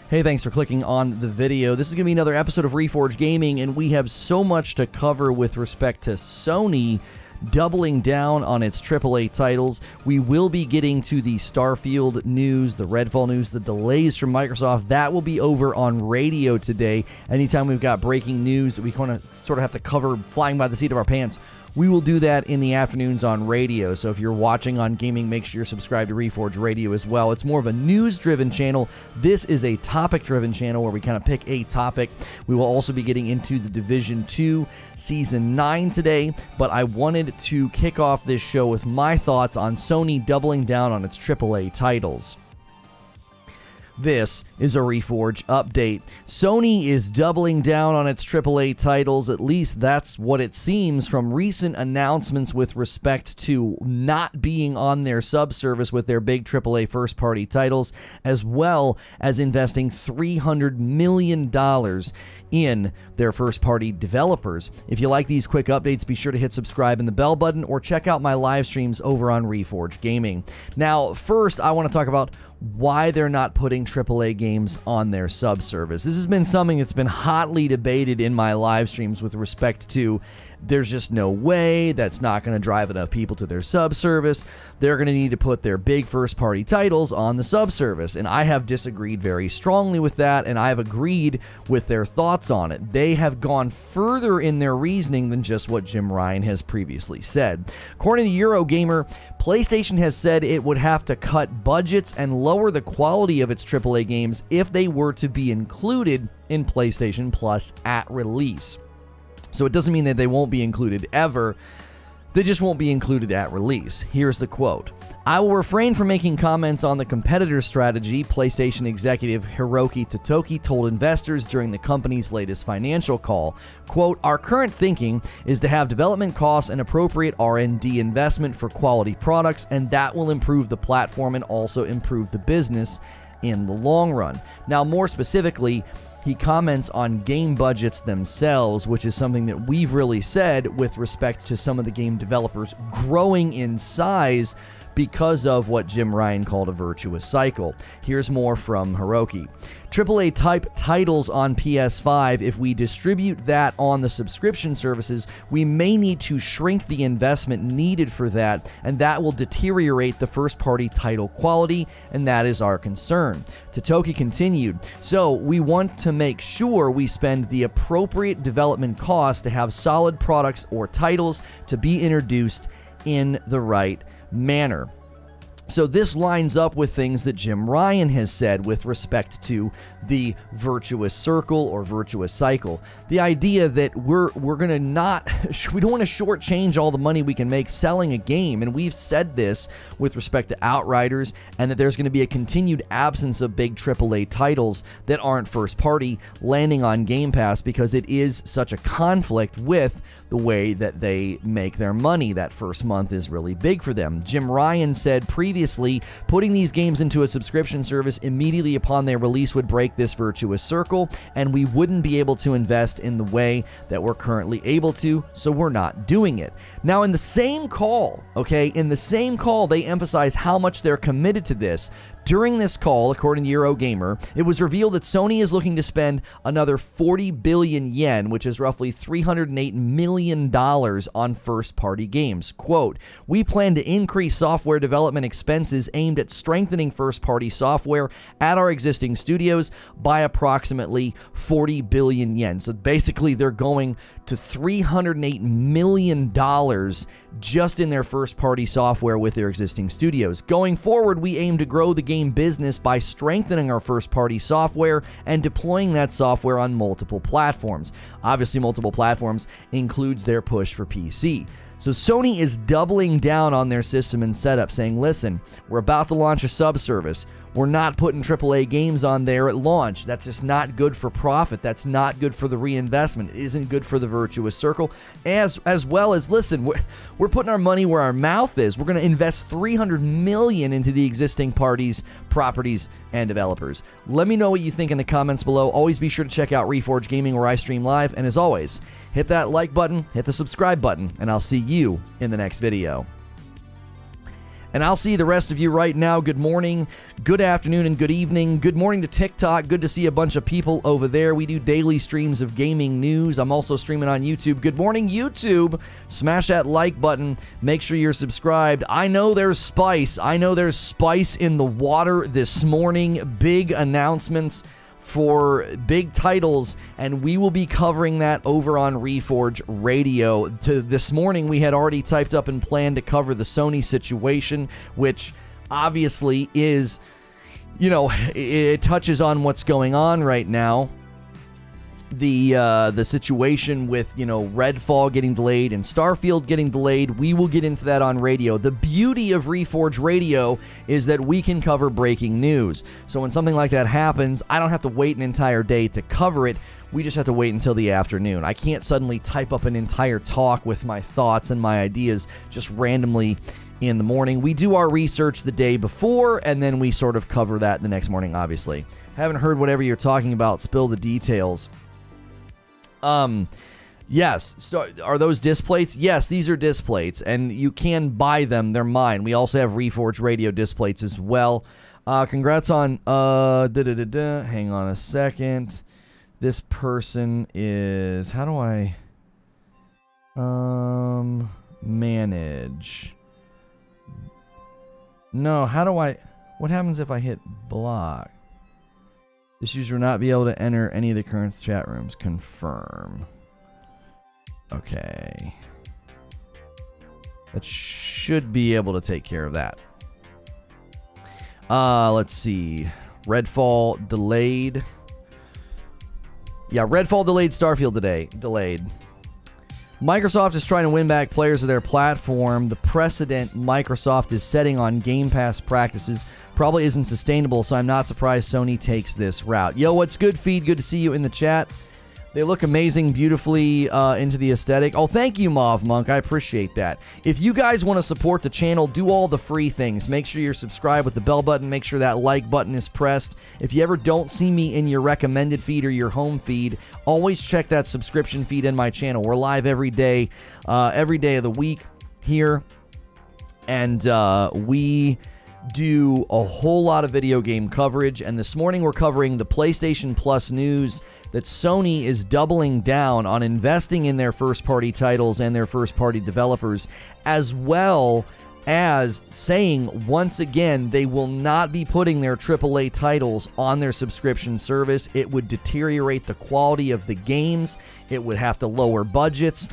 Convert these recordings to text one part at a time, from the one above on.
Hey, thanks for clicking on the video. This is going to be another episode of Reforge Gaming, and we have so much to cover with respect to Sony doubling down on its AAA titles. We will be getting to the Starfield news, the Redfall news, the delays from Microsoft. That will be over on radio today. Anytime we've got breaking news that we sort of have to cover flying by the seat of our pants, we will do that in the afternoons on radio. So if you're watching on gaming, make sure you're subscribed to Reforge Radio as well. It's more of a news-driven channel. This is a topic-driven channel where we kind of pick a topic. We will also be getting into the Division 2 Season 9 today, but I wanted to kick off this show with my thoughts on Sony doubling down on its AAA titles. This is a Reforge update. Sony is doubling down on its AAA titles, at least that's what it seems from recent announcements with respect to not being on their subservice with their big AAA first-party titles, as well as investing $300 million in their first-party developers. If you like these quick updates, be sure to hit subscribe and the bell button, or check out my live streams over on Reforge Gaming. Now, first, I want to talk about why they're not putting AAA games on their subservice. This has been something that's been hotly debated in my live streams with respect to there's just no way, that's not going to drive enough people to their subservice. They're going to need to put their big first-party titles on the subservice, and I have disagreed very strongly with that, and I have agreed with their thoughts on it. They have gone further in their reasoning than just what Jim Ryan has previously said. According to Eurogamer, PlayStation has said it would have to cut budgets and lower the quality of its AAA games if they were to be included in PlayStation Plus at release. So it doesn't mean that they won't be included ever. They just won't be included at release. Here's the quote. "I will refrain from making comments on the competitor strategy," PlayStation executive Hiroki Totoki told investors during the company's latest financial call. Quote, "Our current thinking is to have development costs and appropriate R&D investment for quality products, and that will improve the platform and also improve the business in the long run." Now, more specifically, he comments on game budgets themselves, which is something that we've really said with respect to some of the game developers growing in size because of what Jim Ryan called a virtuous cycle. Here's more from Hiroki. "AAA type titles on PS5, if we distribute that on the subscription services, we may need to shrink the investment needed for that, and that will deteriorate the first-party title quality, and that is our concern." Totoki continued, "So we want to make sure we spend the appropriate development costs to have solid products or titles to be introduced in the right manner." So this lines up with things that Jim Ryan has said with respect to the virtuous circle or virtuous cycle. The idea that we're going to not, we don't want to shortchange all the money we can make selling a game. And we've said this with respect to Outriders, and that there's going to be a continued absence of big AAA titles that aren't first party landing on Game Pass because it is such a conflict with the way that they make their money. That first month is really big for them. Jim Ryan said previously, putting these games into a subscription service immediately upon their release would break this virtuous circle, and we wouldn't be able to invest in the way that we're currently able to, so we're not doing it. Now, in the same call, they emphasize how much they're committed to this. During this call, according to Eurogamer, it was revealed that Sony is looking to spend another 40 billion yen, which is roughly $308 million on first-party games. Quote, "We plan to increase software development expenses aimed at strengthening first-party software at our existing studios by approximately 40 billion yen. So basically, they're going to $308 million just in their first-party software with their existing studios. Going forward, we aim to grow the game business by strengthening our first-party software and deploying that software on multiple platforms." Obviously, multiple platforms includes their push for PC. So Sony is doubling down on their system and setup, saying, listen, we're about to launch a sub-service. We're not putting AAA games on there at launch. That's just not good for profit. That's not good for the reinvestment. It isn't good for the virtuous circle. As well as, listen, we're putting our money where our mouth is. We're going to invest $300 million into the existing parties, properties, and developers. Let me know what you think in the comments below. Always be sure to check out Reforge Gaming, where I stream live. And as always, hit that like button, hit the subscribe button, and I'll see you in the next video. And I'll see the rest of you right now. Good morning, good afternoon, and good evening. Good morning to TikTok. Good to see a bunch of people over there. We do daily streams of gaming news. I'm also streaming on YouTube. Good morning, YouTube. Smash that like button. Make sure you're subscribed. I know there's spice. I know there's spice in the water this morning. Big announcements for big titles, and we will be covering that over on Reforge Radio. This morning, we had already typed up and planned to cover the Sony situation, which obviously is, it touches on what's going on right now. The situation with, Redfall getting delayed and Starfield getting delayed. We will get into that on radio. The beauty of Reforge Radio is that we can cover breaking news. So when something like that happens, I don't have to wait an entire day to cover it. We just have to wait until the afternoon. I can't suddenly type up an entire talk with my thoughts and my ideas just randomly in the morning. We do our research the day before, and then we sort of cover that the next morning, obviously. Haven't heard whatever you're talking about. Spill the details. Yes. So are those disc plates? Yes, these are disc plates, and you can buy them. They're mine. We also have Reforge Radio disc plates as well. Congrats on, hang on a second. This person is, how do I, manage? No, how do I, what happens if I hit block? This user will not be able to enter any of the current chat rooms. Confirm. Okay. That should be able to take care of that. Let's see. Redfall delayed. Yeah, Redfall delayed. Starfield today. Delayed. Microsoft is trying to win back players of their platform. The precedent Microsoft is setting on Game Pass practices probably isn't sustainable, so I'm not surprised Sony takes this route. Yo, what's good, Feed? Good to see you in the chat. They look amazing, beautifully into the aesthetic. Oh, thank you, Mauve Monk. I appreciate that. If you guys want to support the channel, do all the free things. Make sure you're subscribed with the bell button. Make sure that like button is pressed. If you ever don't see me in your recommended feed or your home feed, always check that subscription feed in my channel. We're live every day of the week here, and we do a whole lot of video game coverage. And this morning we're covering the PlayStation Plus news that Sony is doubling down on investing in their first-party titles and their first-party developers, as well as saying once again they will not be putting their AAA titles on their subscription service. It would deteriorate the quality of the games. It would have to lower budgets.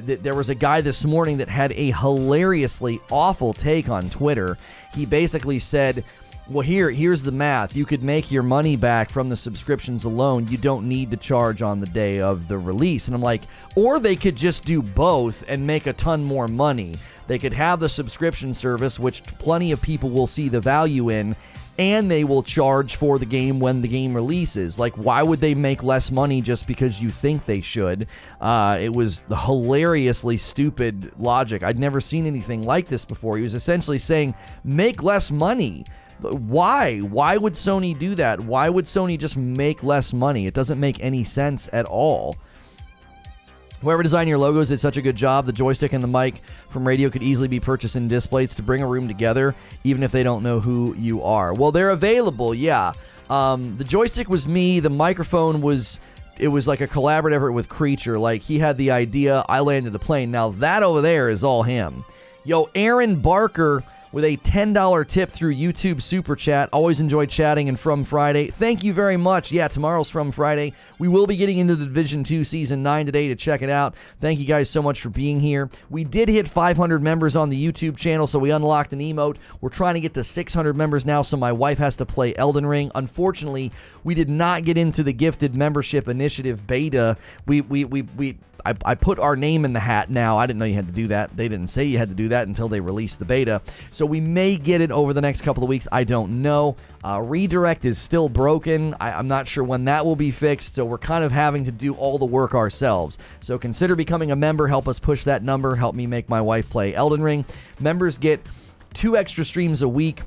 There was a guy this morning that had a hilariously awful take on Twitter. He basically said, well, here's the math. You could make your money back from the subscriptions alone. You don't need to charge on the day of the release. And I'm like, or they could just do both and make a ton more money. They could have the subscription service, which plenty of people will see the value in, and they will charge for the game when the game releases. Like, why would they make less money just because you think they should? It was hilariously stupid logic. I'd never seen anything like this before. He was essentially saying, make less money. Why? Why would Sony do that? Why would Sony just make less money? It doesn't make any sense at all. Whoever designed your logos did such a good job. The joystick and the mic from radio could easily be purchased in disc plates to bring a room together, even if they don't know who you are. Well, they're available, yeah. The joystick was me. The microphone was... It was like a collaborative effort with Creature. Like, he had the idea. I landed the plane. Now, that over there is all him. Yo, Aaron Barker with a $10 tip through YouTube Super Chat. Always enjoy chatting and From Friday. Thank you very much. Yeah, tomorrow's From Friday. We will be getting into the Division 2 Season 9 today to check it out. Thank you guys so much for being here. We did hit 500 members on the YouTube channel, so we unlocked an emote. We're trying to get to 600 members now, so my wife has to play Elden Ring. Unfortunately, we did not get into the Gifted Membership Initiative beta. I put our name in the hat now. I didn't know you had to do that. They didn't say you had to do that until they released the beta. So we may get it over the next couple of weeks. I don't know. Redirect is still broken. I'm not sure when that will be fixed. So we're kind of having to do all the work ourselves. So consider becoming a member. Help us push that number. Help me make my wife play Elden Ring. Members get 2 extra streams a week.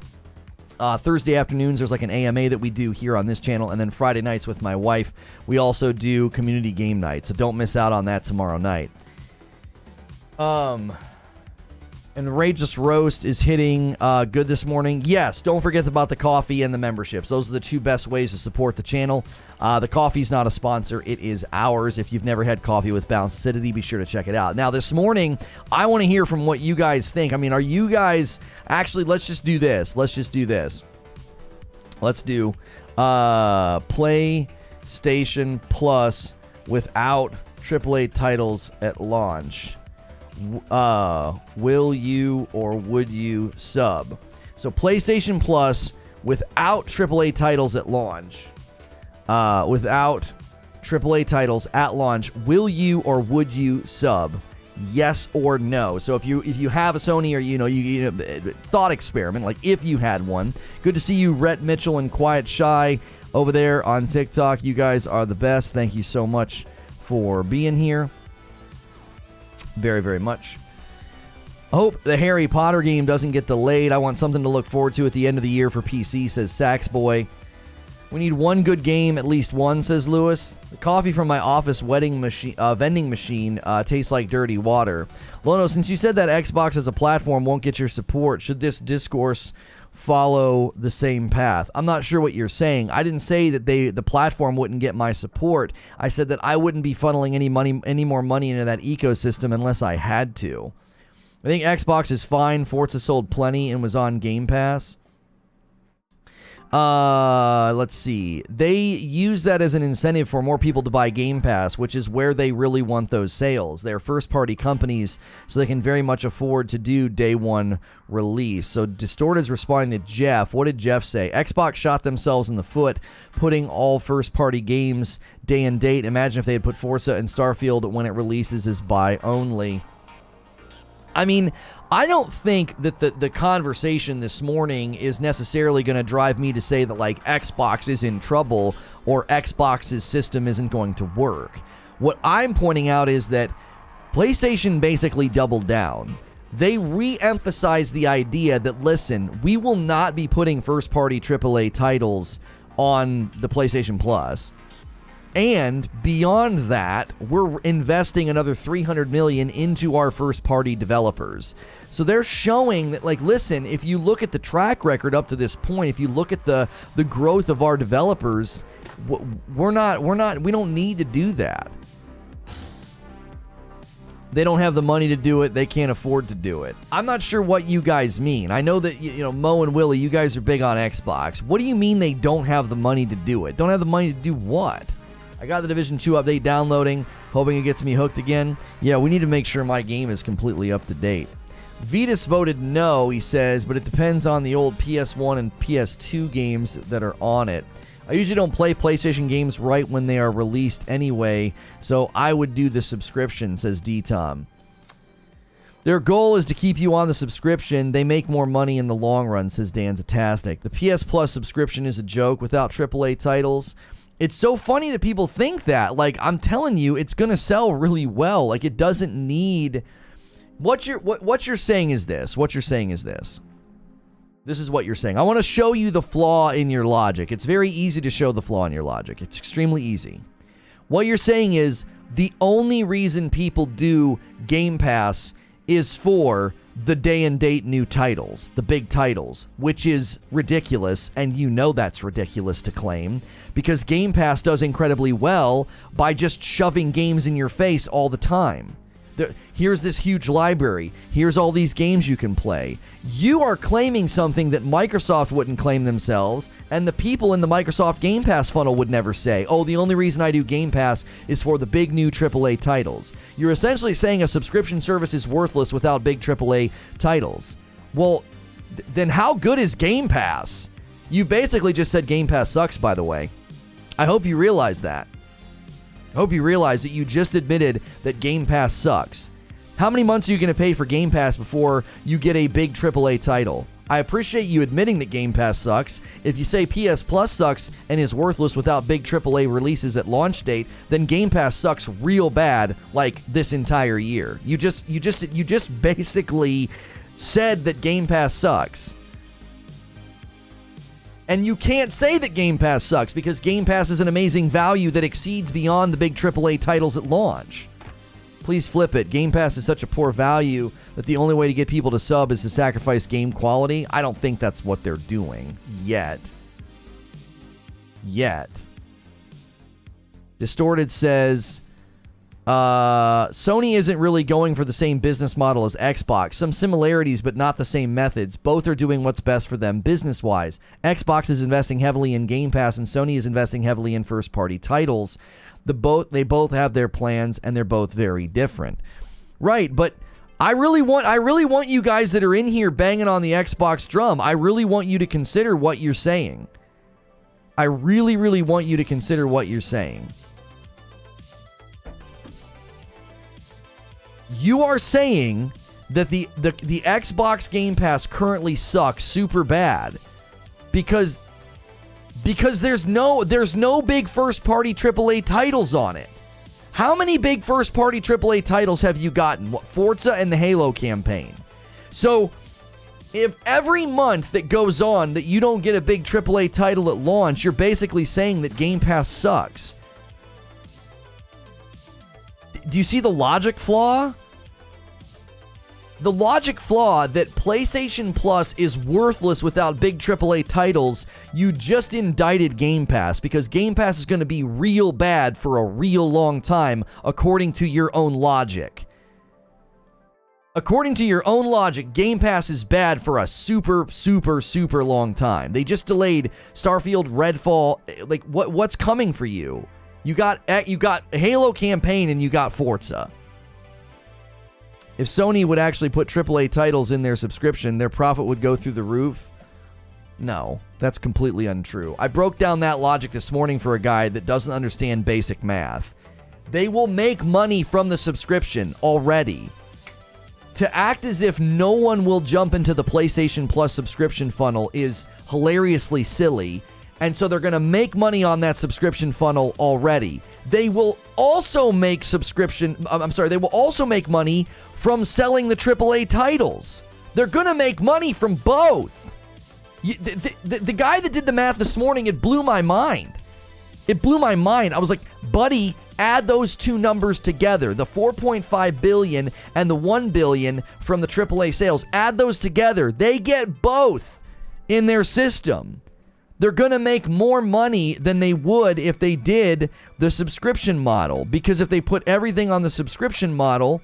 Thursday afternoons, there's like an AMA that we do here on this channel, and then Friday nights with my wife, we also do community game night, so don't miss out on that tomorrow night. And And the Rageous Roast is hitting good this morning. Yes, don't forget about the coffee and the memberships. Those are the two best ways to support the channel. The coffee's not a sponsor. It is ours. If you've never had coffee with Balanced Acidity, be sure to check it out. Now, this morning, I want to hear from what you guys think. I mean, are you guys... Actually, let's just do this. Let's do PlayStation Plus without AAA titles at launch. Will you or would you sub? So PlayStation Plus without AAA titles at launch. Without AAA titles at launch, will you or would you sub? Yes or no. So if you have a Sony or you thought experiment, like if you had one. Good to see you, Rhett Mitchell and Quiet Shy over there on TikTok. You guys are the best. Thank you so much for being here. Very, very much. Hope the Harry Potter game doesn't get delayed. I want something to look forward to at the end of the year for PC, says Saxboy. We need one good game, at least one, says Lewis. The coffee from my office vending machine tastes like dirty water. Lono, since you said that Xbox as a platform won't get your support, should this discourse follow the same path? I'm not sure what you're saying. I didn't say that the platform wouldn't get my support. I said that I wouldn't be funneling any more money into that ecosystem unless I had to. I think Xbox is fine. Forza sold plenty and was on Game Pass. Let's see. They use that as an incentive for more people to buy Game Pass, which is where they really want those sales. They're first-party companies, so they can very much afford to do day one release. So Distorted's responding to Jeff. What did Jeff say? Xbox shot themselves in the foot, putting all first-party games day and date. Imagine if they had put Forza and Starfield when it releases as buy only. I mean, I don't think that the conversation this morning is necessarily going to drive me to say that, like, Xbox is in trouble or Xbox's system isn't going to work. What I'm pointing out is that PlayStation basically doubled down. They re-emphasized the idea that, listen, we will not be putting first-party AAA titles on the PlayStation Plus. And beyond that, we're investing another $300 million into our first-party developers. So they're showing that, like, listen, if you look at the track record up to this point, if you look at the growth of our developers, we don't need to do that. They don't have the money to do it. They can't afford to do it. I'm not sure what you guys mean. I know that, Mo and Willie, you guys are big on Xbox. What do you mean they don't have the money to do it? Don't have the money to do what? I got the Division 2 update downloading, hoping it gets me hooked again. Yeah, we need to make sure my game is completely up to date. Vetus voted no, he says, but it depends on the old PS1 and PS2 games that are on it. I usually don't play PlayStation games right when they are released anyway, so I would do the subscription, says D-Tom. Their goal is to keep you on the subscription. They make more money in the long run, says Danzatastic. The PS Plus subscription is a joke without AAA titles. It's so funny that people think that. Like, I'm telling you, it's going to sell really well. Like, it doesn't need... What you're saying is this. What you're saying is this. This is what you're saying. I want to show you the flaw in your logic. It's very easy to show the flaw in your logic. It's extremely easy. What you're saying is the only reason people do Game Pass is for the day and date new titles, the big titles, which is ridiculous, and you know that's ridiculous to claim, because Game Pass does incredibly well by just shoving games in your face all the time. Here's this huge library. Here's all these games you can play. You are claiming something that Microsoft wouldn't claim themselves, and the people in the Microsoft Game Pass funnel would never say, oh, the only reason I do Game Pass is for the big new AAA titles. You're essentially saying a subscription service is worthless without big AAA titles. Well, then how good is Game Pass? You basically just said Game Pass sucks, by the way. I hope you realize that. I hope you realize that you just admitted that Game Pass sucks. How many months are you going to pay for Game Pass before you get a big AAA title? I appreciate you admitting that Game Pass sucks. If you say PS Plus sucks and is worthless without big AAA releases at launch date, then Game Pass sucks real bad, like this entire year. You just basically said that Game Pass sucks. And you can't say that Game Pass sucks because Game Pass is an amazing value that exceeds beyond the big AAA titles at launch. Please flip it. Game Pass is such a poor value that the only way to get people to sub is to sacrifice game quality. I don't think that's what they're doing yet. Distorted says, Sony isn't really going for the same business model as Xbox. Some similarities, but not the same methods. Both are doing what's best for them business-wise. Xbox is investing heavily in Game Pass, and Sony is investing heavily in first-party titles. They both have their plans, and they're both very different. Right, but I really want you guys that are in here banging on the Xbox drum, I really want you to consider what you're saying. I really, really want you to consider what you're saying. You are saying that the Xbox Game Pass currently sucks super bad because there's no big first-party AAA titles on it. How many big first-party AAA titles have you gotten? Forza and the Halo campaign. So if every month that goes on that you don't get a big AAA title at launch, you're basically saying that Game Pass sucks. Do you see the logic flaw? The logic flaw that PlayStation Plus is worthless without big AAA titles, you just indicted Game Pass because Game Pass is going to be real bad for a real long time, according to your own logic. According to your own logic, Game Pass is bad for a super, super, super long time. They just delayed Starfield, Redfall. Like, what's coming for you? You got Halo campaign and you got Forza. If Sony would actually put AAA titles in their subscription, their profit would go through the roof. No, that's completely untrue. I broke down that logic this morning for a guy that doesn't understand basic math. They will make money from the subscription already. To act as if no one will jump into the PlayStation Plus subscription funnel is hilariously silly. And so they're going to make money on that subscription funnel already. They will also make they will also make money from selling the AAA titles. They're going to make money from both. The guy that did the math this morning, it blew my mind. It blew my mind. I was like, buddy, add those two numbers together, the 4.5 billion and the 1 billion from the AAA sales. Add those together. They get both in their system. They're going to make more money than they would if they did the subscription model. Because if they put everything on the subscription model,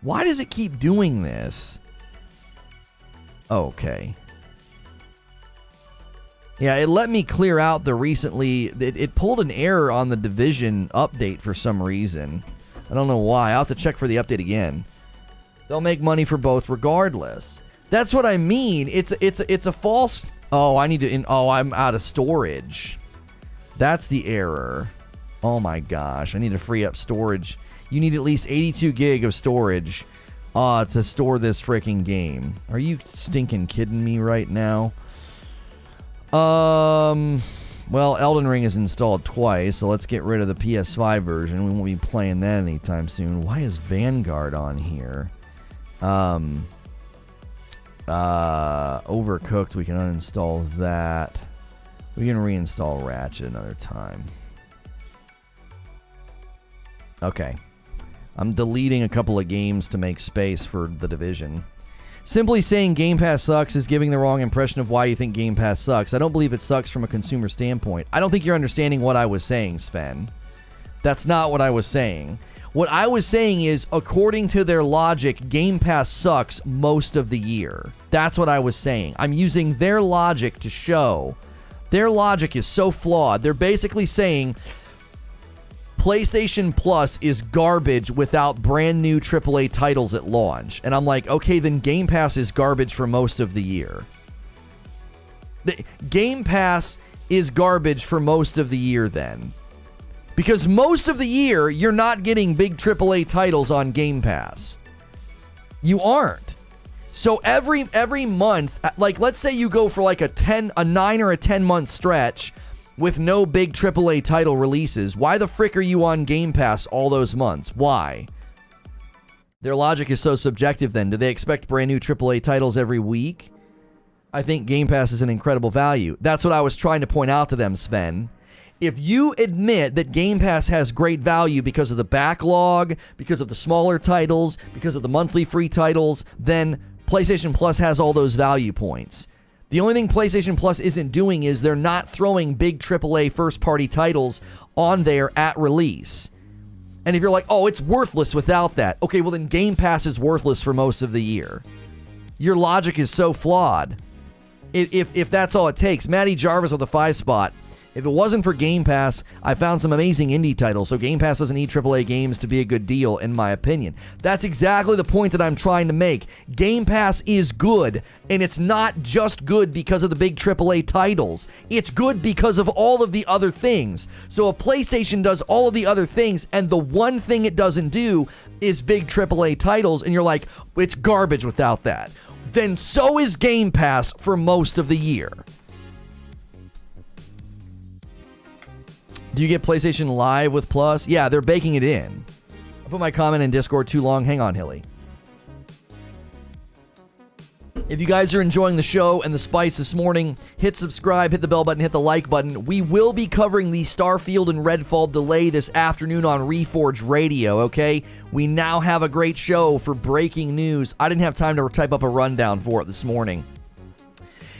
why does it keep doing this? Okay. Yeah, it let me clear out the recently... It pulled an error on the Division update for some reason. I don't know why. I'll have to check for the update again. They'll make money for both regardless. That's what I mean. It's a false... Oh, I'm out of storage. That's the error. Oh my gosh, I need to free up storage. You need at least 82 gig of storage to store this freaking game. Are you stinking kidding me right now? Well, Elden Ring is installed twice, so let's get rid of the PS5 version. We won't be playing that anytime soon. Why is Vanguard on here? Overcooked, we can uninstall that. We can reinstall Ratchet another time. Okay. I'm deleting a couple of games to make space for the Division. Simply saying Game Pass sucks is giving the wrong impression of why you think Game Pass sucks. I don't believe it sucks from a consumer standpoint. I don't think you're understanding what I was saying, Sven. That's not what I was saying. What I was saying is, according to their logic, Game Pass sucks most of the year. That's what I was saying. I'm using their logic to show. Their logic is so flawed. They're basically saying PlayStation Plus is garbage without brand new AAA titles at launch. And I'm like, okay, then Game Pass is garbage for most of the year. The Game Pass is garbage for most of the year then. Because most of the year, you're not getting big AAA titles on Game Pass. You aren't. So every month, like let's say you go for like a 9 or a 10 month stretch with no big AAA title releases. Why the frick are you on Game Pass all those months? Why? Their logic is so subjective then. Do they expect brand new AAA titles every week? I think Game Pass is an incredible value. That's what I was trying to point out to them, Sven. If you admit that Game Pass has great value because of the backlog, because of the smaller titles, because of the monthly free titles, then PlayStation Plus has all those value points. The only thing PlayStation Plus isn't doing is they're not throwing big AAA first-party titles on there at release. And if you're like, oh, it's worthless without that. Okay, well then Game Pass is worthless for most of the year. Your logic is so flawed. If that's all it takes. Matty Jarvis with a 5 spot. If it wasn't for Game Pass, I found some amazing indie titles, so Game Pass doesn't need AAA games to be a good deal, in my opinion. That's exactly the point that I'm trying to make. Game Pass is good, and it's not just good because of the big AAA titles. It's good because of all of the other things. So if PlayStation does all of the other things, and the one thing it doesn't do is big AAA titles, and you're like, it's garbage without that, then so is Game Pass for most of the year. Do you get PlayStation Live with Plus? Yeah, they're baking it in. I put my comment in Discord too long. Hang on, Hilly. If you guys are enjoying the show and the spice this morning, hit subscribe, hit the bell button, hit the like button. We will be covering the Starfield and Redfall delay this afternoon on Reforge Radio, okay? We now have a great show for breaking news. I didn't have time to type up a rundown for it this morning.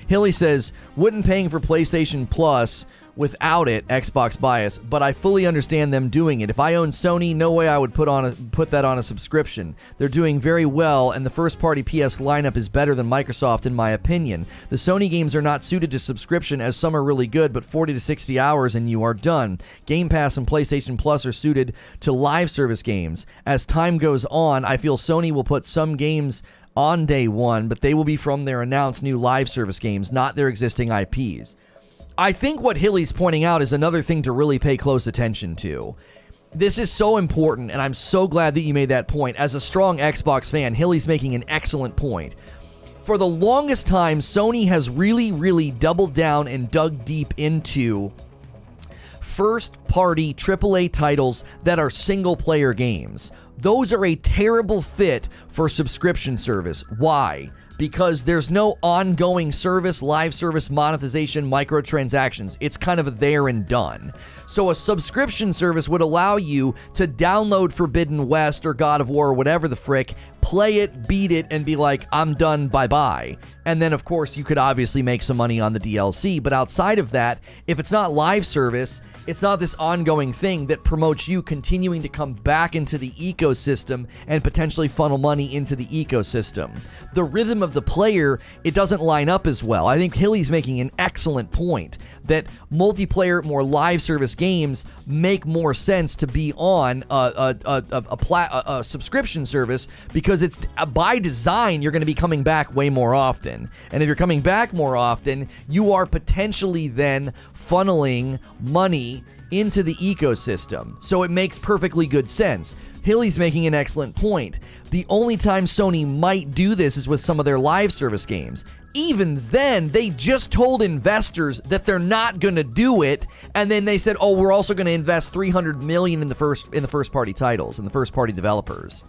Hilly says, wouldn't paying for PlayStation Plus without it, Xbox bias, but I fully understand them doing it. If I owned Sony, no way I would put that on a subscription. They're doing very well, and the first-party PS lineup is better than Microsoft, in my opinion. The Sony games are not suited to subscription, as some are really good, but 40 to 60 hours and you are done. Game Pass and PlayStation Plus are suited to live service games. As time goes on, I feel Sony will put some games on day one, but they will be from their announced new live service games, not their existing IPs. I think what Hilly's pointing out is another thing to really pay close attention to. This is so important, and I'm so glad that you made that point. As a strong Xbox fan, Hilly's making an excellent point. For the longest time, Sony has really doubled down and dug deep into first-party AAA titles that are single-player games. Those are a terrible fit for subscription service. Why? Because there's no ongoing service, live service monetization, microtransactions. It's kind of a there and done. So a subscription service would allow you to download Forbidden West or God of War or whatever the frick, play it, beat it, and be like, I'm done, bye-bye. And then, of course, you could obviously make some money on the DLC. But outside of that, if it's not live service, it's not this ongoing thing that promotes you continuing to come back into the ecosystem and potentially funnel money into the ecosystem. The rhythm of the player, it doesn't line up as well. I think Hilly's making an excellent point that multiplayer, more live service games make more sense to be on a subscription service because it's by design you're going to be coming back way more often. And if you're coming back more often, you are potentially then funneling money into the ecosystem. So it makes perfectly good sense. Hilly's making an excellent point. The only time Sony might do this is with some of their live service games. Even then, they just told investors that they're not going to do it, and then they said, "Oh, we're also going to invest $300 million in the first party titles and the first party developers."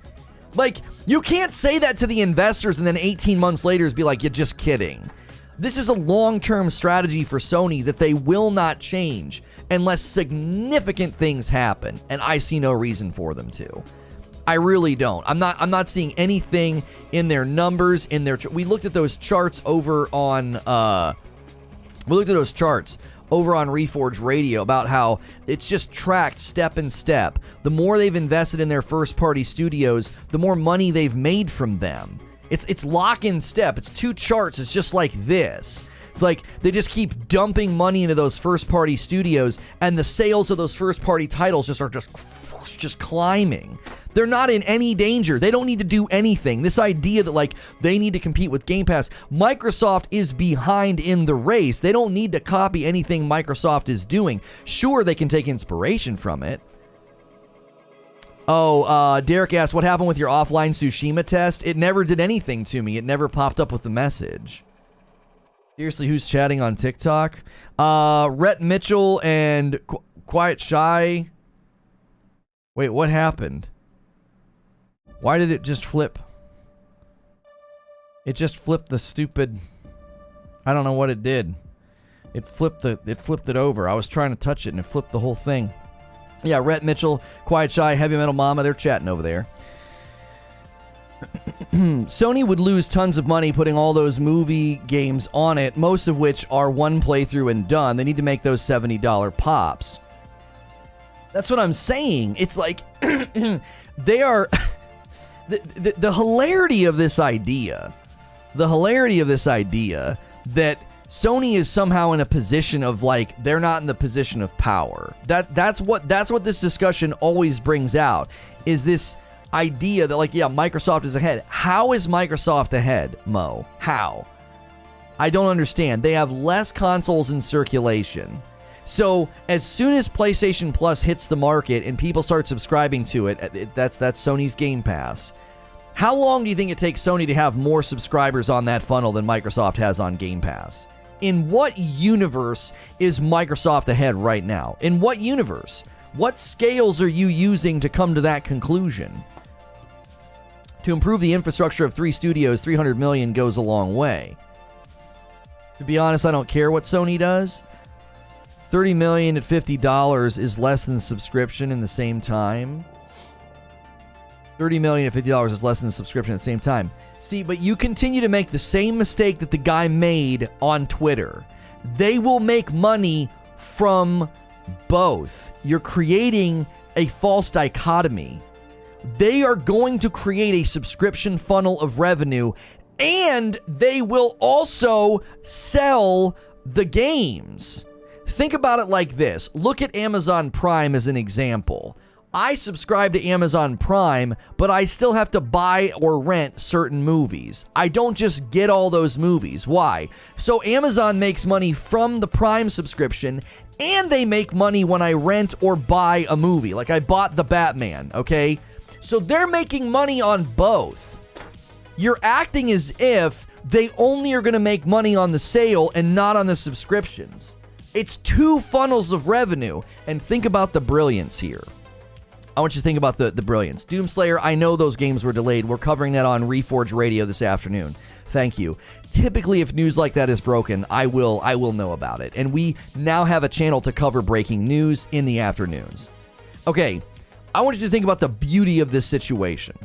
Like, you can't say that to the investors and then 18 months later be like, "You're just kidding." This is a long-term strategy for Sony that they will not change unless significant things happen, and I see no reason for them to. I really don't. I'm not seeing anything in their numbers, in their we looked at those charts over on Reforge Radio about how it's just tracked step and step. The more they've invested in their first-party studios, the more money they've made from them. It's lock in step. It's two charts. It's just like this. It's like they just keep dumping money into those first-party studios, and the sales of those first-party titles just climbing. They're not in any danger. They don't need to do anything. This idea that, like, they need to compete with Game Pass. Microsoft is behind in the race. They don't need to copy anything Microsoft is doing. Sure, they can take inspiration from it. Oh, Derek asked, what happened with your offline Tsushima test? It never did anything to me. It never popped up with the message. Seriously, who's chatting on TikTok? Rhett Mitchell and Quiet Shy. Wait, what happened? Why did it just flip? It just flipped the stupid... I don't know what it did. It flipped it over. I was trying to touch it and it flipped the whole thing. Yeah, Rhett Mitchell, Quiet Shy, Heavy Metal Mama, they're chatting over there. Sony would lose tons of money putting all those movie games on it, most of which are one playthrough and done. They need to make those $70 pops. That's what I'm saying. It's like they are the hilarity of this idea. The hilarity of this idea that Sony is somehow in a position of like they're not in the position of power. That's what this discussion always brings out, is this idea that like, yeah, Microsoft is ahead. How is Microsoft ahead, Mo? How? I don't understand. They have less consoles in circulation. So as soon as PlayStation Plus hits the market and people start subscribing to it, that's Sony's Game Pass. How long do you think it takes Sony to have more subscribers on that funnel than Microsoft has on Game Pass? In what universe is Microsoft ahead right now? In what universe? What scales are you using to come to that conclusion? To improve the infrastructure of 3 studios, $300 million goes a long way. To be honest, I don't care what Sony does. $30 million at $50 is less than subscription in the same time. $30 million at $50 is less than subscription at the same time. See, but you continue to make the same mistake that the guy made on Twitter. They will make money from both. You're creating a false dichotomy. They are going to create a subscription funnel of revenue, and they will also sell the games. Think about it like this. Look at Amazon Prime as an example. I subscribe to Amazon Prime, but I still have to buy or rent certain movies. I don't just get all those movies. Why? So Amazon makes money from the Prime subscription, and they make money when I rent or buy a movie. Like I bought The Batman, okay? So they're making money on both. You're acting as if they only are going to make money on the sale and not on the subscriptions. It's 2 funnels of revenue. And think about the brilliance here. I want you to think about the brilliance. Doomslayer, I know those games were delayed. We're covering that on Reforge Radio this afternoon. Thank you. Typically, if news like that is broken, I will know about it. And we now have a channel to cover breaking news in the afternoons. Okay, I want you to think about the beauty of this situation.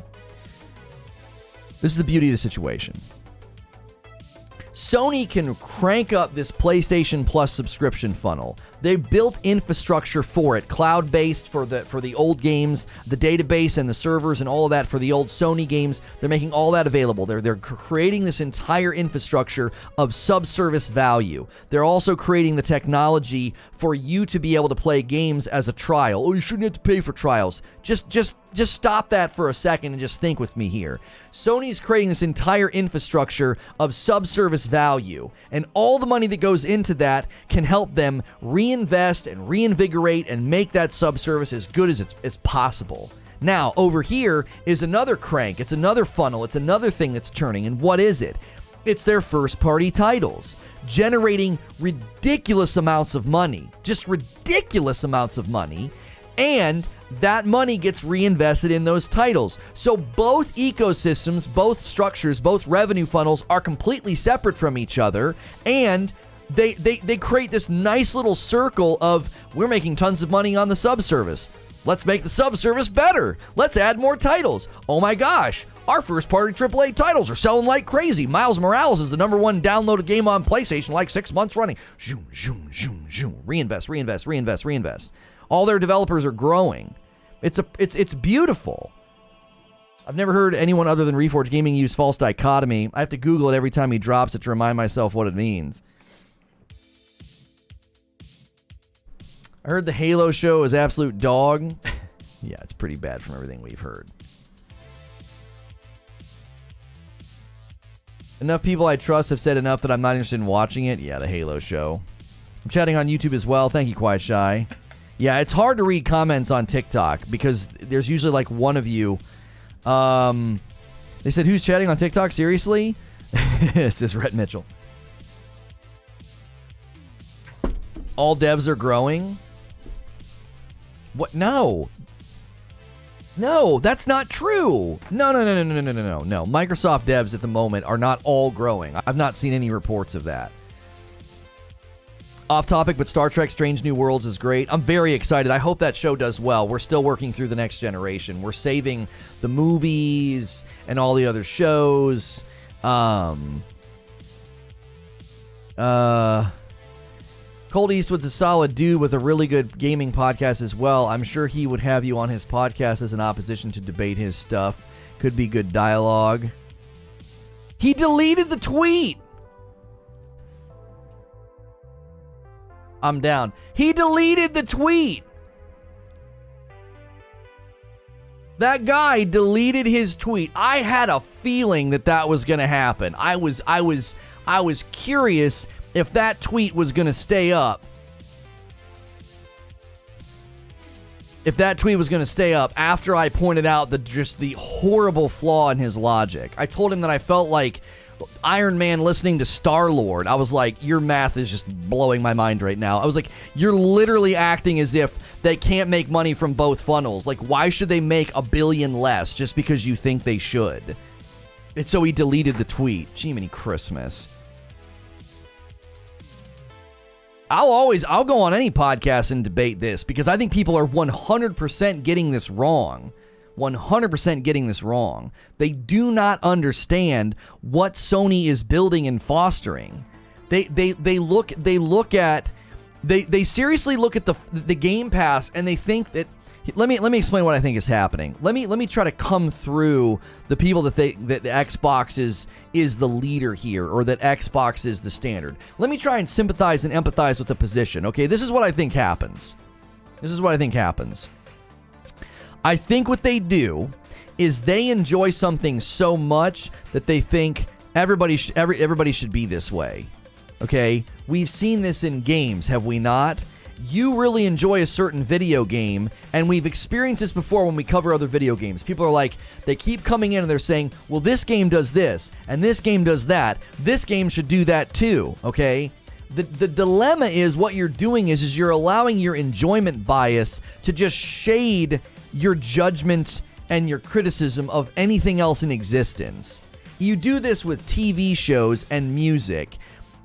This is the beauty of the situation. Sony can crank up this PlayStation Plus subscription funnel. They built infrastructure for it, cloud-based for the old games, the database and the servers and all of that for the old Sony games. They're making all that available. They're creating this entire infrastructure of subservice value. They're also creating the technology for you to be able to play games as a trial. Oh, you shouldn't have to pay for trials. Just stop that for a second and just think with me here. Sony's creating this entire infrastructure of subservice value, and all the money that goes into that can help them reinvest and reinvigorate and make that subservice as good as possible. Now, over here is another crank. It's another funnel. It's another thing that's turning. And what is it? It's their first-party titles, generating ridiculous amounts of money. Just ridiculous amounts of money. And that money gets reinvested in those titles. So both ecosystems, both structures, both revenue funnels are completely separate from each other, and they create this nice little circle of, we're making tons of money on the subservice. Let's make the subservice better. Let's add more titles. Oh my gosh, our first-party AAA titles are selling like crazy. Miles Morales is the #1 downloaded game on PlayStation like 6 months running. Zoom, zoom, zoom, zoom. Reinvest, reinvest, reinvest, reinvest. All their developers are growing. It's beautiful. I've never heard anyone other than Reforge Gaming use false dichotomy. I have to Google it every time he drops it to remind myself what it means. I heard the Halo show is absolute dog. Yeah, it's pretty bad from everything we've heard. Enough people I trust have said enough that I'm not interested in watching it. Yeah, the Halo show. I'm chatting on YouTube as well. Thank you, Quiet Shy. Yeah, it's hard to read comments on TikTok because there's usually like one of you. They said, who's chatting on TikTok? Seriously? This is Rhett Mitchell. All devs are growing? What? No. No, that's not true. No. Microsoft devs at the moment are not all growing. I've not seen any reports of that. Off topic, but Star Trek Strange New Worlds is great. I'm very excited. I hope that show does well. We're still working through the next generation. We're saving the movies and all the other shows. Colt Eastwood's a solid dude with a really good gaming podcast as well. I'm sure he would have you on his podcast as an opposition to debate his stuff. Could be good dialogue. He deleted the tweet. I'm down. He deleted the tweet. That guy deleted his tweet. I had a feeling that was going to happen. I was curious if that tweet was going to stay up. If that tweet was going to stay up after I pointed out the horrible flaw in his logic. I told him that I felt like Iron Man listening to Star-Lord. I was like, your math is just blowing my mind right now. I was like, you're literally acting as if they can't make money from both funnels. Like, why should they make $1 billion less just because you think they should? And so he deleted the tweet. Jiminy Christmas. I'll go on any podcast and debate this because I think people are 100% getting this wrong. 100% getting this wrong. They do not understand what Sony is building and fostering. They seriously look at the Game Pass and they think that. Let me explain what I think is happening. Let me try to come through the people that think that the Xbox is the leader here, or that Xbox is the standard. Let me try and sympathize and empathize with the position. Okay, this is what I think happens. I think what they do is they enjoy something so much that they think everybody should be this way. Okay, we've seen this in games, have we not? You really enjoy a certain video game, and we've experienced this before when we cover other video games. People are like, they keep coming in and they're saying, well, this game does this, and this game does that. This game should do that too, okay? The dilemma is what you're doing is you're allowing your enjoyment bias to just shade your judgment and your criticism of anything else in existence. You do this with TV shows and music.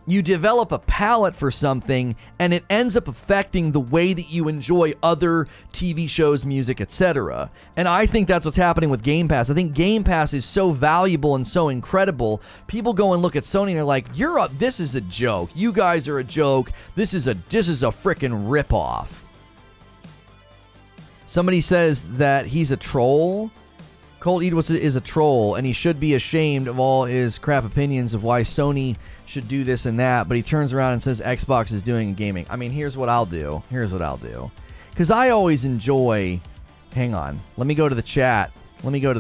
You develop a palate for something, and it ends up affecting the way that you enjoy other TV shows, music, etc. And I think that's what's happening with Game Pass. I think Game Pass is so valuable and so incredible. People go and look at Sony and they're like, this is a joke. You guys are a joke. This is a freaking ripoff. Somebody says that he's a troll. Colt Eastwood is a troll, and he should be ashamed of all his crap opinions of why Sony should do this and that, but he turns around and says Xbox is doing gaming. I mean, here's what I'll do. Because I always enjoy... Hang on. Let me go to the chat. Let me just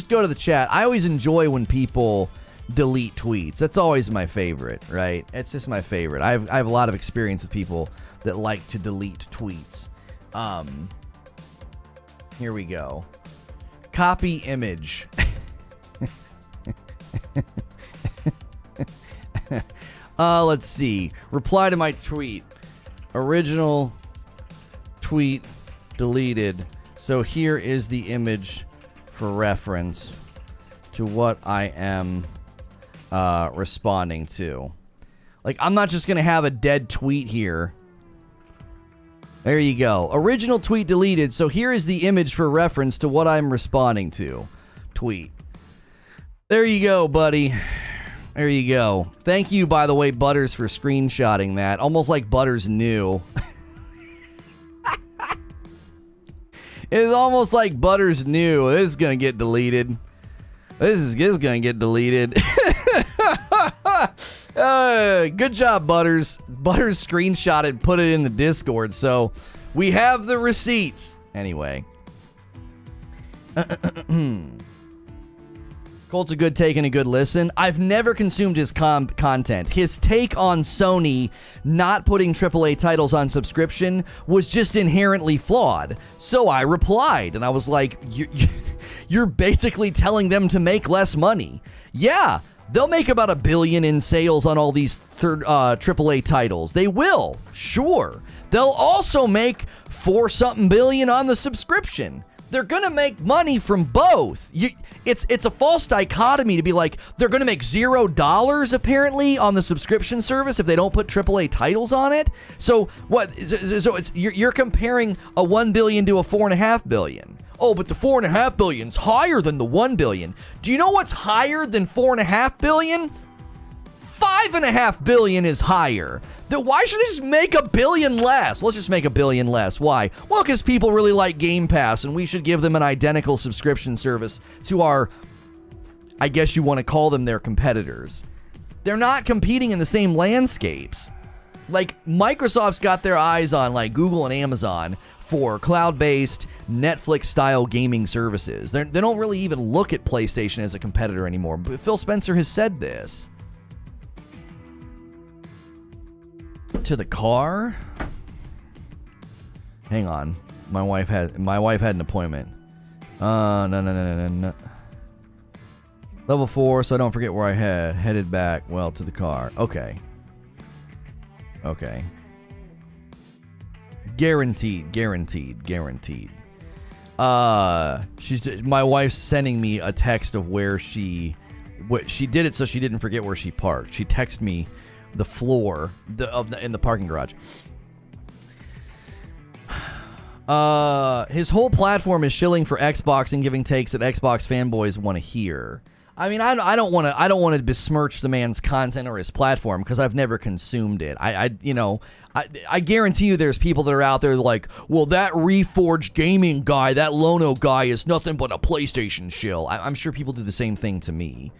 go to the chat. I always enjoy when people delete tweets. That's always my favorite, right? It's just my favorite. I have a lot of experience with people that like to delete tweets. Here we go. Copy image. Let's see. Reply to my tweet. Original tweet deleted. So here is the image for reference to what I am responding to. Like, I'm not just going to have a dead tweet here. There you go. Original tweet deleted. So here is the image for reference to what I'm responding to. Tweet. There you go, buddy. There you go. Thank you, by the way, Butters, for screenshotting that. Almost like Butters knew. It's almost like Butters knew. This is going to get deleted. This is going to get deleted. Good job, Butters. Butters screenshot it and put it in the Discord, so we have the receipts. Anyway. Colt's a good take and a good listen. I've never consumed his content. His take on Sony not putting AAA titles on subscription was just inherently flawed. So I replied, and I was like, you're basically telling them to make less money. Yeah, they'll make about $1 billion in sales on all these AAA titles. They will, sure. They'll also make $4-something billion on the subscription. they're going to make money from both. It's a false dichotomy to be like, they're going to make $0 apparently on the subscription service if they don't put AAA titles on it. So what? So you're comparing a $1 billion to a $4.5 billion. Oh, but the $4.5 billion's higher than the $1 billion. Do you know what's higher than $4.5 billion? $5.5 billion is higher. Then why should they just make $1 billion less? Let's just make $1 billion less. Why? Well, because people really like Game Pass, and we should give them an identical subscription service to our, I guess you want to call them their competitors. They're not competing in the same landscapes. Like, Microsoft's got their eyes on, like, Google and Amazon for cloud-based, Netflix-style gaming services. They don't really even look at PlayStation as a competitor anymore. But Phil Spencer has said this. To the car. Hang on. My wife had an appointment. No. Level 4, so I don't forget where I headed back. Well, to the car. Okay. Guaranteed. My wife's sending me a text of where she did it so she didn't forget where she parked. She texted me the floor in the parking garage. His whole platform is shilling for Xbox and giving takes that Xbox fanboys want to hear. I mean, I don't want to besmirch the man's content or his platform because I've never consumed it. I guarantee you there's people that are out there like, well, that Reforge Gaming guy, that Lono guy is nothing but a PlayStation shill. I'm sure people do the same thing to me.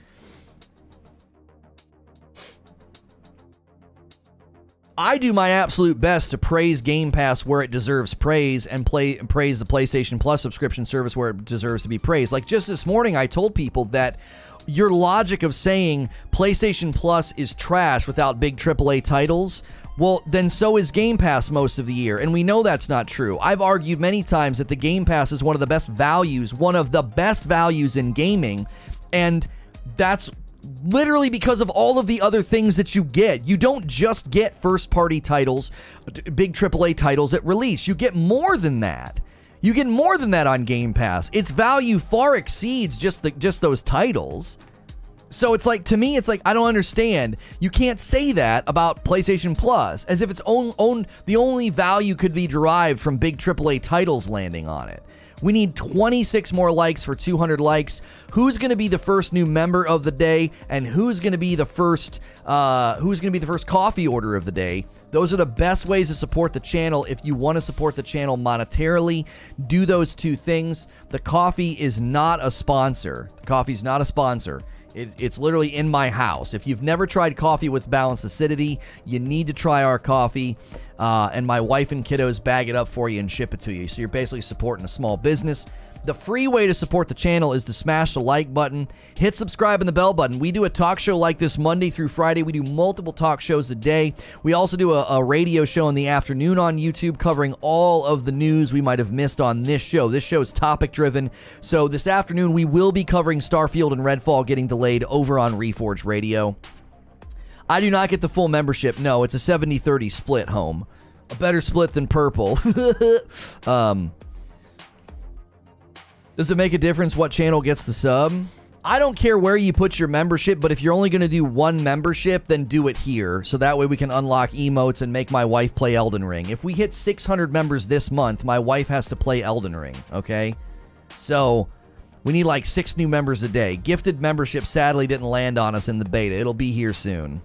I do my absolute best to praise Game Pass where it deserves praise and praise the PlayStation Plus subscription service where it deserves to be praised. Like just this morning, I told people that your logic of saying PlayStation Plus is trash without big AAA titles, well, then so is Game Pass most of the year, and we know that's not true. I've argued many times that the Game Pass is one of the best values in gaming, and that's literally because of all of the other things that you get. You don't just get first-party titles, big AAA titles at release. You get more than that. You get more than that on Game Pass. Its value far exceeds just those titles. So it's like, to me, it's like, I don't understand. You can't say that about PlayStation Plus, as if its the only value could be derived from big AAA titles landing on it. We need 26 more likes for 200 likes. Who's going to be the first new member of the day, and who's going to be the first coffee order of the day? Those are the best ways to support the channel. If you want to support the channel monetarily, do those two things. The coffee is not a sponsor. It's literally in my house. If you've never tried coffee with balanced acidity, you need to try our coffee. And my wife and kiddos bag it up for you and ship it to you. So you're basically supporting a small business. The free way to support the channel is to smash the like button, hit subscribe and the bell button. We do a talk show like this Monday through Friday. We do multiple talk shows a day. We also do a radio show in the afternoon on YouTube covering all of the news we might have missed on this show. This show is topic driven. So this afternoon we will be covering Starfield and Redfall getting delayed over on Reforge Radio. I do not get the full membership. No, it's a 70-30 split, home. A better split than purple. Does it make a difference what channel gets the sub? I don't care where you put your membership, but if you're only going to do one membership, then do it here. So that way we can unlock emotes and make my wife play Elden Ring. If we hit 600 members this month, my wife has to play Elden Ring, okay? So we need like 6 new members a day. Gifted membership sadly didn't land on us in the beta. It'll be here soon.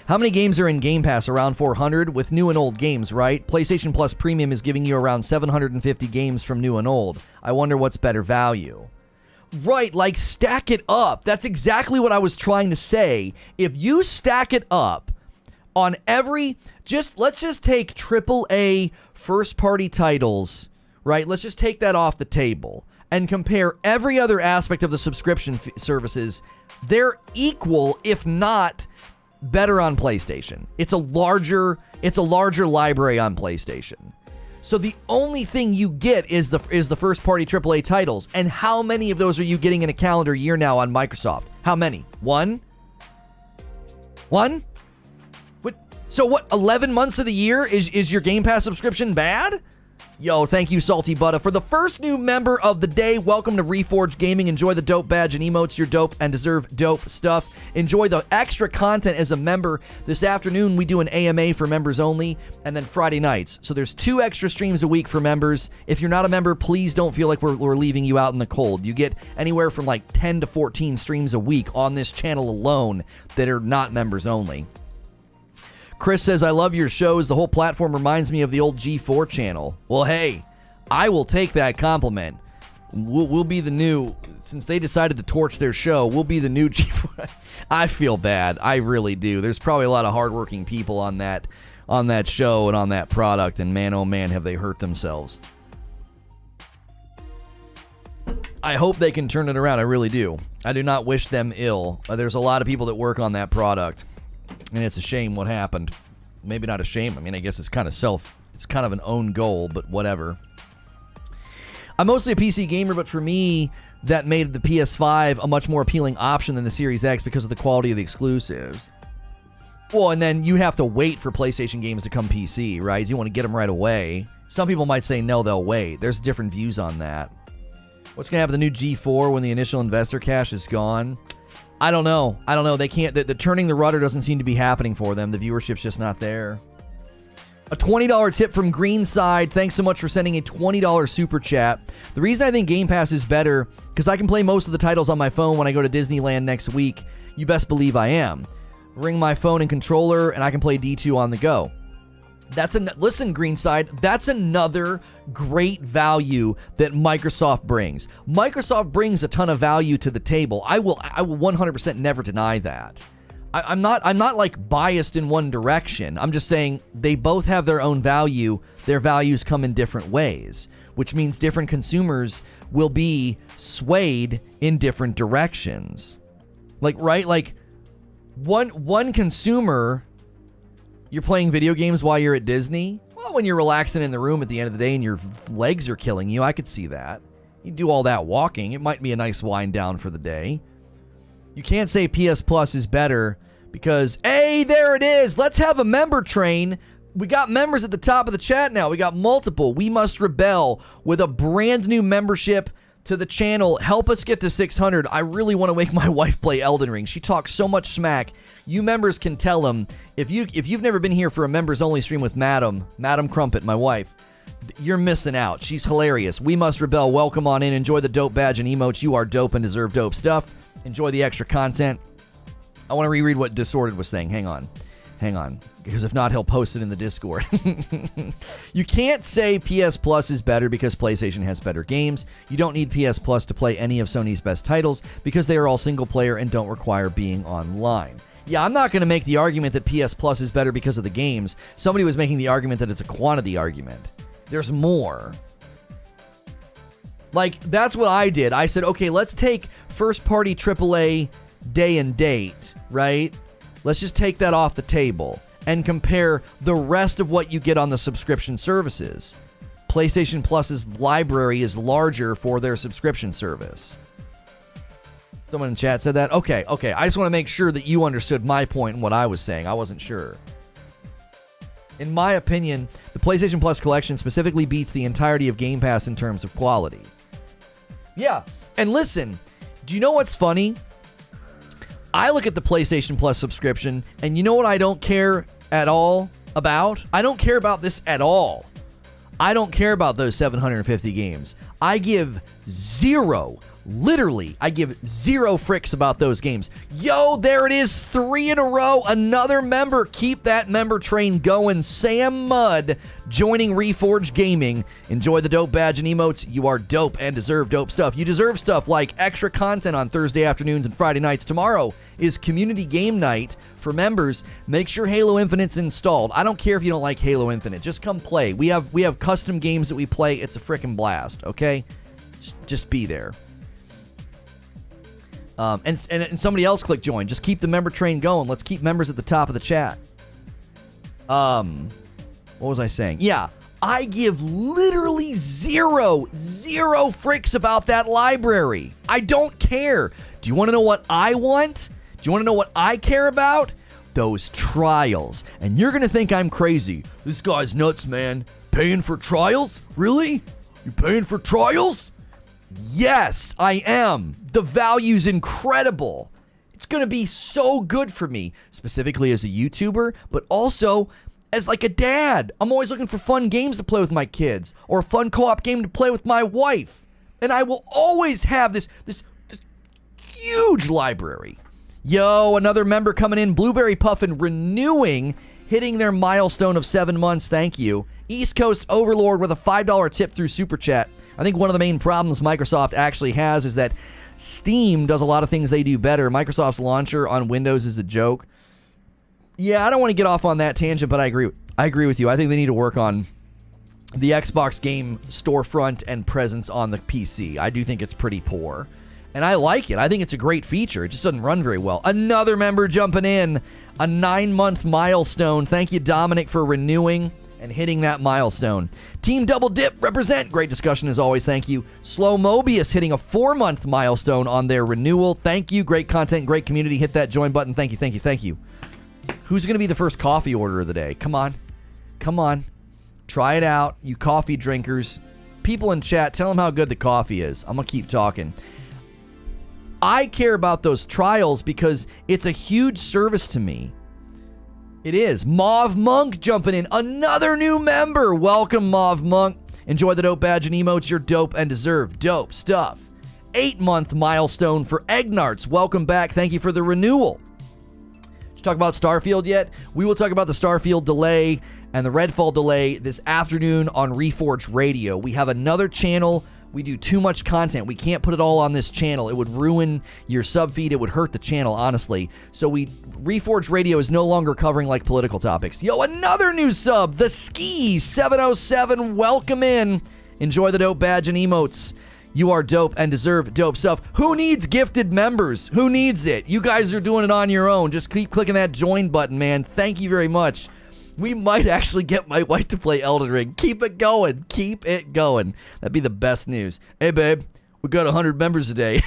How many games are in Game Pass? Around 400 with new and old games, right? PlayStation Plus Premium is giving you around 750 games from new and old. I wonder what's better value. Right, like stack it up. That's exactly what I was trying to say. If you stack it up on every, let's just take AAA first-party titles, right? Let's just take that off the table and compare every other aspect of the subscription services. They're equal, if not better on PlayStation. It's a larger library on PlayStation. So the only thing you get is the first party AAA titles. And how many of those are you getting in a calendar year now on Microsoft? How many? One? What? So what, 11 months of the year is your Game Pass subscription bad? Yo, thank you, Salty Butter. For the first new member of the day, welcome to Reforge Gaming. Enjoy the dope badge and emotes. You're dope and deserve dope stuff. Enjoy the extra content as a member. This afternoon, we do an AMA for members only, and then Friday nights. So there's 2 extra streams a week for members. If you're not a member, please don't feel like we're leaving you out in the cold. You get anywhere from like 10 to 14 streams a week on this channel alone that are not members only. Chris says, I love your shows. The whole platform reminds me of the old G4 channel. Well, hey, I will take that compliment. We'll be the new, since they decided to torch their show, we'll be the new G4. I feel bad. I really do. There's probably a lot of hardworking people on that show and on that product, and man, oh man, have they hurt themselves. I hope they can turn it around. I really do. I do not wish them ill. There's a lot of people that work on that product. And it's a shame what happened. Maybe not a shame. I mean, I guess it's kind of an own goal, but whatever. I'm mostly a PC gamer, but for me, that made the PS5 a much more appealing option than the Series X because of the quality of the exclusives. Well, and then you have to wait for PlayStation games to come PC, right? You want to get them right away. Some people might say, no, they'll wait. There's different views on that. What's going to happen to the new G4 when the initial investor cash is gone? I don't know. They can't. The turning the rudder doesn't seem to be happening for them. The viewership's just not there. A $20 tip from Greenside. Thanks so much for sending a $20 super chat. The reason I think Game Pass is better, because I can play most of the titles on my phone when I go to Disneyland next week. You best believe I am. Ring my phone and controller, and I can play D2 on the go. Listen, Greenside, that's another great value that Microsoft brings. Microsoft brings a ton of value to the table. I will 100% never deny that. I'm not like biased in one direction. I'm just saying they both have their own value. Their values come in different ways, which means different consumers will be swayed in different directions. Like, right? Like one consumer, you're playing video games while you're at Disney? Well, when you're relaxing in the room at the end of the day and your legs are killing you, I could see that. You do all that walking, it might be a nice wind down for the day. You can't say PS Plus is better because, hey, there it is. Let's have a member train. We got members at the top of the chat now. We got multiple. We Must Rebel with a brand new membership to the channel. Help us get to 600. I really want to make my wife play Elden Ring. She talks so much smack. You members can tell them, if you've never been here for a members only stream with Madam Crumpet, my wife, you're missing out. She's hilarious. We Must Rebel. Welcome on in. Enjoy the dope badge and emotes. You are dope and deserve dope stuff. Enjoy the extra content. I want to reread what Disordered was saying. Hang on. Because if not, he'll post it in the Discord. You can't say PS Plus is better because PlayStation has better games. You don't need PS Plus to play any of Sony's best titles because they are all single player and don't require being online. Yeah, I'm not going to make the argument that PS Plus is better because of the games. Somebody was making the argument that it's a quantity argument. There's more. Like, that's what I did. I said, okay, let's take first-party AAA day and date, right? Let's just take that off the table and compare the rest of what you get on the subscription services. PlayStation Plus's library is larger for their subscription service. Someone in chat said that. Okay. I just want to make sure that you understood my point and what I was saying. I wasn't sure. In my opinion, the PlayStation Plus collection specifically beats the entirety of Game Pass in terms of quality. Yeah, and listen, do you know what's funny? I look at the PlayStation Plus subscription, and you know what I don't care at all about? I don't care about this at all. I don't care about those 750 games. I give zero, literally, I give zero fricks about those games. Yo, there it is, 3 in a row, another member. Keep that member train going. Sam Mudd joining Reforge Gaming. Enjoy the dope badge and emotes. You are dope and deserve dope stuff. You deserve stuff like extra content on Thursday afternoons and Friday nights. Tomorrow is community game night for members. Make sure Halo Infinite's installed. I don't care if you don't like Halo Infinite. Just come play. We have custom games that we play. It's a frickin' blast, okay? Just be there. And somebody else click join. Just keep the member train going. Let's keep members at the top of the chat. What was I saying? Yeah, I give literally zero fricks about that library. I don't care. Do you want to know what I want? Do you want to know what I care about? those trials. And you're going to think I'm crazy. This guy's nuts, man. Paying for trials? Really? You paying for trials? Yes, I am. The value's incredible. It's going to be so good for me, specifically as a YouTuber, but also as like a dad. I'm always looking for fun games to play with my kids or a fun co-op game to play with my wife. And I will always have this huge library. Yo, another member coming in, Blueberry Puffin renewing, hitting their milestone of 7 months. Thank you. East Coast Overlord with a $5 tip through Super Chat. I think one of the main problems Microsoft actually has is that Steam does a lot of things they do better. Microsoft's launcher on Windows is a joke. Yeah, I don't want to get off on that tangent, but I agree with you. I think they need to work on the Xbox game storefront and presence on the PC. I do think it's pretty poor. And I like it. I think it's a great feature. It just doesn't run very well. Another member jumping in. A 9-month milestone. Thank you, Dominic, for renewing and hitting that milestone. Team Double Dip represent. Great discussion as always. Thank you. Slow Mobius hitting a 4-month milestone on their renewal. Thank you. Great content, great community. Hit that join button. Thank you, thank you, thank you. Who's going to be the first coffee order of the day? Come on. Come on. Try it out, you coffee drinkers. People in chat, tell them how good the coffee is. I'm going to keep talking. I care about those trials because it's a huge service to me. It is. Mauve Monk jumping in. Another new member. Welcome, Mauve Monk. Enjoy the dope badge and emotes. You're dope and deserve dope stuff. 8-month milestone for Egnarts. Welcome back. Thank you for the renewal. Did you talk about Starfield yet? We will talk about the Starfield delay and the Redfall delay this afternoon on Reforge Radio. We have another channel. We do too much content. We can't put it all on this channel. It would ruin your sub feed. It would hurt the channel, honestly. So Reforge Radio is no longer covering like political topics. Yo, another new sub, the Ski 707. Welcome in. Enjoy the dope badge and emotes. You are dope and deserve dope stuff. Who needs gifted members? Who needs it? You guys are doing it on your own. Just keep clicking that join button, man. Thank you very much. We might actually get my wife to play Elden Ring. Keep it going. Keep it going. That'd be the best news. Hey, babe, we got 100 members today.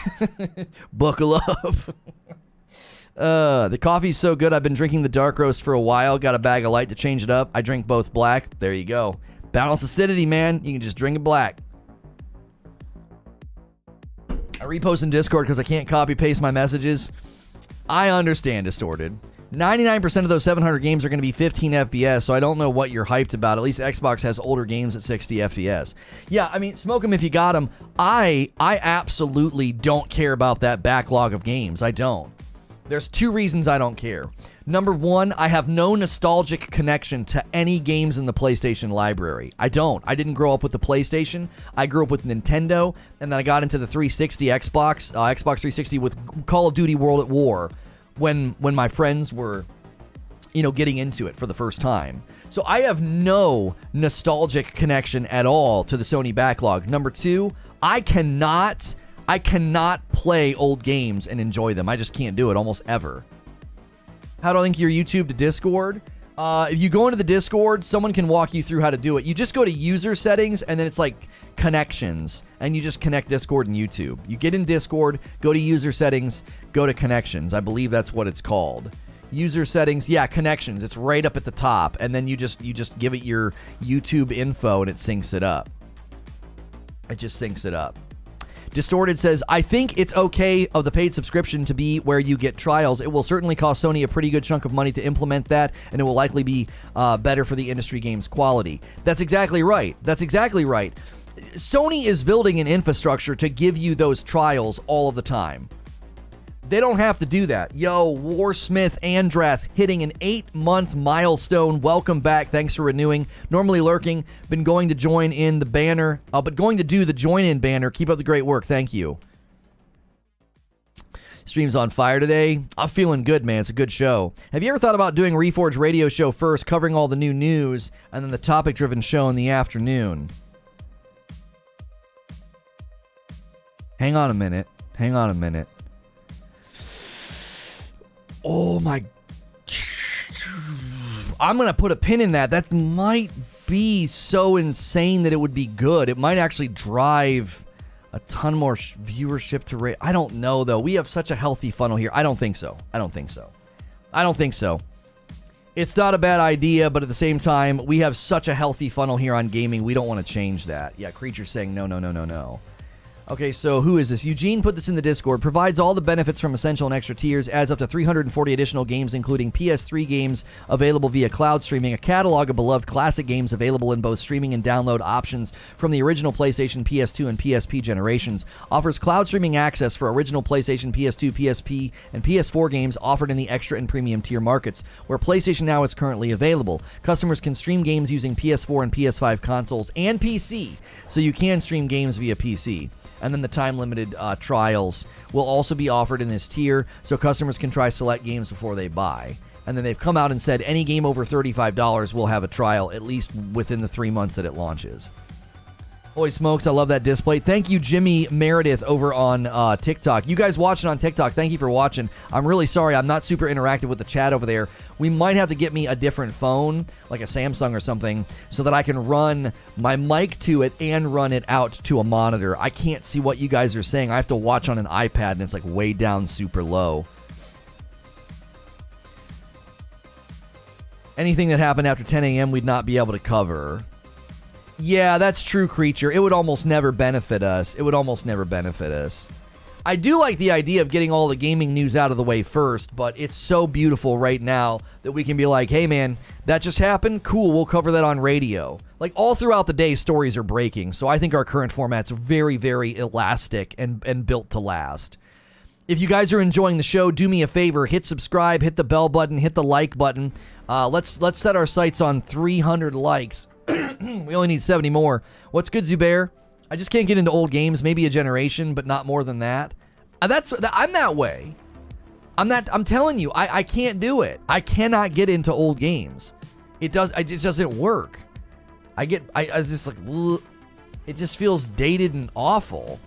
Buckle up. The coffee's so good. I've been drinking the dark roast for a while. Got a bag of light to change it up. I drink both black. There you go. Balance acidity, man. You can just drink it black. I repost in Discord because I can't copy-paste my messages. I understand, Distorted. 99% of those 700 games are going to be 15 FPS, so I don't know what you're hyped about. At least Xbox has older games at 60 FPS. Yeah, I mean, smoke them if you got them. I absolutely don't care about that backlog of games. I don't. There's 2 reasons I don't care. Number 1, I have no nostalgic connection to any games in the PlayStation library. I don't. I didn't grow up with the PlayStation. I grew up with Nintendo, and then I got into the 360 Xbox 360 with Call of Duty World at War. When my friends were, getting into it for the first time. So I have no nostalgic connection at all to the Sony backlog. Number 2, I cannot play old games and enjoy them. I just can't do it almost ever. How to link your YouTube to Discord? If you go into the Discord, someone can walk you through how to do it. You just go to user settings, and then it's like connections, and you just connect Discord and YouTube. You get in Discord, go to user settings, go to connections. I believe that's what it's called. User settings, yeah, connections. It's right up at the top, and then you just give it your YouTube info, and it syncs it up. It just syncs it up. Distorted says, I think it's okay of the paid subscription to be where you get trials. It will certainly cost Sony a pretty good chunk of money to implement that, and it will likely be better for the industry game's quality. That's exactly right. That's exactly right. Sony is building an infrastructure to give you those trials all of the time. They don't have to do that. Yo, Warsmith Andrath hitting an 8-month milestone. Welcome back. Thanks for renewing. Normally lurking. Been going to join in the banner. But going to do the join in banner. Keep up the great work. Thank you. Stream's on fire today. I'm feeling good, man. It's a good show. Have you ever thought about doing Reforge Radio Show first, covering all the new news, and then the topic-driven show in the afternoon? Hang on a minute. Hang on a minute. Oh my, I'm going to put a pin in that. That might be so insane that it would be good. It might actually drive a ton more viewership to I don't know, though. We have such a healthy funnel here. I don't think so. I don't think so. I don't think so. It's not a bad idea, but at the same time, we have such a healthy funnel here on gaming. We don't want to change that. Yeah, Creature's saying no, no, no, no, no. Okay, so who is this? Eugene put this in the Discord. Provides all the benefits from Essential and Extra tiers. Adds up to 340 additional games, including PS3 games available via cloud streaming. A catalog of beloved classic games available in both streaming and download options from the original PlayStation, PS2, and PSP generations. Offers cloud streaming access for original PlayStation, PS2, PSP, and PS4 games offered in the Extra and Premium tier markets, where PlayStation Now is currently available. Customers can stream games using PS4 and PS5 consoles and PC, so you can stream games via PC. And then the time-limited trials will also be offered in this tier, so customers can try select games before they buy. And then they've come out and said any game over $35 will have a trial, at least within the 3 months that it launches. Holy smokes, I love that display. Thank you, Jimmy Meredith, over on TikTok. You guys watching on TikTok, thank you for watching. I'm really sorry, I'm not super interactive with the chat over there. We might have to get me a different phone, like a Samsung or something, so that I can run my mic to it and run it out to a monitor. I can't see what you guys are saying. I have to watch on an iPad, and it's like way down super low. Anything that happened after 10 a.m. we'd not be able to cover. Yeah, that's true, Creature. It would almost never benefit us. It would almost never benefit us. I do like the idea of getting all the gaming news out of the way first, but it's so beautiful right now that we can be like, hey man, that just happened? Cool, we'll cover that on radio. Like, all throughout the day, stories are breaking, so I think our current format's very, very elastic and built to last. If you guys are enjoying the show, do me a favor, hit subscribe, hit the bell button, hit the like button. Let's set our sights on 300 likes. We only need 70 more. What's good, Zubair? I just can't get into old games. Maybe a generation, but not more than that. I'm that way. I'm telling you, I can't do it. I cannot get into old games. It just doesn't work. I just like, it just feels dated and awful.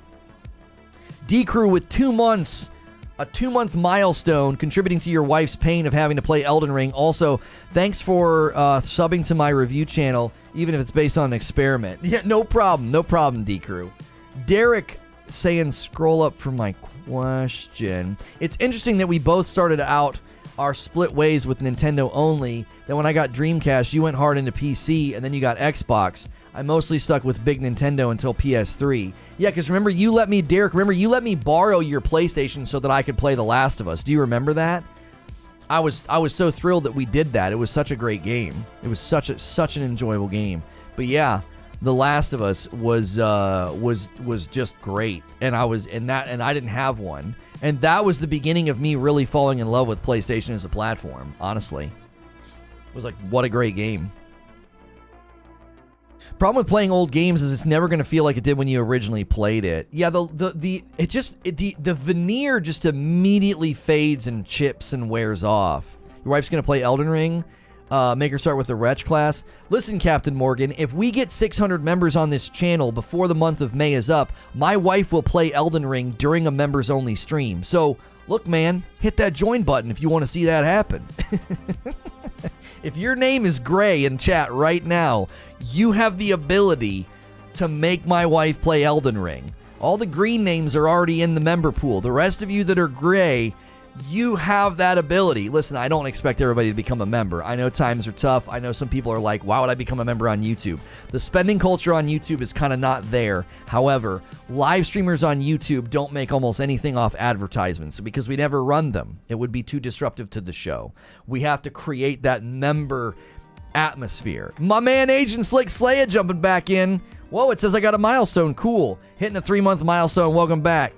D-Crew with 2 months. A 2-month milestone, contributing to your wife's pain of having to play Elden Ring. Also, thanks for subbing to my review channel, even if it's based on an experiment. Yeah, no problem, D-Crew. Derek saying, scroll up for my question. It's interesting that we both started out our split ways with Nintendo only. Then when I got Dreamcast, you went hard into PC, and then you got Xbox. I mostly stuck with big Nintendo until PS3. Yeah, because remember, Derek, you let me borrow your PlayStation so that I could play The Last of Us. Do you remember that? I was so thrilled that we did that. It was such a great game. It was such an enjoyable game. But yeah, The Last of Us was just great. And I didn't have one. And that was the beginning of me really falling in love with PlayStation as a platform, honestly. It was like, what a great game. Problem with playing old games is it's never going to feel like it did when you originally played it. Yeah, the veneer just immediately fades and chips and wears off. Your wife's going to play Elden Ring? Make her start with the Wretch class? Listen, Captain Morgan, if we get 600 members on this channel before the month of May is up, my wife will play Elden Ring during a members-only stream. So, look, man, hit that join button if you want to see that happen. If your name is Gray in chat right now, you have the ability to make my wife play Elden Ring. All the green names are already in the member pool. The rest of you that are gray, you have that ability. Listen, I don't expect everybody to become a member. I know times are tough. I know some people are like, why would I become a member on YouTube? The spending culture on YouTube is kind of not there. However, live streamers on YouTube don't make almost anything off advertisements because we never run them. It would be too disruptive to the show. We have to create that member atmosphere. My man Agent Slick Slaya jumping back in. Whoa, it says I got a milestone. Cool. Hitting a 3-month milestone. Welcome back.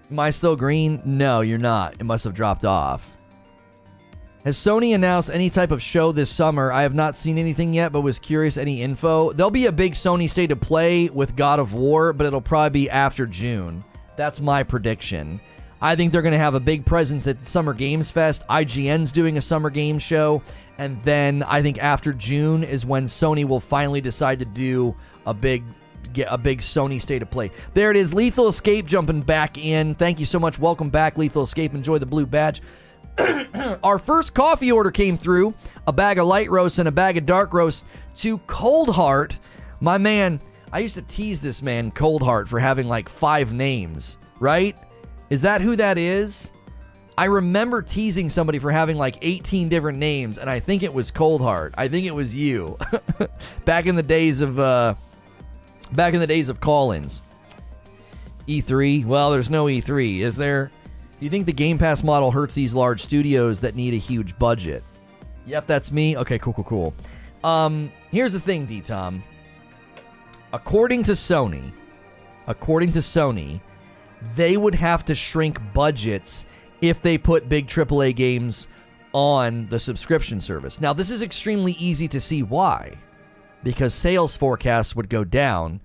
Am I still green? No, you're not. It must have dropped off. Has Sony announced any type of show this summer? I have not seen anything yet, but was curious. Any info? There'll be a big Sony State of Play with God of War, but it'll probably be after June. That's my prediction. I think they're going to have a big presence at Summer Games Fest. IGN's doing a Summer Games show. And then I think after June is when Sony will finally decide to do a big Sony State of Play. There it is. Lethal Escape jumping back in. Thank you so much. Welcome back, Lethal Escape. Enjoy the blue badge. Our first coffee order came through. A bag of light roast and a bag of dark roast to Cold Heart. My man, I used to tease this man, Cold Heart, for having like 5 names, right? Is that who that is? I remember teasing somebody for having like 18 different names, and I think it was Cold Heart. I think it was you. back in the days of call-ins. E3? Well, there's no E3, is there? Do you think the Game Pass model hurts these large studios that need a huge budget? Yep, that's me. Okay, cool. Here's the thing, D-Tom. According to Sony, they would have to shrink budgets if they put big AAA games on the subscription service. Now, this is extremely easy to see why. Because sales forecasts would go down,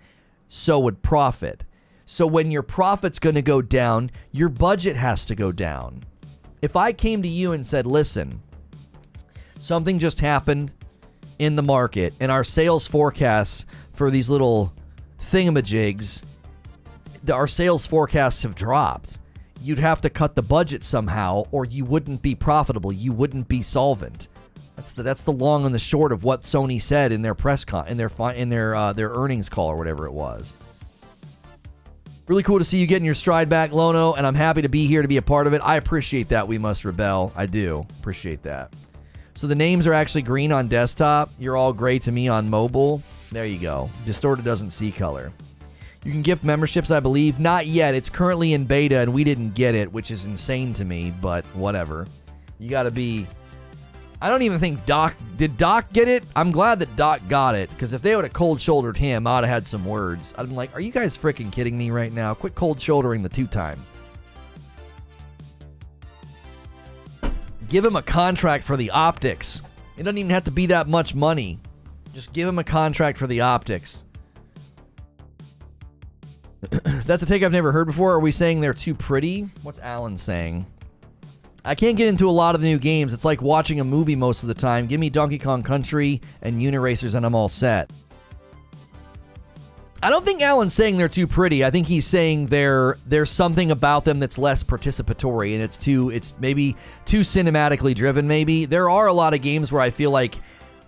so would profit. So when your profit's going to go down, your budget has to go down. If I came to you and said, listen, something just happened in the market, and our sales forecasts for these little thingamajigs, our sales forecasts have dropped. You'd have to cut the budget somehow, or you wouldn't be profitable. You wouldn't be solvent. That's the long and the short of what Sony said in their their earnings call or whatever it was. Really cool to see you getting your stride back, Lono, and I'm happy to be here to be a part of it. I appreciate that. We must rebel. I do appreciate that. So the names are actually green on desktop. You're all gray to me on mobile. There you go. Distorted doesn't see color. You can gift memberships, I believe. Not yet. It's currently in beta, and we didn't get it, which is insane to me, but whatever. You got to be... I don't even think Doc... Did Doc get it? I'm glad that Doc got it, because if they would have cold-shouldered him, I would have had some words. I'd been like, are you guys freaking kidding me right now? Quit cold-shouldering the two-time. Give him a contract for the optics. It doesn't even have to be that much money. Just give him a contract for the optics. That's a take I've never heard before. Are we saying they're too pretty? What's Alan saying? I can't get into a lot of the new games. It's like watching a movie most of the time. Give me Donkey Kong Country and Uniracers and I'm all set. I don't think Alan's saying they're too pretty. I think he's saying there's something about them that's less participatory and it's maybe too cinematically driven maybe. There are a lot of games where I feel like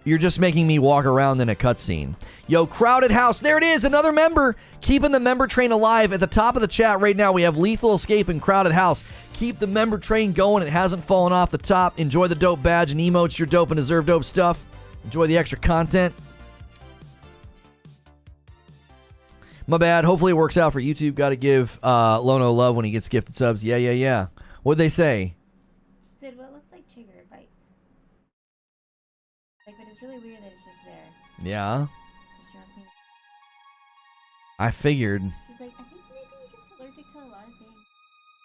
you're just making me walk around in a cutscene. Yo, Crowded House. There it is. Another member. Keeping the member train alive. At the top of the chat right now, we have Lethal Escape and Crowded House. Keep the member train going. It hasn't fallen off the top. Enjoy the dope badge and emotes. You're dope and deserve dope stuff. Enjoy the extra content. My bad. Hopefully it works out for YouTube. Got to give Lono love when he gets gifted subs. Yeah. What'd they say? She said, what looks like chigger bites. Like, but it's really weird that it's just there. Yeah. So she wants me to... I figured. She's like, I think maybe you're just allergic to a lot of things.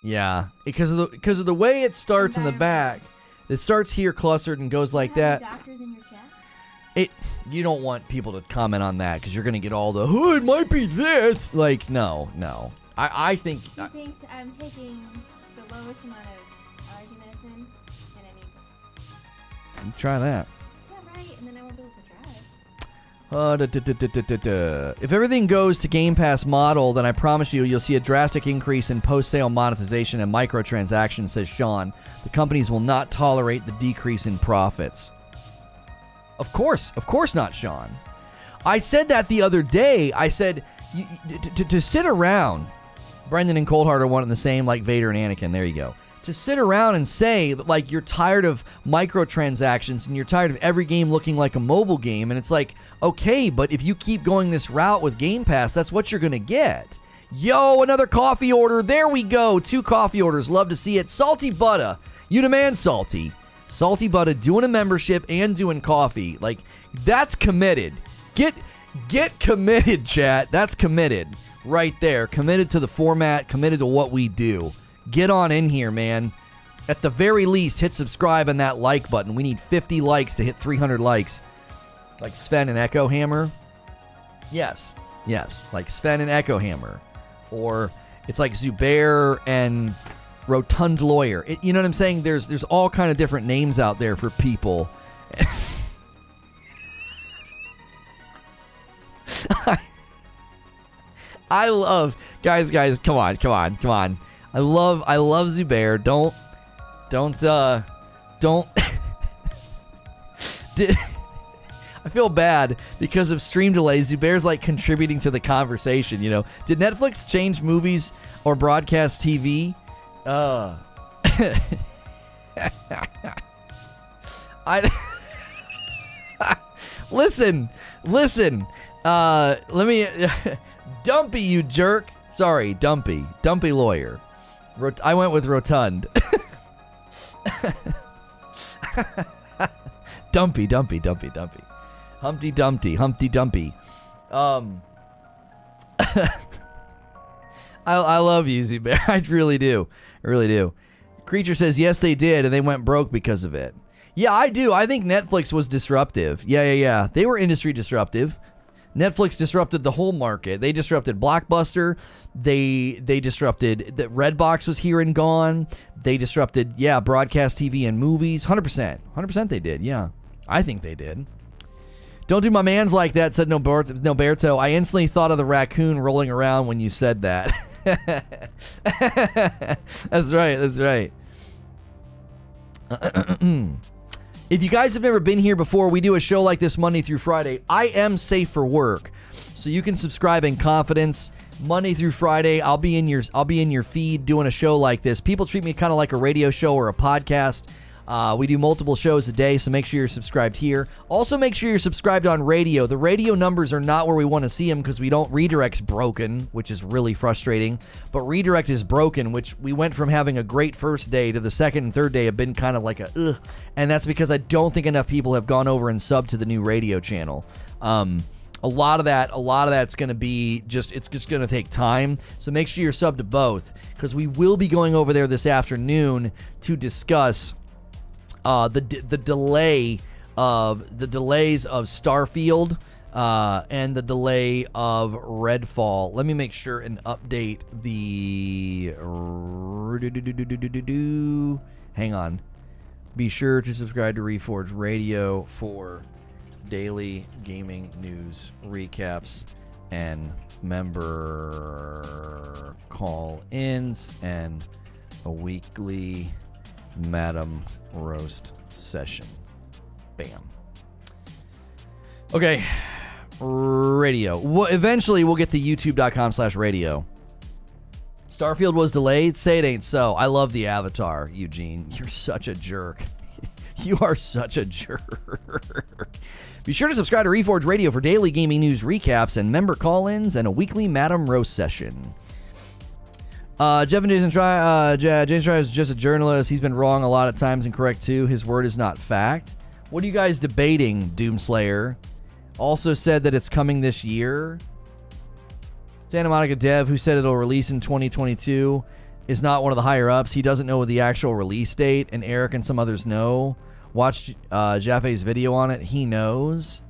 Yeah, because of the way it starts in the back. It starts here clustered and goes like that. Doctors in your chat? You don't want people to comment on that because you're gonna get all the "oh, it might be this." Like, no. I think She thinks I'm taking the lowest amount of allergy medicine, and I need... try that. Yeah, right. And then I won't be able to drive. If everything goes to Game Pass model, then I promise you'll see a drastic increase in post-sale monetization and microtransactions, says Sean. The companies will not tolerate the decrease in profits. Of course not, Sean. I said that the other day. I said, to sit around, Brendan and Coldheart are one and the same, like Vader and Anakin. There you go. To sit around and say that, like, you're tired of microtransactions and you're tired of every game looking like a mobile game, and it's like, okay, but if you keep going this route with Game Pass, that's what you're gonna get. Yo, another coffee order. There we go. 2 coffee orders. Love to see it. Salty Butta. You demand Salty. Salty Butta doing a membership and doing coffee. Like, that's committed. Get committed, chat. That's committed. Right there. Committed to the format. Committed to what we do. Get on in here, man. At the very least, hit subscribe and that like button. We need 50 likes to hit 300 likes. Like Sven and Echo Hammer. Yes. Like Sven and Echo Hammer. Or it's like Zubair and Rotund Lawyer. You know what I'm saying? There's all kind of different names out there for people. I love guys. Come on. I love Zubair. Don't. I feel bad because of stream delays. Zubair's like contributing to the conversation. You know, did Netflix change movies or broadcast TV? I listen. Let me Dumpy, you jerk. Sorry, Dumpy lawyer. I went with rotund. Dumpy. Humpty Dumpty. I love you, Z-Bear. I really do. Creature says, yes, they did, and they went broke because of it. Yeah, I do. I think Netflix was disruptive. Yeah. They were industry disruptive. Netflix disrupted the whole market. They disrupted Blockbuster. They disrupted that Redbox was here and gone. They disrupted, broadcast TV and movies. 100% they did, yeah. I think they did. Don't do my mans like that, said Noberto. I instantly thought of the raccoon rolling around when you said that. That's right. If you guys have never been here before, we do a show like this Monday through Friday. I am safe for work, so you can subscribe in confidence. Monday through Friday, I'll be in your feed doing a show like this. People treat me kind of like a radio show or a podcast. We do multiple shows a day, so make sure you're subscribed here. Also, make sure you're subscribed on radio. The radio numbers are not where we want to see them because redirect's broken, which is really frustrating. But redirect is broken, which we went from having a great first day to the second and third day have been kind of like a ugh. And that's because I don't think enough people have gone over and subbed to the new radio channel. A lot of that's going to be it's just going to take time. So make sure you're subbed to both because we will be going over there this afternoon to discuss the delays of Starfield and the delay of Redfall. Let me make sure and update the. Hang on. Be sure to subscribe to Reforge Radio for daily gaming news recaps and member call-ins and a weekly Madam Roast session. Bam. Okay. Radio. Eventually, we'll get to youtube.com/radio. Starfield was delayed. Say it ain't so. I love the avatar, Eugene. You're such a jerk. You are such a jerk. Be sure to subscribe to Reforge Radio for daily gaming news recaps and member call-ins and a weekly Madam Roast session. Jeff and Jason James Try is just a journalist. He's been wrong a lot of times and correct too. His word is not fact. What are you guys debating, Doomslayer? Also said that it's coming this year. Santa Monica dev who said it'll release in 2022 is not one of the higher ups. He doesn't know the actual release date, and Eric and some others know. Watch Jaffe's video on it. He knows.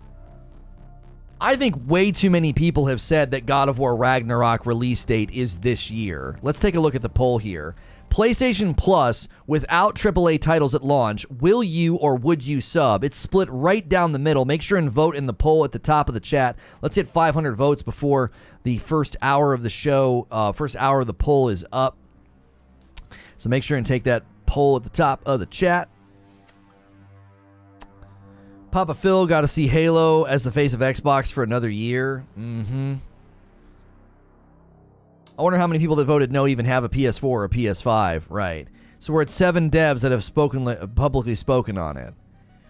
I think way too many people have said that God of War Ragnarok release date is this year. Let's take a look at the poll here. PlayStation Plus, without AAA titles at launch, will you or would you sub? It's split right down the middle. Make sure and vote in the poll at the top of the chat. Let's hit 500 votes before the first hour of the show, first hour of the poll is up. So make sure and take that poll at the top of the chat. Papa Phil got to see Halo as the face of Xbox for another year. I wonder how many people that voted no even have a PS4 or a PS5. Right. So we're at 7 devs that have publicly spoken on it.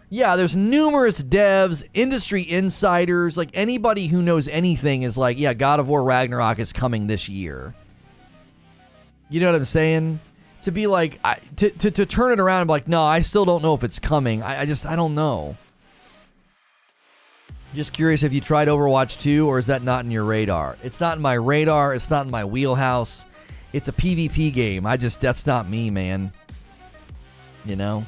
Yeah, there's numerous devs, industry insiders, like anybody who knows anything is like, yeah, God of War Ragnarok is coming this year. You know what I'm saying? To be like, to turn it around and be like, no, I still don't know if it's coming. I don't know. Just curious if you tried Overwatch 2, or is that not in your radar? It's not in my radar. It's not in my wheelhouse. It's a PvP game. That's not me, man. You know?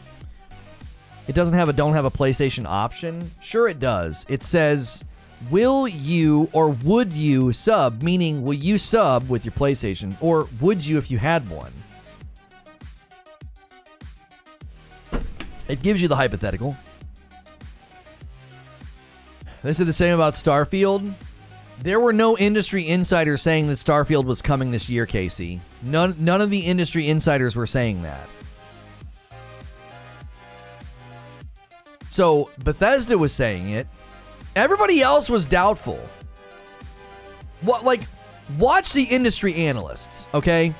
It doesn't have don't have a PlayStation option. Sure it does. It says, will you or would you sub? Meaning, will you sub with your PlayStation? Or would you if you had one? It gives you the hypothetical. They said the same about Starfield. There were no industry insiders saying that Starfield was coming this year, Casey. None of the industry insiders were saying that. So Bethesda was saying it. Everybody else was doubtful. Watch the industry analysts, okay?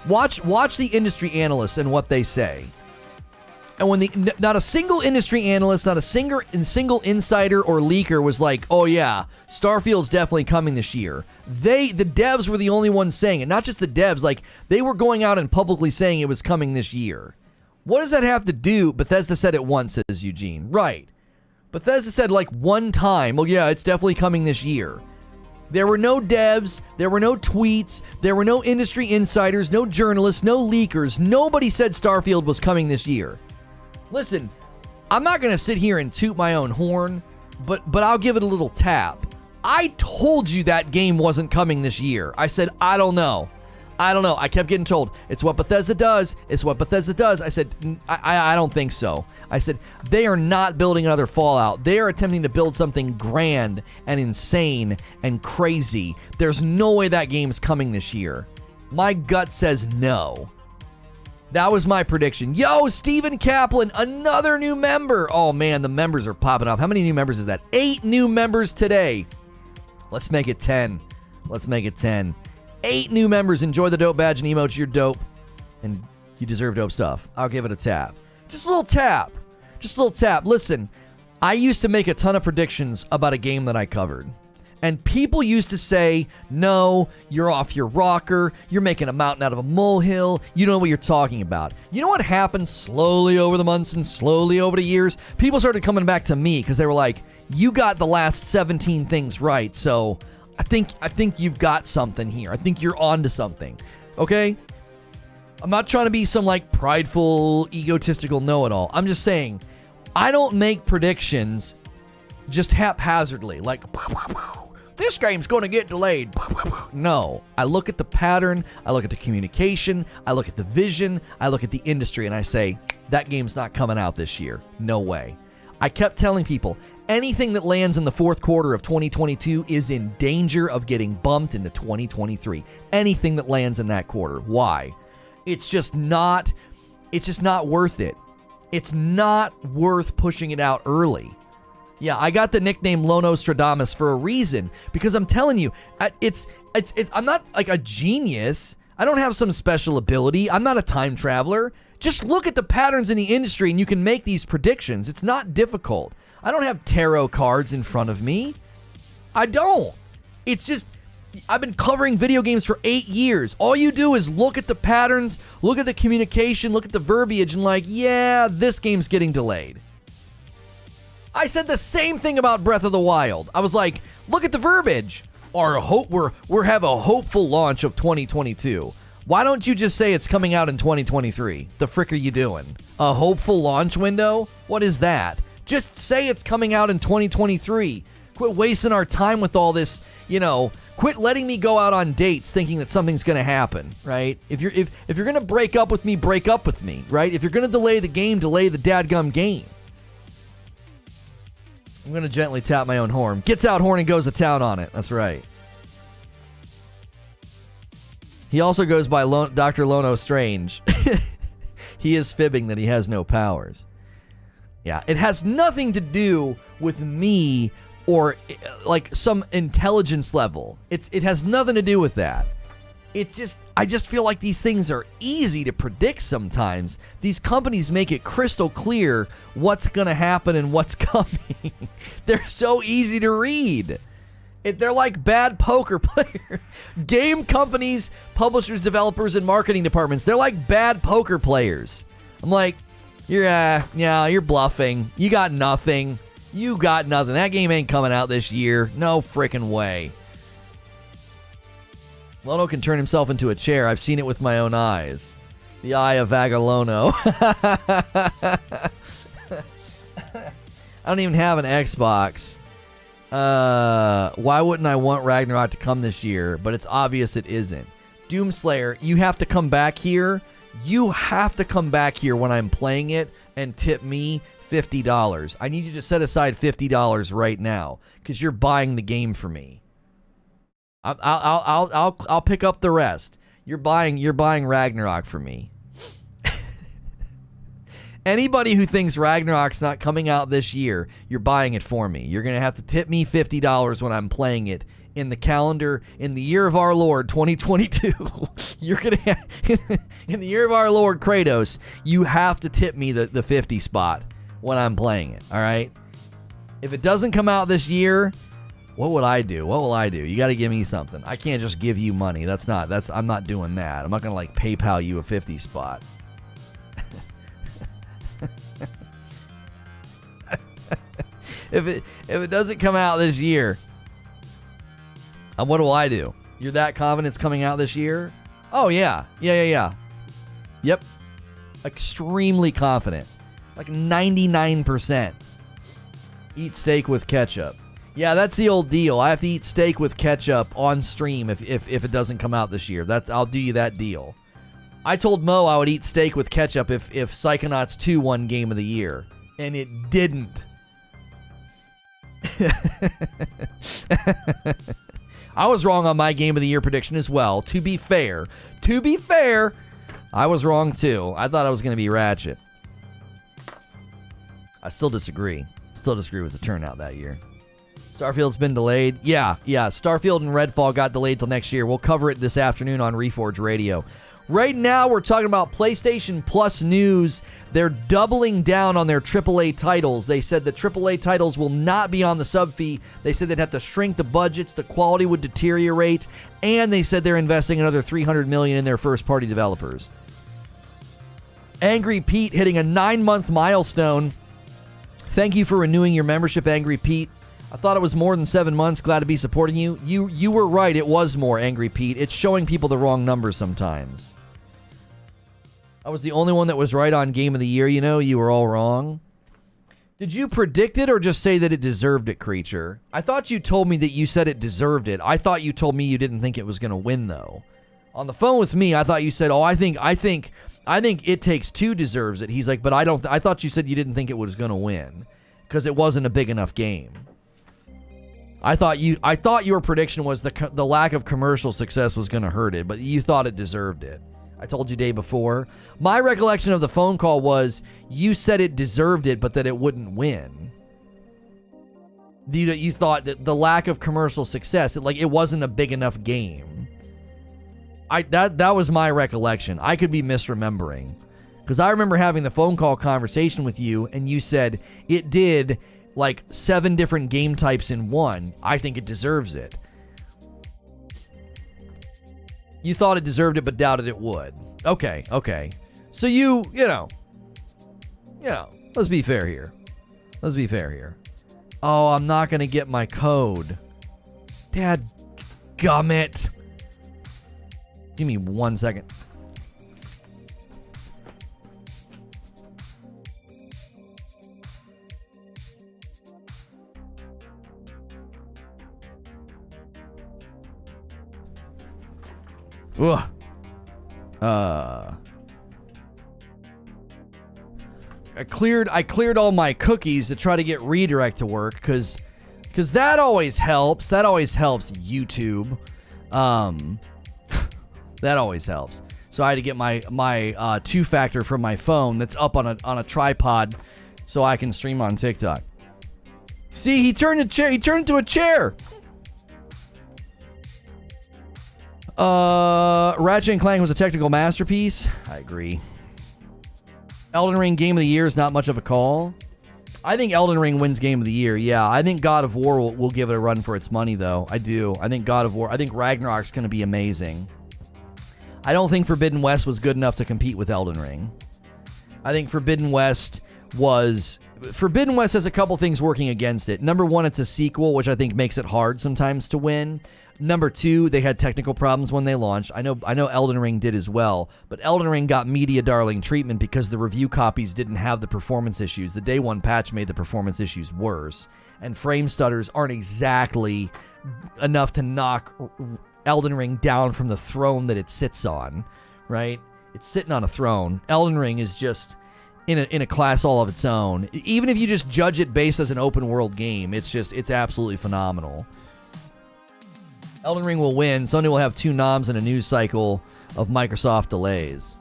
Watch the industry analysts and what they say. And when not a single industry analyst, not a single insider or leaker was like, oh yeah, Starfield's definitely coming this year. The devs were the only ones saying it. Not just the devs, like they were going out and publicly saying it was coming this year. What does that have to do? Bethesda said it once, says Eugene. Right. Bethesda said like one time, well yeah, it's definitely coming this year. There were no devs, there were no tweets, there were no industry insiders, no journalists, no leakers. Nobody said Starfield was coming this year. Listen, I'm not going to sit here and toot my own horn, but I'll give it a little tap. I told you that game wasn't coming this year. I said, I don't know. I kept getting told, it's what Bethesda does. It's what Bethesda does. I said, I don't think so. I said, they are not building another Fallout. They are attempting to build something grand and insane and crazy. There's no way that game's coming this year. My gut says no. That was my prediction. Yo, Steven Kaplan, another new member. Oh, man, the members are popping up. How many new members is that? 8 new members today. Let's make it 10. 8 new members. Enjoy the dope badge and emotes. You're dope, and you deserve dope stuff. I'll give it a tap. Just a little tap. Listen, I used to make a ton of predictions about a game that I covered. And people used to say, no, you're off your rocker. You're making a mountain out of a molehill. You don't know what you're talking about. You know what happened slowly over the months and slowly over the years? People started coming back to me because they were like, you got the last 17 things right. So I think you've got something here. I think you're onto something. Okay? I'm not trying to be some like prideful, egotistical know-it-all. I'm just saying, I don't make predictions just haphazardly. Like, this game's going to get delayed. No. I look at the pattern. I look at the communication. I look at the vision. I look at the industry, and I say, that game's not coming out this year. No way. I kept telling people, anything that lands in the fourth quarter of 2022 is in danger of getting bumped into 2023. Anything that lands in that quarter. Why? It's just not worth it. It's not worth pushing it out early. Yeah, I got the nickname Lono Stradamus for a reason, because I'm telling you, I'm not like a genius. I don't have some special ability. I'm not a time traveler. Just look at the patterns in the industry and you can make these predictions. It's not difficult. I don't have tarot cards in front of me. I don't. It's just, I've been covering video games for 8 years. All you do is look at the patterns, look at the communication, look at the verbiage, and like, yeah, this game's getting delayed. I said the same thing about Breath of the Wild. I was like, look at the verbiage. We have a hopeful launch of 2022. Why don't you just say it's coming out in 2023? The frick are you doing? A hopeful launch window? What is that? Just say it's coming out in 2023. Quit wasting our time with all this, quit letting me go out on dates thinking that something's going to happen, right? If you're going to break up with me, right? If you're going to delay the game, delay the dadgum game. I'm going to gently tap my own horn. Gets out horn and goes to town on it. That's right. He also goes by Dr. Lono Strange. He is fibbing that he has no powers. Yeah, it has nothing to do with me or like some intelligence level. It has nothing to do with that. I just feel like these things are easy to predict sometimes. These companies make it crystal clear what's going to happen and what's coming. They're so easy to read. They're like bad poker players. Game companies, publishers, developers, and marketing departments, they're like bad poker players. I'm like, you're bluffing. You got nothing. That game ain't coming out this year. No freaking way. Lono can turn himself into a chair. I've seen it with my own eyes. The eye of Vagalono. I don't even have an Xbox. Why wouldn't I want Ragnarok to come this year? But it's obvious it isn't. Doomslayer, you have to come back here. You have to come back here when I'm playing it and tip me $50. I need you to set aside $50 right now because you're buying the game for me. I'll pick up the rest. You're buying Ragnarok for me. Anybody who thinks Ragnarok's not coming out this year, you're buying it for me. You're going to have to tip me $50 when I'm playing it in the calendar, in the year of our Lord 2022, you're gonna in the year of our Lord Kratos, you have to tip me the 50 spot when I'm playing it. All right. If it doesn't come out this year, what would I do? What will I do? You got to give me something. I can't just give you money. I'm not doing that. I'm not gonna like PayPal you a 50 spot. If it doesn't come out this year, what will I do? You're that confident it's coming out this year? Oh, yeah. Yep. Extremely confident. Like 99%. Eat steak with ketchup. Yeah, that's the old deal. I have to eat steak with ketchup on stream if it doesn't come out this year. I'll do you that deal. I told Mo I would eat steak with ketchup if Psychonauts 2 won Game of the Year. And it didn't. I was wrong on my Game of the Year prediction as well. To be fair, I was wrong too. I thought I was going to be Ratchet. I still disagree. With the turnout that year. Starfield's been delayed. Yeah. Starfield and Redfall got delayed till next year. We'll cover it this afternoon on Reforge Radio. Right now, we're talking about PlayStation Plus news. They're doubling down on their AAA titles. They said the AAA titles will not be on the sub fee. They said they'd have to shrink the budgets, the quality would deteriorate, and they said they're investing another $300 million in their first-party developers. Angry Pete hitting a 9-month milestone. Thank you for renewing your membership, Angry Pete. I thought it was more than 7 months. Glad to be supporting you. You were right. It was more, Angry Pete. It's showing people the wrong numbers sometimes. I was the only one that was right on Game of the Year. You were all wrong. Did you predict it or just say that it deserved it, Creature? I thought you told me that you said it deserved it. I thought you told me you didn't think it was going to win, though. On the phone with me, I thought you said, I think It Takes Two deserves it. He's like, but I thought you said you didn't think it was going to win because it wasn't a big enough game. I thought your prediction was the lack of commercial success was going to hurt it, but you thought it deserved it. I told you day before. My recollection of the phone call was you said it deserved it, but that it wouldn't win. You thought that the lack of commercial success, it wasn't a big enough game. That was my recollection. I could be misremembering. Because I remember having the phone call conversation with you, and you said it did 7 different game types in one. I think it deserves it. You thought it deserved it, but doubted it would. Okay. So let's be fair here. Oh, I'm not going to get my code. Dad gummit. Give me 1 second. Ugh. I cleared all my cookies to try to get redirect to work because that always helps. That always helps YouTube. That always helps. So I had to get my two-factor from my phone that's up on a tripod so I can stream on TikTok. See, he turned into a chair. Ratchet & Clank was a technical masterpiece. I agree. Elden Ring Game of the Year is not much of a call. I think Elden Ring wins Game of the Year. Yeah, I think God of War will give it a run for its money, though. I do. I think God of War. I think Ragnarok's going to be amazing. I don't think Forbidden West was good enough to compete with Elden Ring. I think Forbidden West has a couple things working against it. Number one, it's a sequel, which I think makes it hard sometimes to win. Number two, they had technical problems when they launched. I know Elden Ring did as well, but Elden Ring got media darling treatment because the review copies didn't have the performance issues. The day one patch made the performance issues worse, and frame stutters aren't exactly enough to knock Elden Ring down from the throne that it sits on, right? It's sitting on a throne. Elden Ring is just in a class all of its own. Even if you just judge it based as an open world game, it's absolutely phenomenal. Elden Ring will win. Sony will have 2 noms in a news cycle of Microsoft delays.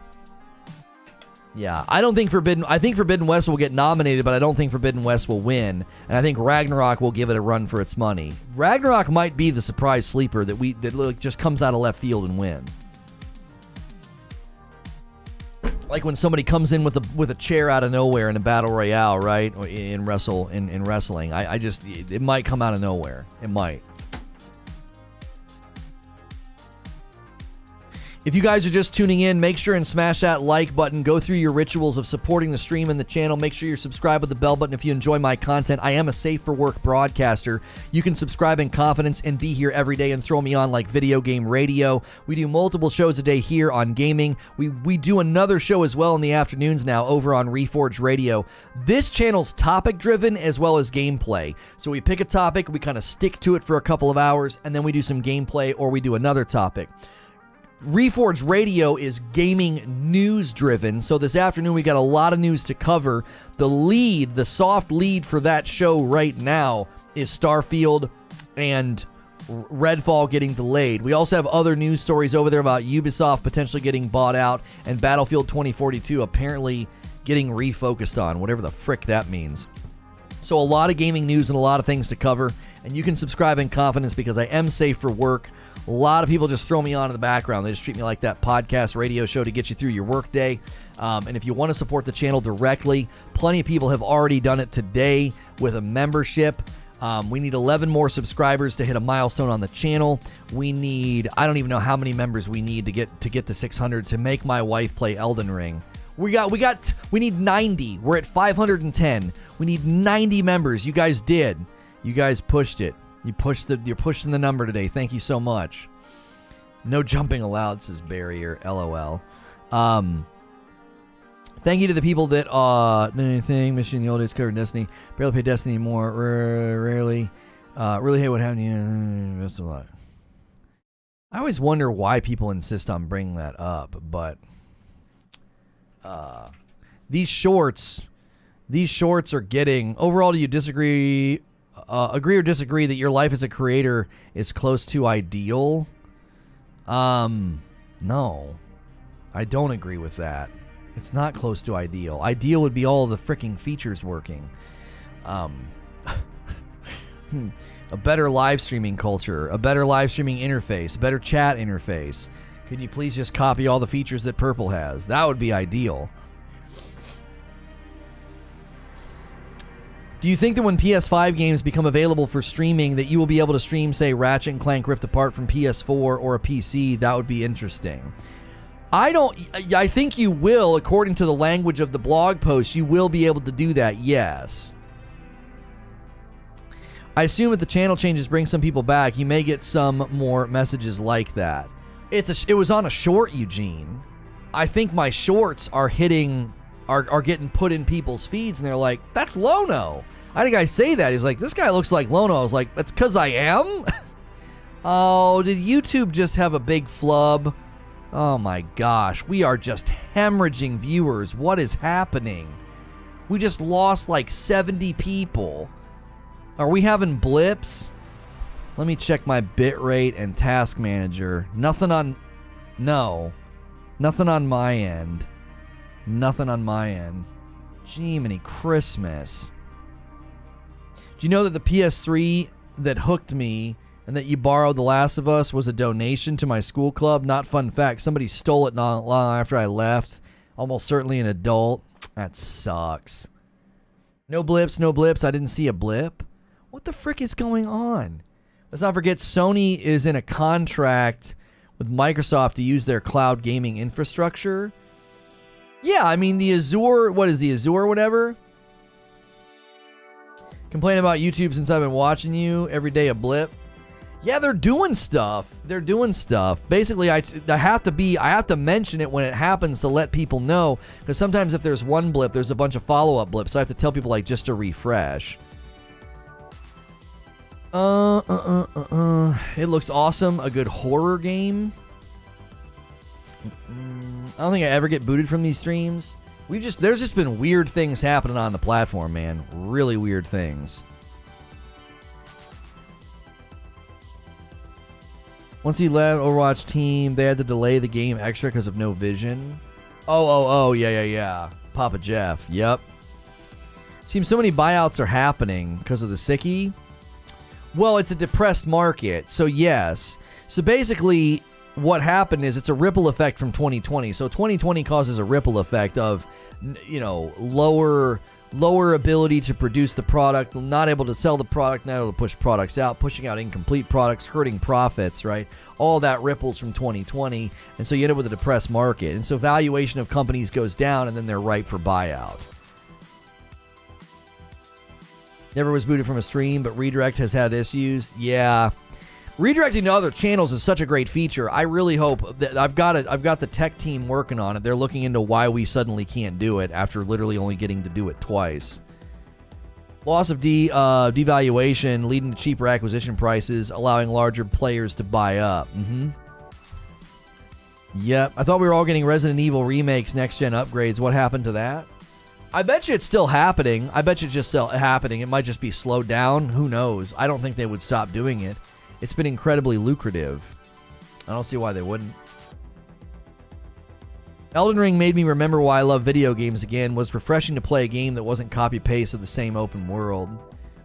Yeah, I don't think I think Forbidden West will get nominated, but I don't think Forbidden West will win. And I think Ragnarok will give it a run for its money. Ragnarok might be the surprise sleeper that just comes out of left field and wins. Like when somebody comes in with a chair out of nowhere in a battle royale, right? Or in wrestling. It might come out of nowhere. It might. If you guys are just tuning in, make sure and smash that like button. Go through your rituals of supporting the stream and the channel. Make sure you're subscribed with the bell button if you enjoy my content. I am a safe for work broadcaster. You can subscribe in confidence and be here every day and throw me on like Video Game Radio. We do multiple shows a day here on gaming. We do another show as well in the afternoons now over on Reforge Radio. This channel's topic driven as well as gameplay. So we pick a topic, we kind of stick to it for a couple of hours, and then we do some gameplay or we do another topic. Reforge Radio is gaming news driven, so this afternoon we got a lot of news to cover. The soft lead for that show right now is Starfield and Redfall getting delayed. We also have other news stories over there about Ubisoft potentially getting bought out and Battlefield 2042 apparently getting refocused on, whatever the frick that means. So a lot of gaming news and a lot of things to cover, and you can subscribe in confidence because I am safe for work. A lot of people just throw me on in the background. They just treat me like that podcast radio show to get you through your workday. And if you want to support the channel directly, plenty of people have already done it today with a membership. We need 11 more subscribers to hit a milestone on the channel. We need, I don't even know how many members we need to get to 600 to make my wife play Elden Ring. We need 90. We're at 510. We need 90 members. You guys did. You guys pushed it. You're pushing the number today. Thank you so much. No jumping allowed, says Barrier. LOL. Thank you to the people that anything missing the old days covered Destiny. Barely play Destiny anymore. Rarely. Really hate what happened to you. Best of luck. I always wonder why people insist on bringing that up, but these shorts are getting. Overall, do you disagree? Agree or disagree that your life as a creator is close to ideal? No. I don't agree with that. It's not close to ideal. Ideal would be all the freaking features working. A better live streaming culture, a better live streaming interface, a better chat interface. Can you please just copy all the features that Purple has? That would be ideal. Do you think that when PS5 games become available for streaming that you will be able to stream, say, Ratchet & Clank Rift Apart from PS4 or a PC? That would be interesting. I think you will, according to the language of the blog post, you will be able to do that, yes. I assume if the channel changes bring some people back, you may get some more messages like that. It was on a short, Eugene. I think my shorts are getting put in people's feeds, and they're like, that's Lono. I think I say that. He's like, this guy looks like Lono. I was like, that's because I am? Oh, did YouTube just have a big flub? Oh my gosh, we are just hemorrhaging viewers. What is happening? We just lost like 70 people. Are we having blips? Let me check my bitrate and task manager. Nothing on my end. Nothing on my end. Jiminy Christmas. Do you know that the PS3 that hooked me and that you borrowed The Last of Us was a donation to my school club? Not fun fact. Somebody stole it not long after I left. Almost certainly an adult. That sucks. No blips, no blips. I didn't see a blip. What the frick is going on? Let's not forget Sony is in a contract with Microsoft to use their cloud gaming infrastructure. Yeah, I mean, the Azure, what is the Azure whatever? Complain about YouTube since I've been watching you. Every day a blip. Yeah, they're doing stuff. They're doing stuff. Basically, I have to mention it when it happens to let people know, because sometimes if there's one blip, there's a bunch of follow-up blips. So I have to tell people like just to refresh. It looks awesome. A good horror game. I don't think I ever get booted from these streams. There's just been weird things happening on the platform, man. Really weird things. Once he left Overwatch team, they had to delay the game extra because of no vision. Oh, yeah. Papa Jeff, yep. Seems so many buyouts are happening because of the sickie. Well, it's a depressed market, so yes. So basically, what happened is it's a ripple effect from 2020. So 2020 causes a ripple effect of, lower ability to produce the product, not able to sell the product, not able to push products out, pushing out incomplete products, hurting profits, right? All that ripples from 2020, and so you end up with a depressed market. And so valuation of companies goes down, and then they're ripe for buyout. Never was booted from a stream, but redirect has had issues. Yeah. Redirecting to other channels is such a great feature. I really hope that I've got the tech team working on it. They're looking into why we suddenly can't do it after literally only getting to do it twice. Loss of devaluation leading to cheaper acquisition prices, allowing larger players to buy up. Yep. I thought we were all getting Resident Evil remakes, next-gen upgrades. What happened to that? I bet you it's still happening. It might just be slowed down. Who knows? I don't think they would stop doing it. It's been incredibly lucrative. I don't see why they wouldn't. Elden Ring made me remember why I love video games again. Was refreshing to play a game that wasn't copy-paste of the same open world.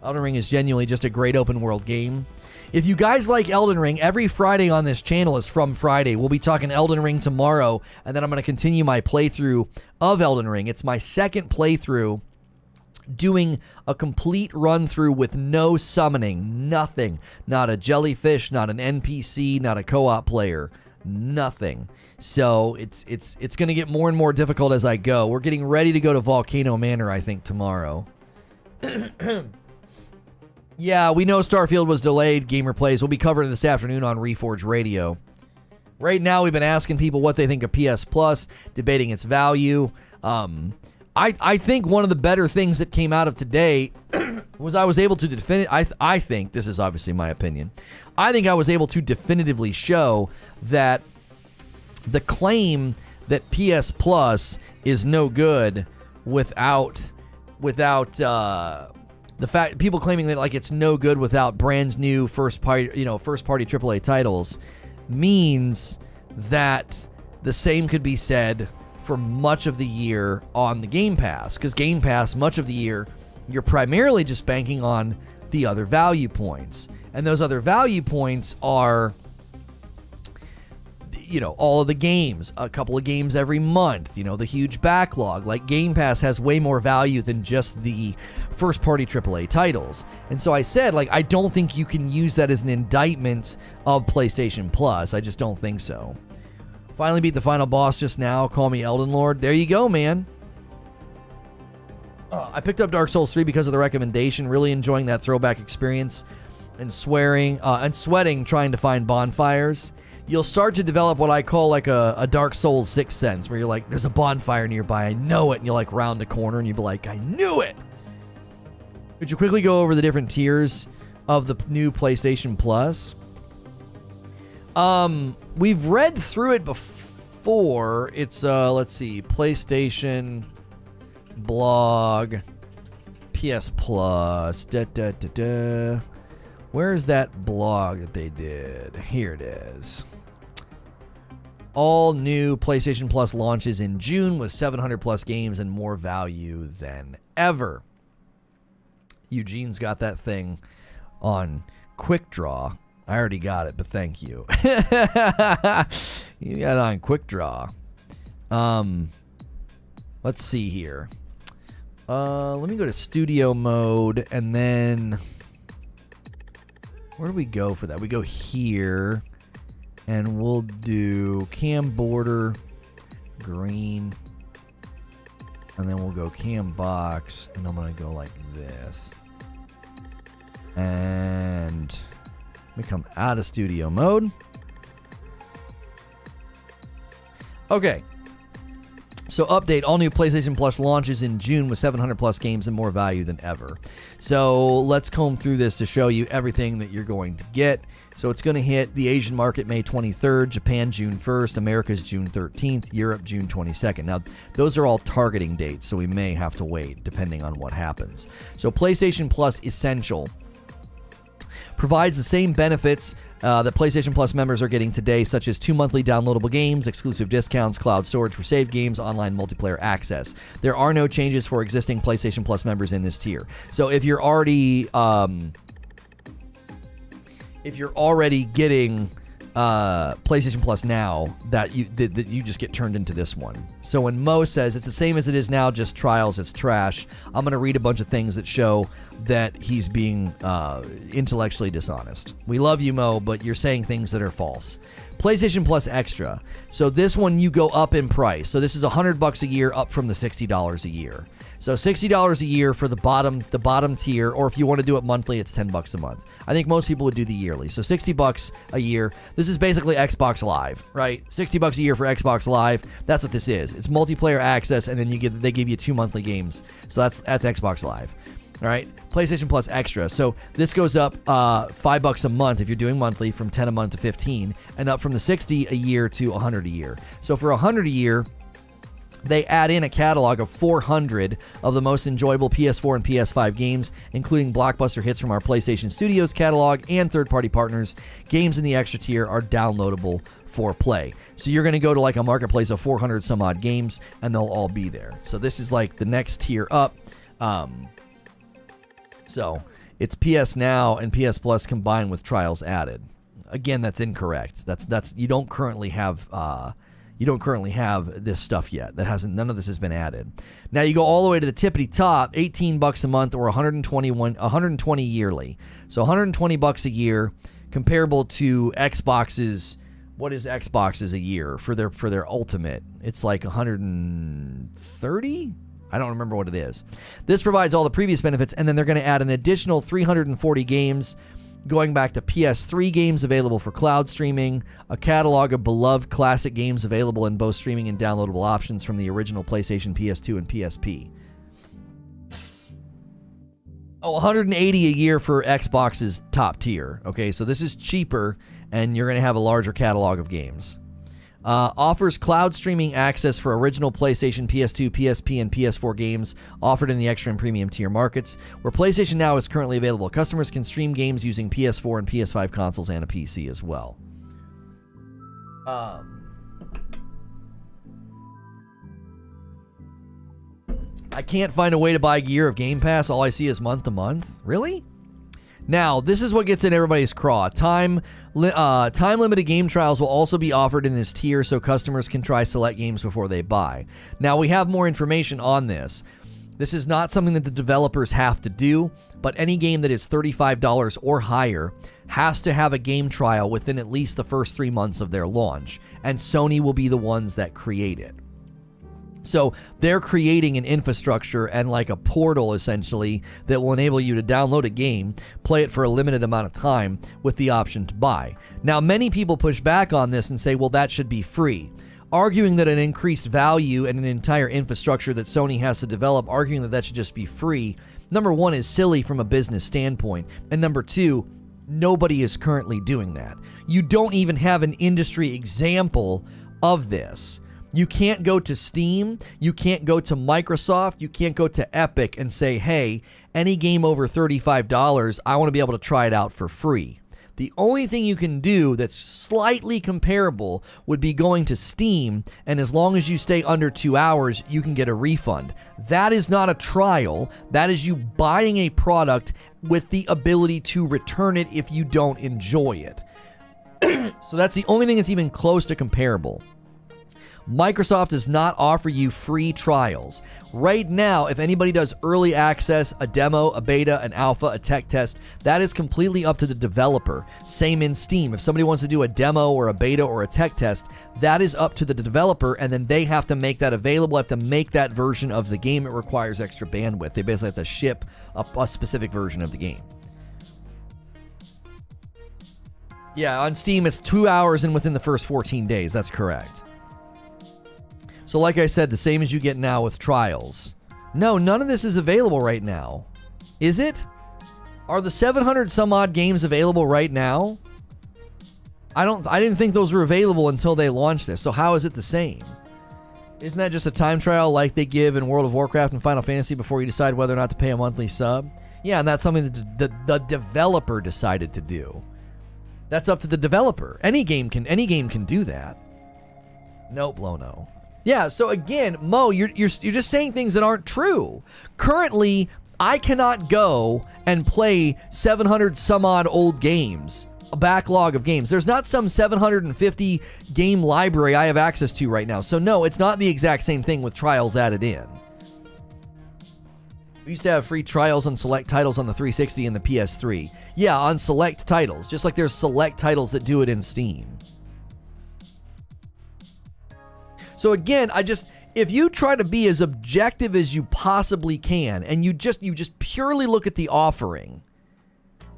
Elden Ring is genuinely just a great open world game. If you guys like Elden Ring, every Friday on this channel is From Friday. We'll be talking Elden Ring tomorrow, and then I'm going to continue my playthrough of Elden Ring. It's my second playthrough, doing a complete run-through with no summoning, nothing. Not a jellyfish, not an NPC, not a co-op player, nothing. So it's going to get more and more difficult as I go. We're getting ready to go to Volcano Manor, I think, tomorrow. Yeah, we know Starfield was delayed, Gamer Plays. We'll be covering it this afternoon on Reforge Radio. Right now, we've been asking people what they think of PS Plus, debating its value. I think one of the better things that came out of today was I was able to I think, this is obviously my opinion, I think I was able to definitively show that the claim that PS Plus is no good without the fact, people claiming that like it's no good without brand new first party AAA titles, means that the same could be said for much of the year on the Game Pass, because Game Pass, much of the year, you're primarily just banking on the other value points. And those other value points are, all of the games, a couple of games every month, the huge backlog. Like, Game Pass has way more value than just the first-party AAA titles. And so I said, I don't think you can use that as an indictment of PlayStation Plus. I just don't think so. Finally beat the final boss just now. Call me Elden Lord. There you go, man. I picked up Dark Souls 3 because of the recommendation. Really enjoying that throwback experience and sweating and sweating trying to find bonfires. You'll start to develop what I call a Dark Souls sixth sense, where you're like, there's a bonfire nearby, I know it, and you'll round the corner and you'll be like, I knew it. Could you quickly go over the different tiers of the new PlayStation Plus? We've read through it before. It's let's see, PlayStation blog, PS Plus. Where's that blog that they did? Here it is. All new PlayStation Plus launches in June with 700 plus games and more value than ever. Eugene's got that thing on Quick Draw. I already got it, but thank you. You got it on Quick Draw. Let's see here. Let me go to studio mode, and then where do we go for that? We go here, and we'll do cam border, green, and then we'll go cam box, and I'm going to go like this. And we come out of studio mode. Okay. So update, all new PlayStation Plus launches in June with 700 plus games and more value than ever. So let's comb through this to show you everything that you're going to get. So it's going to hit the Asian market May 23rd, Japan June 1st, America's June 13th, Europe June 22nd. Now, those are all targeting dates, so we may have to wait depending on what happens. So PlayStation Plus Essential provides the same benefits that PlayStation Plus members are getting today, such as 2 monthly downloadable games, exclusive discounts, cloud storage for saved games, online multiplayer access. There are no changes for existing PlayStation Plus members in this tier. So if you're already getting PlayStation Plus now, that you just get turned into this one. So when Mo says it's the same as it is now, just trials, it's trash, I'm going to read a bunch of things that show that he's being intellectually dishonest. We love you, Mo, but you're saying things that are false. PlayStation Plus Extra. So this one, you go up in price. So this is $100 a year, up from the $60 a year. So $60 a year for the bottom tier, or if you want to do it monthly, it's $10 a month. I think most people would do the yearly. So $60 a year. This is basically Xbox Live, right? $60 a year for Xbox Live. That's what this is. It's multiplayer access, and then they give you 2 monthly games. So that's Xbox Live. All right, PlayStation Plus Extra. So this goes up $5 a month if you're doing monthly, from 10 a month to 15, and up from the 60 a year to 100 a year. So for 100 a year, they add in a catalog of 400 of the most enjoyable PS4 and PS5 games, including blockbuster hits from our PlayStation Studios catalog and third-party partners. Games in the extra tier are downloadable for play. So you're going to go to like a marketplace of 400 some odd games, and they'll all be there. So this is like the next tier up. So it's PS Now and PS Plus combined with trials added. Again, that's incorrect. That's you don't currently have this stuff yet. None of this has been added. Now you go all the way to the tippity top, $18 a month or $120 yearly. So $120 a year, comparable to Xbox's. What is Xbox's a year for their Ultimate? It's like $130. I don't remember what it is. This provides all the previous benefits, and then they're going to add an additional 340 games, going back to PS3 games available for cloud streaming, a catalog of beloved classic games available in both streaming and downloadable options from the original PlayStation, PS2, and PSP. Oh, $180 a year for Xbox's top tier. Okay, so this is cheaper, and you're going to have a larger catalog of games. Offers cloud streaming access for original PlayStation, PS2, PSP, and PS4 games offered in the extra and premium tier markets. Where PlayStation Now is currently available, customers can stream games using PS4 and PS5 consoles and a PC as well. I can't find a way to buy gear of Game Pass. All I see is month to month. Really? Now, this is what gets in everybody's craw. Time-limited game trials will also be offered in this tier so customers can try select games before they buy. Now, we have more information on this. This is not something that the developers have to do, but any game that is $35 or higher has to have a game trial within at least the first 3 months of their launch, and Sony will be the ones that create it. So they're creating an infrastructure and like a portal, essentially, that will enable you to download a game, play it for a limited amount of time with the option to buy. Now, many people push back on this and say, well, that should be free, arguing that an increased value and an entire infrastructure that Sony has to develop, arguing that should just be free, number one, is silly from a business standpoint, and number two, nobody is currently doing that. You don't even have an industry example of this. You can't go to Steam, you can't go to Microsoft, you can't go to Epic and say, hey, any game over $35, I want to be able to try it out for free. The only thing you can do that's slightly comparable would be going to Steam, and as long as you stay under 2 hours, you can get a refund. That is not a trial. That is you buying a product with the ability to return it if you don't enjoy it. So that's the only thing that's even close to comparable. Microsoft does not offer you free trials. Right now, if anybody does early access, a demo, a beta, an alpha, a tech test, that is completely up to the developer. Same in Steam. If somebody wants to do a demo or a beta or a tech test, that is up to the developer, and then they have to make that available, have to make that version of the game. It requires extra bandwidth. They basically have to ship a specific version of the game. Yeah, on Steam, it's 2 hours and within the first 14 days. That's correct. So like I said, the same as you get now with trials. No, none of this is available right now. Is it? Are the 700 some odd games available right now? I didn't think those were available until they launched this. So how is it the same? Isn't that just a time trial like they give in World of Warcraft and Final Fantasy before you decide whether or not to pay a monthly sub? Yeah, and that's something that the developer decided to do. That's up to the developer. Any game can do that. Nope, Lono. Yeah, so again, Mo, you're just saying things that aren't true. Currently, I cannot go and play 700 some odd old games, a backlog of games. There's not some 750 game library I have access to right now. So no, it's not the exact same thing with trials added in. We used to have free trials on select titles on the 360 and the PS3. Yeah, on select titles, just like there's select titles that do it in Steam. So again, if you try to be as objective as you possibly can, and you just purely look at the offering,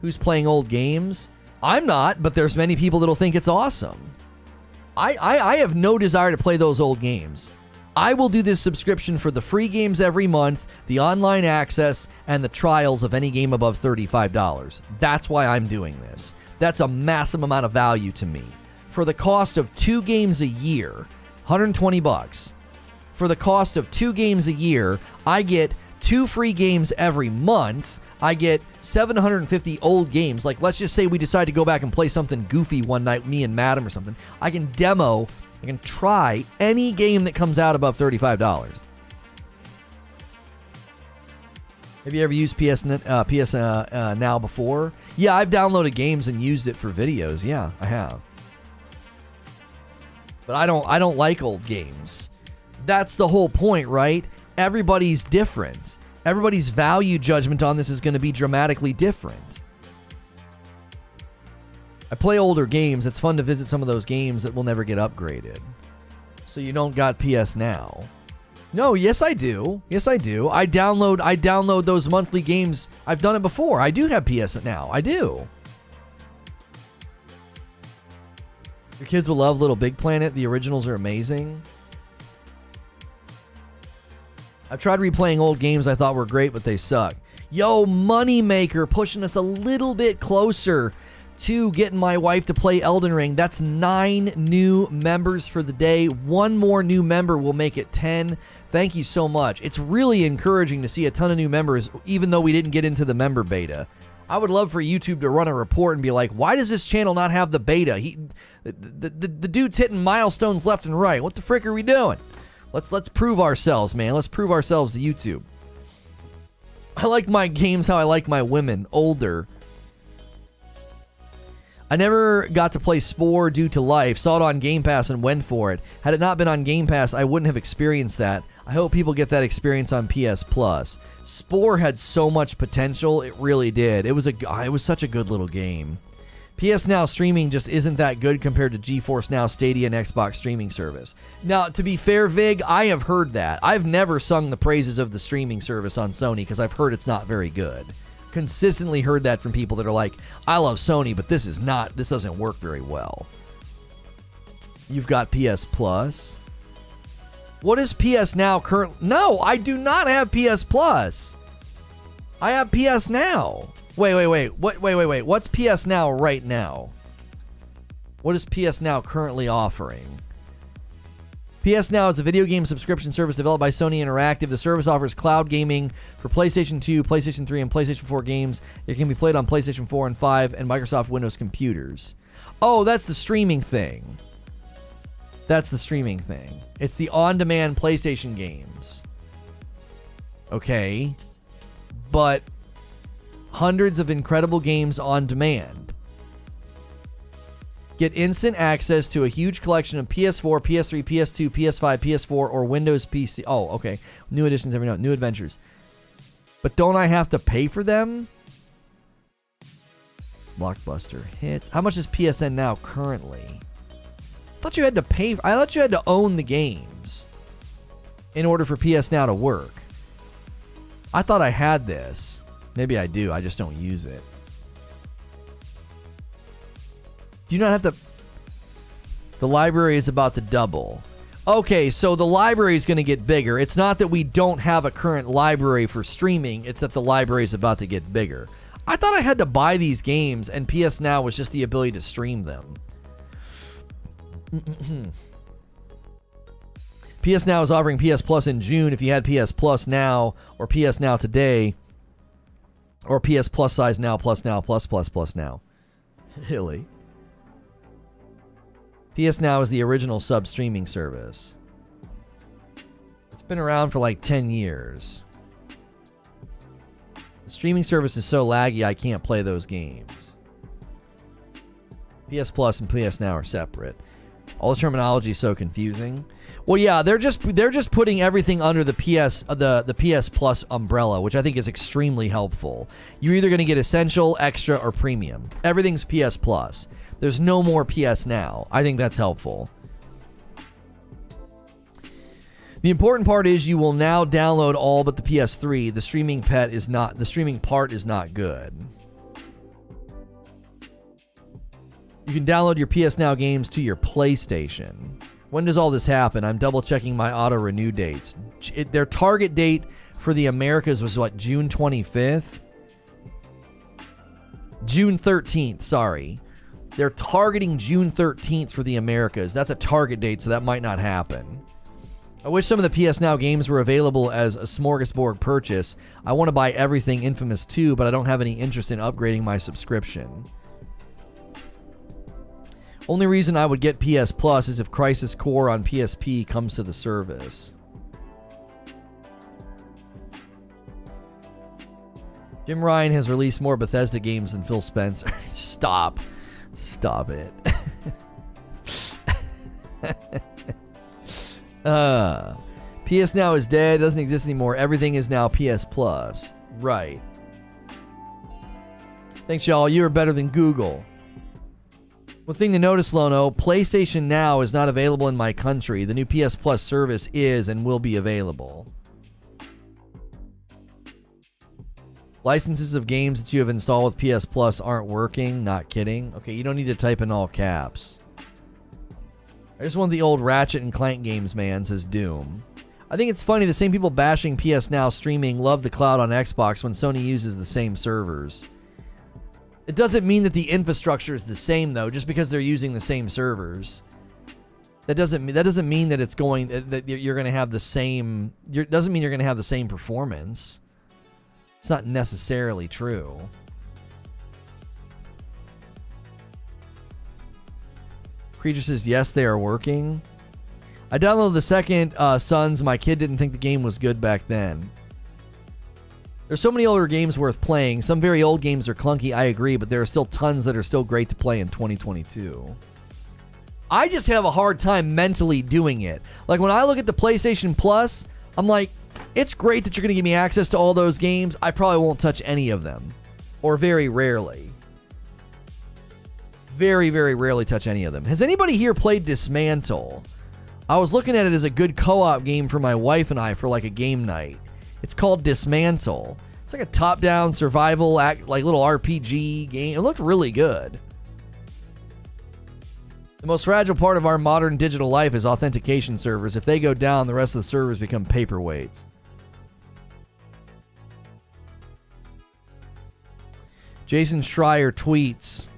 who's playing old games? I'm not, but there's many people that'll think it's awesome. I have no desire to play those old games. I will do this subscription for the free games every month, the online access, and the trials of any game above $35. That's why I'm doing this. That's a massive amount of value to me. For the cost of 2 games a year, $120. For the cost of 2 games a year, I get 2 free games every month. I get 750 old games. Like, let's just say we decide to go back and play something goofy one night, me and Madam or something. I can try any game that comes out above $35. Have you ever used PS Now before? Yeah, I've downloaded games and used it for videos. Yeah, I have. But I don't like old games. That's the whole point, right? Everybody's different. Everybody's value judgment on this is going to be dramatically different. I play older games. It's fun to visit some of those games that will never get upgraded. So you don't got PS Now. No, yes I do. Yes I do. I download those monthly games. I've done it before. I do have PS Now. I do. Your kids will love Little Big Planet. The originals are amazing. I've tried replaying old games I thought were great, but they suck. Yo, Moneymaker pushing us a little bit closer to getting my wife to play Elden Ring. That's 9 new members for the day. 1 more new member will make it 10. Thank you so much. It's really encouraging to see a ton of new members, even though we didn't get into the member beta. I would love for YouTube to run a report and be like, why does this channel not have the beta? The dude's hitting milestones left and right. What the frick are we doing? Let's prove ourselves, man. Let's prove ourselves to YouTube. I like my games how I like my women, older. I never got to play Spore due to life. Saw it on Game Pass and went for it. Had it not been on Game Pass, I wouldn't have experienced that. I hope people get that experience on PS Plus. Spore had so much potential. It really did. It was such a good little game. PS Now streaming just isn't that good compared to GeForce Now, Stadia, and Xbox streaming service. Now, to be fair, Vig, I have heard that. I've never sung the praises of the streaming service on Sony because I've heard it's not very good. Consistently heard that from people that are like, I love Sony, but this doesn't work very well. You've got PS Plus. What is PS Now current? No, I do not have PS Plus. I have PS Now. Wait. What's PS Now right now? What is PS Now currently offering? PS Now is a video game subscription service developed by Sony Interactive. The service offers cloud gaming for PlayStation 2, PlayStation 3, and PlayStation 4 games. It can be played on PlayStation 4 and 5 and Microsoft Windows computers. Oh, that's the streaming thing. That's the streaming thing. It's the on-demand PlayStation games. Okay. But hundreds of incredible games on demand. Get instant access to a huge collection of PS4, PS3, PS2, PS5, PS4, or Windows PC. Oh, okay. New editions every night. New adventures. But don't I have to pay for them? Blockbuster hits. How much is PSN Now currently? I thought you had to pay. I thought you had to own the games in order for PS Now to work. I thought I had this. Maybe I do. I just don't use it. Do you not have to... The library is about to double. Okay, so the library is going to get bigger. It's not that we don't have a current library for streaming. It's that the library is about to get bigger. I thought I had to buy these games, and PS Now was just the ability to stream them. PS Now is offering PS Plus in June. If you had PS Plus Now or PS Now Today, or PS Plus Size Now, Plus Now, Plus Plus Plus Now. Really? PS Now is the original sub streaming service. It's been around for like 10 years. The streaming service is so laggy I can't play those games. PS Plus and PS Now are separate. All the terminology is so confusing. Well, yeah, they're just putting everything under the PS Plus umbrella, which I think is extremely helpful. You're either going to get Essential, Extra, or Premium. Everything's PS Plus. There's no more PS Now. I think that's helpful. The important part is you will now download all but the PS3. The streaming part is not good. You can download your PS Now games to your PlayStation. When does all this happen? I'm double checking my auto renew dates. Their target date for the Americas was what, June 25th? June 13th, sorry. They're targeting June 13th for the Americas. That's a target date, so that might not happen. I wish some of the PS Now games were available as a smorgasbord purchase. I want to buy everything Infamous 2, but I don't have any interest in upgrading my subscription. Only reason I would get PS Plus is if Crisis Core on PSP comes to the service. Jim Ryan has released more Bethesda games than Phil Spencer. Stop. Stop it. PS Now is dead. It doesn't exist anymore. Everything is now PS Plus. Right. Thanks, y'all. You are better than Google. One thing to notice, Lono, PlayStation Now is not available in my country. The new PS Plus service is and will be available. Licenses of games that you have installed with PS Plus aren't working. Not kidding. Okay, you don't need to type in all caps. I just want the old Ratchet and Clank games, man, says Doom. I think it's funny, the same people bashing PS Now streaming love the cloud on Xbox when Sony uses the same servers. It doesn't mean that the infrastructure is the same, though, just because they're using the same servers. That doesn't mean that it's going that you're going to have the same. Doesn't mean you're going to have the same performance. It's not necessarily true. Creature says yes, they are working. I downloaded the second Sons. My kid didn't think the game was good back then. There's so many older games worth playing. Some very old games are clunky, I agree, but there are still tons that are still great to play in 2022. I just have a hard time mentally doing it. Like, when I look at the PlayStation Plus, I'm like, it's great that you're going to give me access to all those games. I probably won't touch any of them. Or very rarely. Very, very rarely touch any of them. Has anybody here played Dismantle? I was looking at it as a good co-op game for my wife and I for like a game night. It's called Dismantle. It's like a top-down survival, like little RPG game. It looked really good. The most fragile part of our modern digital life is authentication servers. If they go down, the rest of the servers become paperweights. Jason Schreier tweets,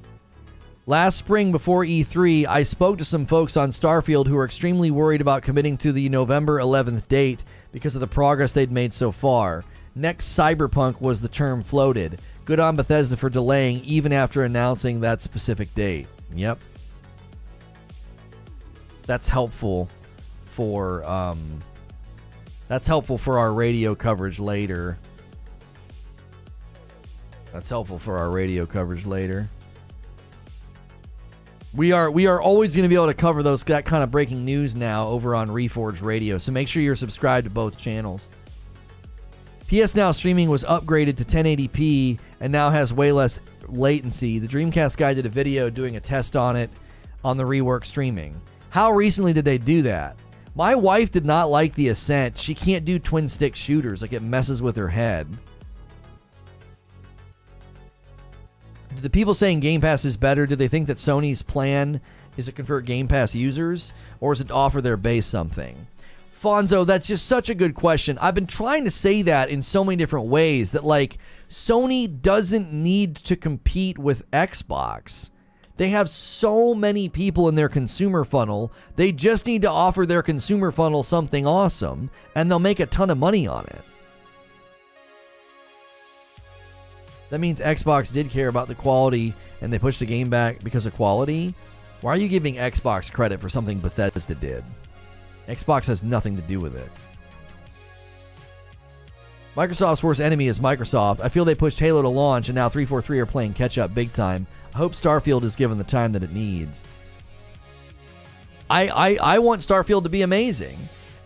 last spring before E3, I spoke to some folks on Starfield who are extremely worried about committing to the November 11th date because of the progress they'd made so far. Next Cyberpunk was the term floated. Good on Bethesda for delaying even after announcing that specific date. Yep. That's helpful for our radio coverage later. We are always going to be able to cover that kind of breaking news now over on Reforge Radio, so make sure you're subscribed to both channels. PS Now streaming was upgraded to 1080p and now has way less latency. The Dreamcast guy did a video doing a test on it on the rework streaming. How recently did they do that? My wife did not like the Ascent. She can't do twin stick shooters, like it messes with her head. Do the people saying Game Pass is better, do they think that Sony's plan is to convert Game Pass users, or is it to offer their base something? Fonzo, that's just such a good question. I've been trying to say that in so many different ways, that like Sony doesn't need to compete with Xbox. They have so many people in their consumer funnel. They just need to offer their consumer funnel something awesome, and they'll make a ton of money on it. That means Xbox did care about the quality, and they pushed the game back because of quality. Why are you giving Xbox credit for something Bethesda did? Xbox has nothing to do with it. Microsoft's worst enemy is Microsoft. I feel they pushed Halo to launch, and now 343 are playing catch-up big time. I hope Starfield is given the time that it needs. I want Starfield to be amazing.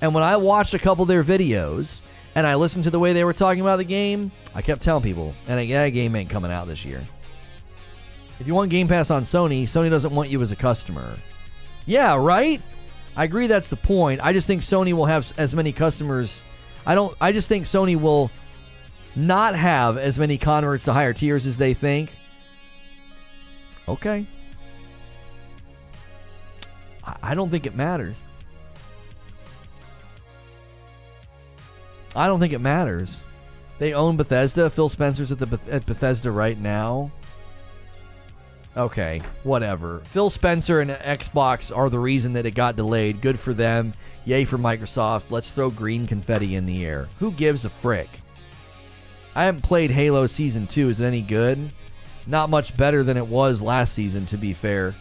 And when I watched a couple of their videos, and I listened to the way they were talking about the game, I kept telling people, and that game ain't coming out this year. If you want Game Pass on Sony, Sony doesn't want you as a customer. Yeah, right? I agree that's the point. I just think Sony will have as many customers. I just think Sony will not have as many converts to higher tiers as they think. Okay. I don't think it matters. I don't think it matters. They own Bethesda. Phil Spencer's at Bethesda right now. Okay, whatever. Phil Spencer and Xbox are the reason that it got delayed. Good for them. Yay for Microsoft. Let's throw green confetti in the air. Who gives a frick? I haven't played Halo Season 2. Is it any good? Not much better than it was last season, to be fair.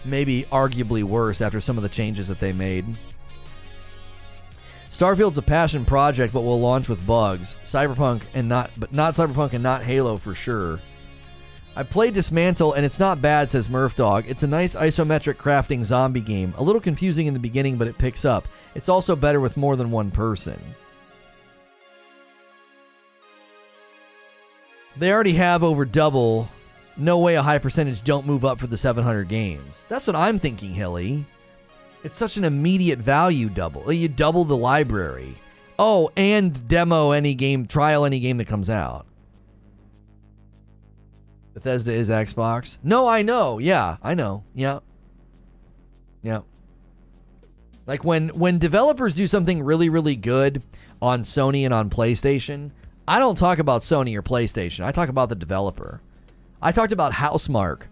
Maybe arguably worse after some of the changes that they made. Starfield's a passion project, but will launch with bugs. Cyberpunk and not Cyberpunk and not Halo for sure. I played Dismantle, and it's not bad, says Murph Dog. It's a nice isometric crafting zombie game. A little confusing in the beginning, but it picks up. It's also better with more than one person. They already have over double. No way a high percentage don't move up for the 700 games. That's what I'm thinking, Hilly. It's such an immediate value double. You double the library. Oh, and demo any game, trial any game that comes out. Bethesda is Xbox. No, I know. Yeah, I know. Yeah. Yeah. Like when developers do something really, really good on Sony and on PlayStation, I don't talk about Sony or PlayStation. I talk about the developer. I talked about Housemarque.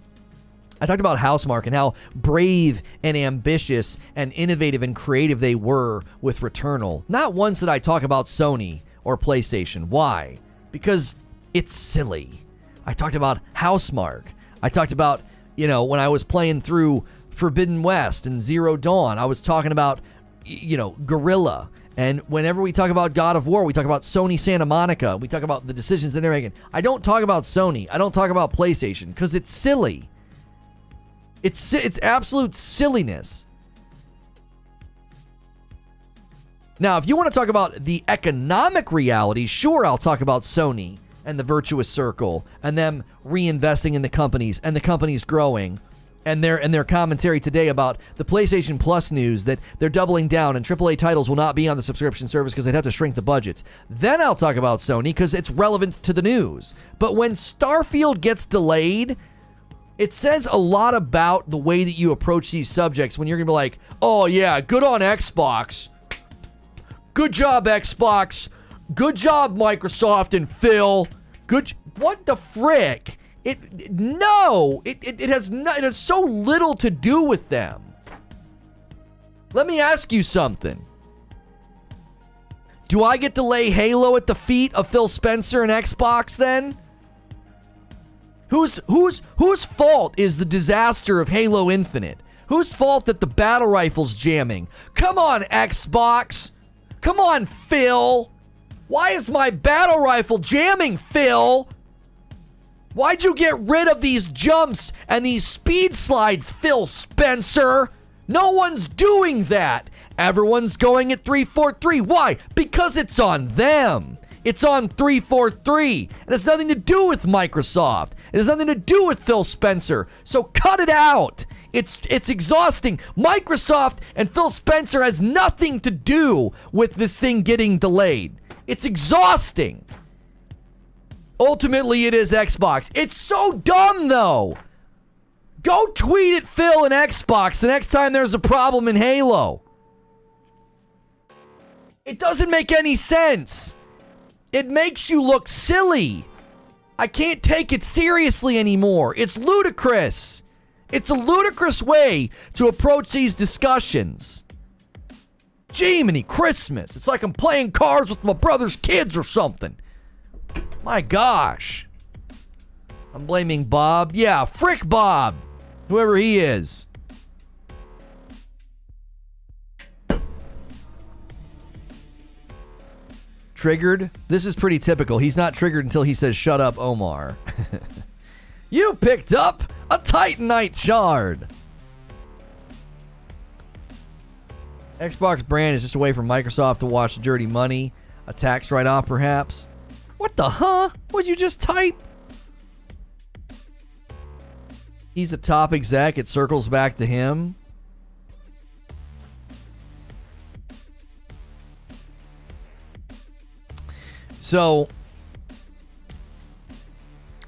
And how brave and ambitious and innovative and creative they were with Returnal. Not once did I talk about Sony or PlayStation. Why? Because it's silly. I talked about Housemarque. I talked about, when I was playing through Forbidden West and Zero Dawn, I was talking about, Guerrilla. And whenever we talk about God of War, we talk about Sony Santa Monica. We talk about the decisions that they're making. I don't talk about Sony. I don't talk about PlayStation because it's silly. It's absolute silliness. Now, if you want to talk about the economic reality, sure, I'll talk about Sony and the virtuous circle and them reinvesting in the companies and the companies growing and their commentary today about the PlayStation Plus news that they're doubling down and AAA titles will not be on the subscription service because they'd have to shrink the budgets. Then I'll talk about Sony because it's relevant to the news. But when Starfield gets delayed, it says a lot about the way that you approach these subjects when you're going to be like, oh yeah, good on Xbox. Good job, Xbox. Good job, Microsoft and Phil. What the frick? It has so little to do with them. Let me ask you something. Do I get to lay Halo at the feet of Phil Spencer and Xbox then? Whose fault is the disaster of Halo Infinite? Whose fault that the battle rifle's jamming? Come on, Xbox. Come on, Phil. Why is my battle rifle jamming, Phil? Why'd you get rid of these jumps and these speed slides, Phil Spencer? No one's doing that. Everyone's going at 343. Why? Because it's on them. It's on 343. It has nothing to do with Microsoft. It has nothing to do with Phil Spencer. So cut it out. It's exhausting. Microsoft and Phil Spencer has nothing to do with this thing getting delayed. It's exhausting. Ultimately, it is Xbox. It's so dumb, though. Go tweet at Phil and Xbox the next time there's a problem in Halo. It doesn't make any sense. It makes you look silly. I can't take it seriously anymore. It's ludicrous. It's a ludicrous way to approach these discussions. Jiminy Christmas. It's like I'm playing cards with my brother's kids or something. My gosh. I'm blaming Bob. Yeah, frick Bob. Whoever he is. Triggered? This is pretty typical. He's not triggered until he says, shut up, Omar. You picked up a Titanite shard. Xbox brand is just a way for Microsoft to wash dirty money. A tax write-off, perhaps. What the huh? What'd you just type? He's a top exec. It circles back to him. So,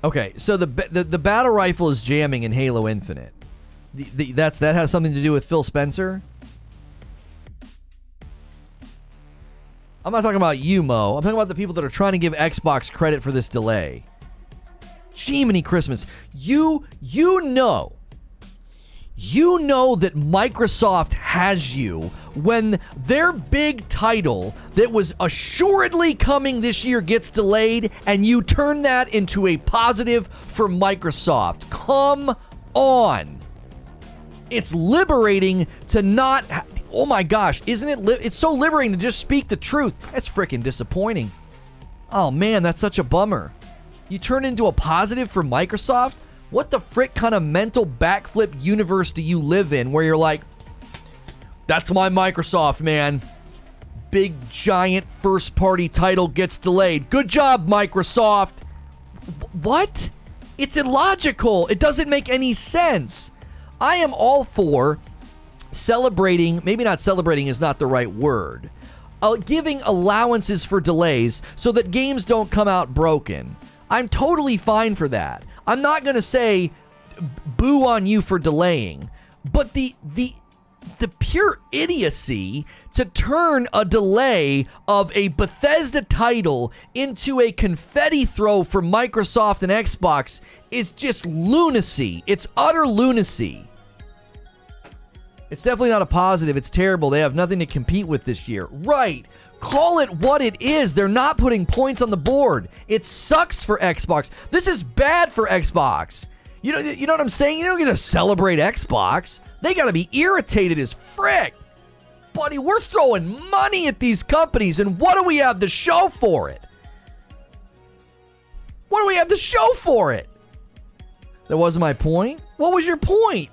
okay. So the battle rifle is jamming in Halo Infinite. That has something to do with Phil Spencer. I'm not talking about you, Mo. I'm talking about the people that are trying to give Xbox credit for this delay. Jiminy Christmas. You know that Microsoft has you when their big title that was assuredly coming this year gets delayed, and you turn that into a positive for Microsoft. Come on. It's liberating to not... Oh my gosh, isn't it? It's so liberating to just speak the truth. That's freaking disappointing. Oh man, that's such a bummer. You turn into a positive for Microsoft? What the frick kind of mental backflip universe do you live in where you're like, that's my Microsoft, man. Big giant first party title gets delayed. Good job, Microsoft. What? It's illogical. It doesn't make any sense. I am all for celebrating, maybe not celebrating is not the right word, giving allowances for delays so that games don't come out broken. I'm totally fine for that. I'm not going to say boo on you for delaying, but the pure idiocy to turn a delay of a Bethesda title into a confetti throw for Microsoft and Xbox is just lunacy. It's utter lunacy. It's definitely not a positive. It's terrible. They have nothing to compete with this year. Right. Call it what it is. They're not putting points on the board. It sucks for Xbox. This is bad for Xbox. You know what I'm saying? You don't get to celebrate Xbox. They got to be irritated as frick. Buddy, we're throwing money at these companies, and what do we have to show for it? What do we have to show for it? That wasn't my point. What was your point?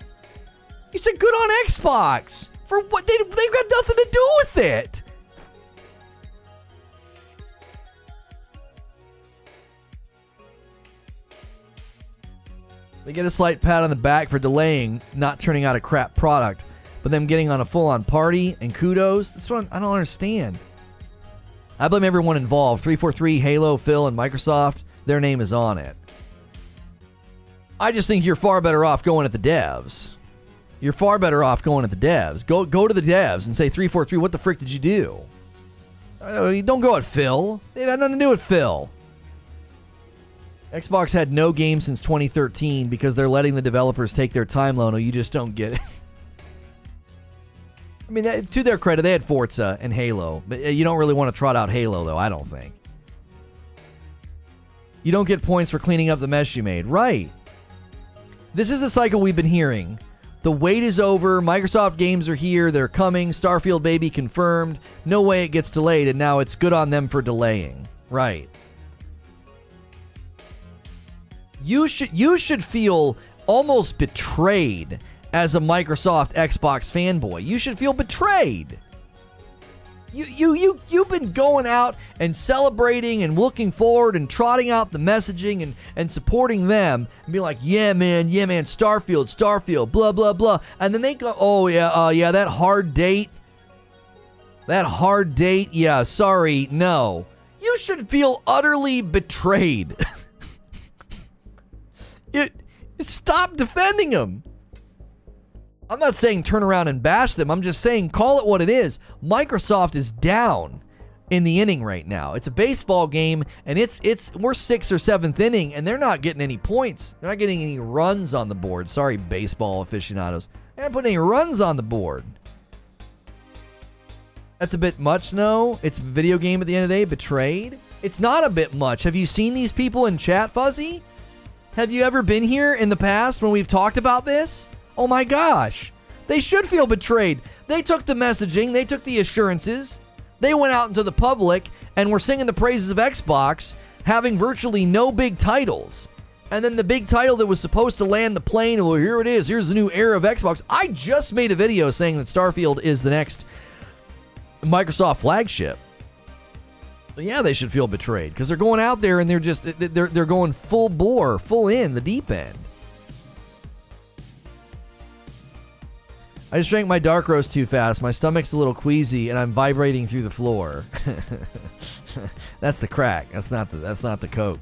You said good on Xbox. For what? They've got nothing to do with it. They get a slight pat on the back for delaying, not turning out a crap product, but them getting on a full-on party and kudos. That's what I don't understand. I blame everyone involved. 343, Halo, Phil, and Microsoft. Their name is on it. I just think you're far better off going at the devs. You're far better off going at the devs. Go to the devs and say, 343, what the frick did you do? Don't go at Phil. It had nothing to do with Phil. Xbox had no game since 2013 because they're letting the developers take their time, Lono. You just don't get it. I mean, to their credit, they had Forza and Halo. But you don't really want to trot out Halo, though, I don't think. You don't get points for cleaning up the mess you made. Right. This is the cycle we've been hearing. The wait is over. Microsoft games are here. They're coming. Starfield baby confirmed. No way it gets delayed, and now it's good on them for delaying. Right. You should feel almost betrayed as a Microsoft Xbox fanboy. You should feel betrayed. You've been going out and celebrating and looking forward and trotting out the messaging and supporting them and being like, yeah man, Starfield, blah blah blah, and then they go, oh yeah, that hard date, yeah, sorry, no. You should feel utterly betrayed. Stop defending them. I'm not saying turn around and bash them. I'm just saying call it what it is. Microsoft is down in the inning right now. It's a baseball game, and we're 6th or 7th inning, and they're not getting any points. They're not getting any runs on the board. Sorry, baseball aficionados. They're not putting any runs on the board. That's a bit much, no? It's a video game at the end of the day. Betrayed? It's not a bit much. Have you seen these people in chat, Fuzzy? Have you ever been here in the past when we've talked about this? Oh my gosh. They should feel betrayed. They took the messaging, they took the assurances, they went out into the public and were singing the praises of Xbox, having virtually no big titles. And then the big title that was supposed to land the plane, well, here it is. Here's the new era of Xbox. I just made a video saying that Starfield is the next Microsoft flagship. But yeah, they should feel betrayed because they're going out there and they're going full bore, full in, the deep end. I just drank my dark roast too fast. My stomach's a little queasy and I'm vibrating through the floor. That's the crack. That's not the Coke.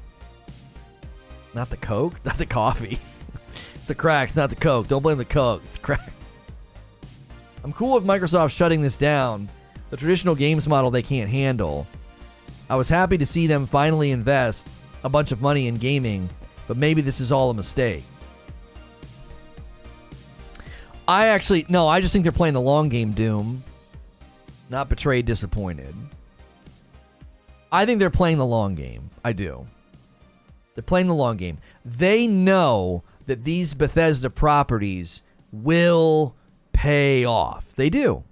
Not the Coke? Not the coffee. It's the crack. It's not the Coke. Don't blame the Coke. It's crack. I'm cool with Microsoft shutting this down. The traditional games model they can't handle. I was happy to see them finally invest a bunch of money in gaming, but maybe this is all a mistake. I just think they're playing the long game, Doom. Not betrayed, disappointed. I think they're playing the long game. I do. They're playing the long game. They know that these Bethesda properties will pay off. They do.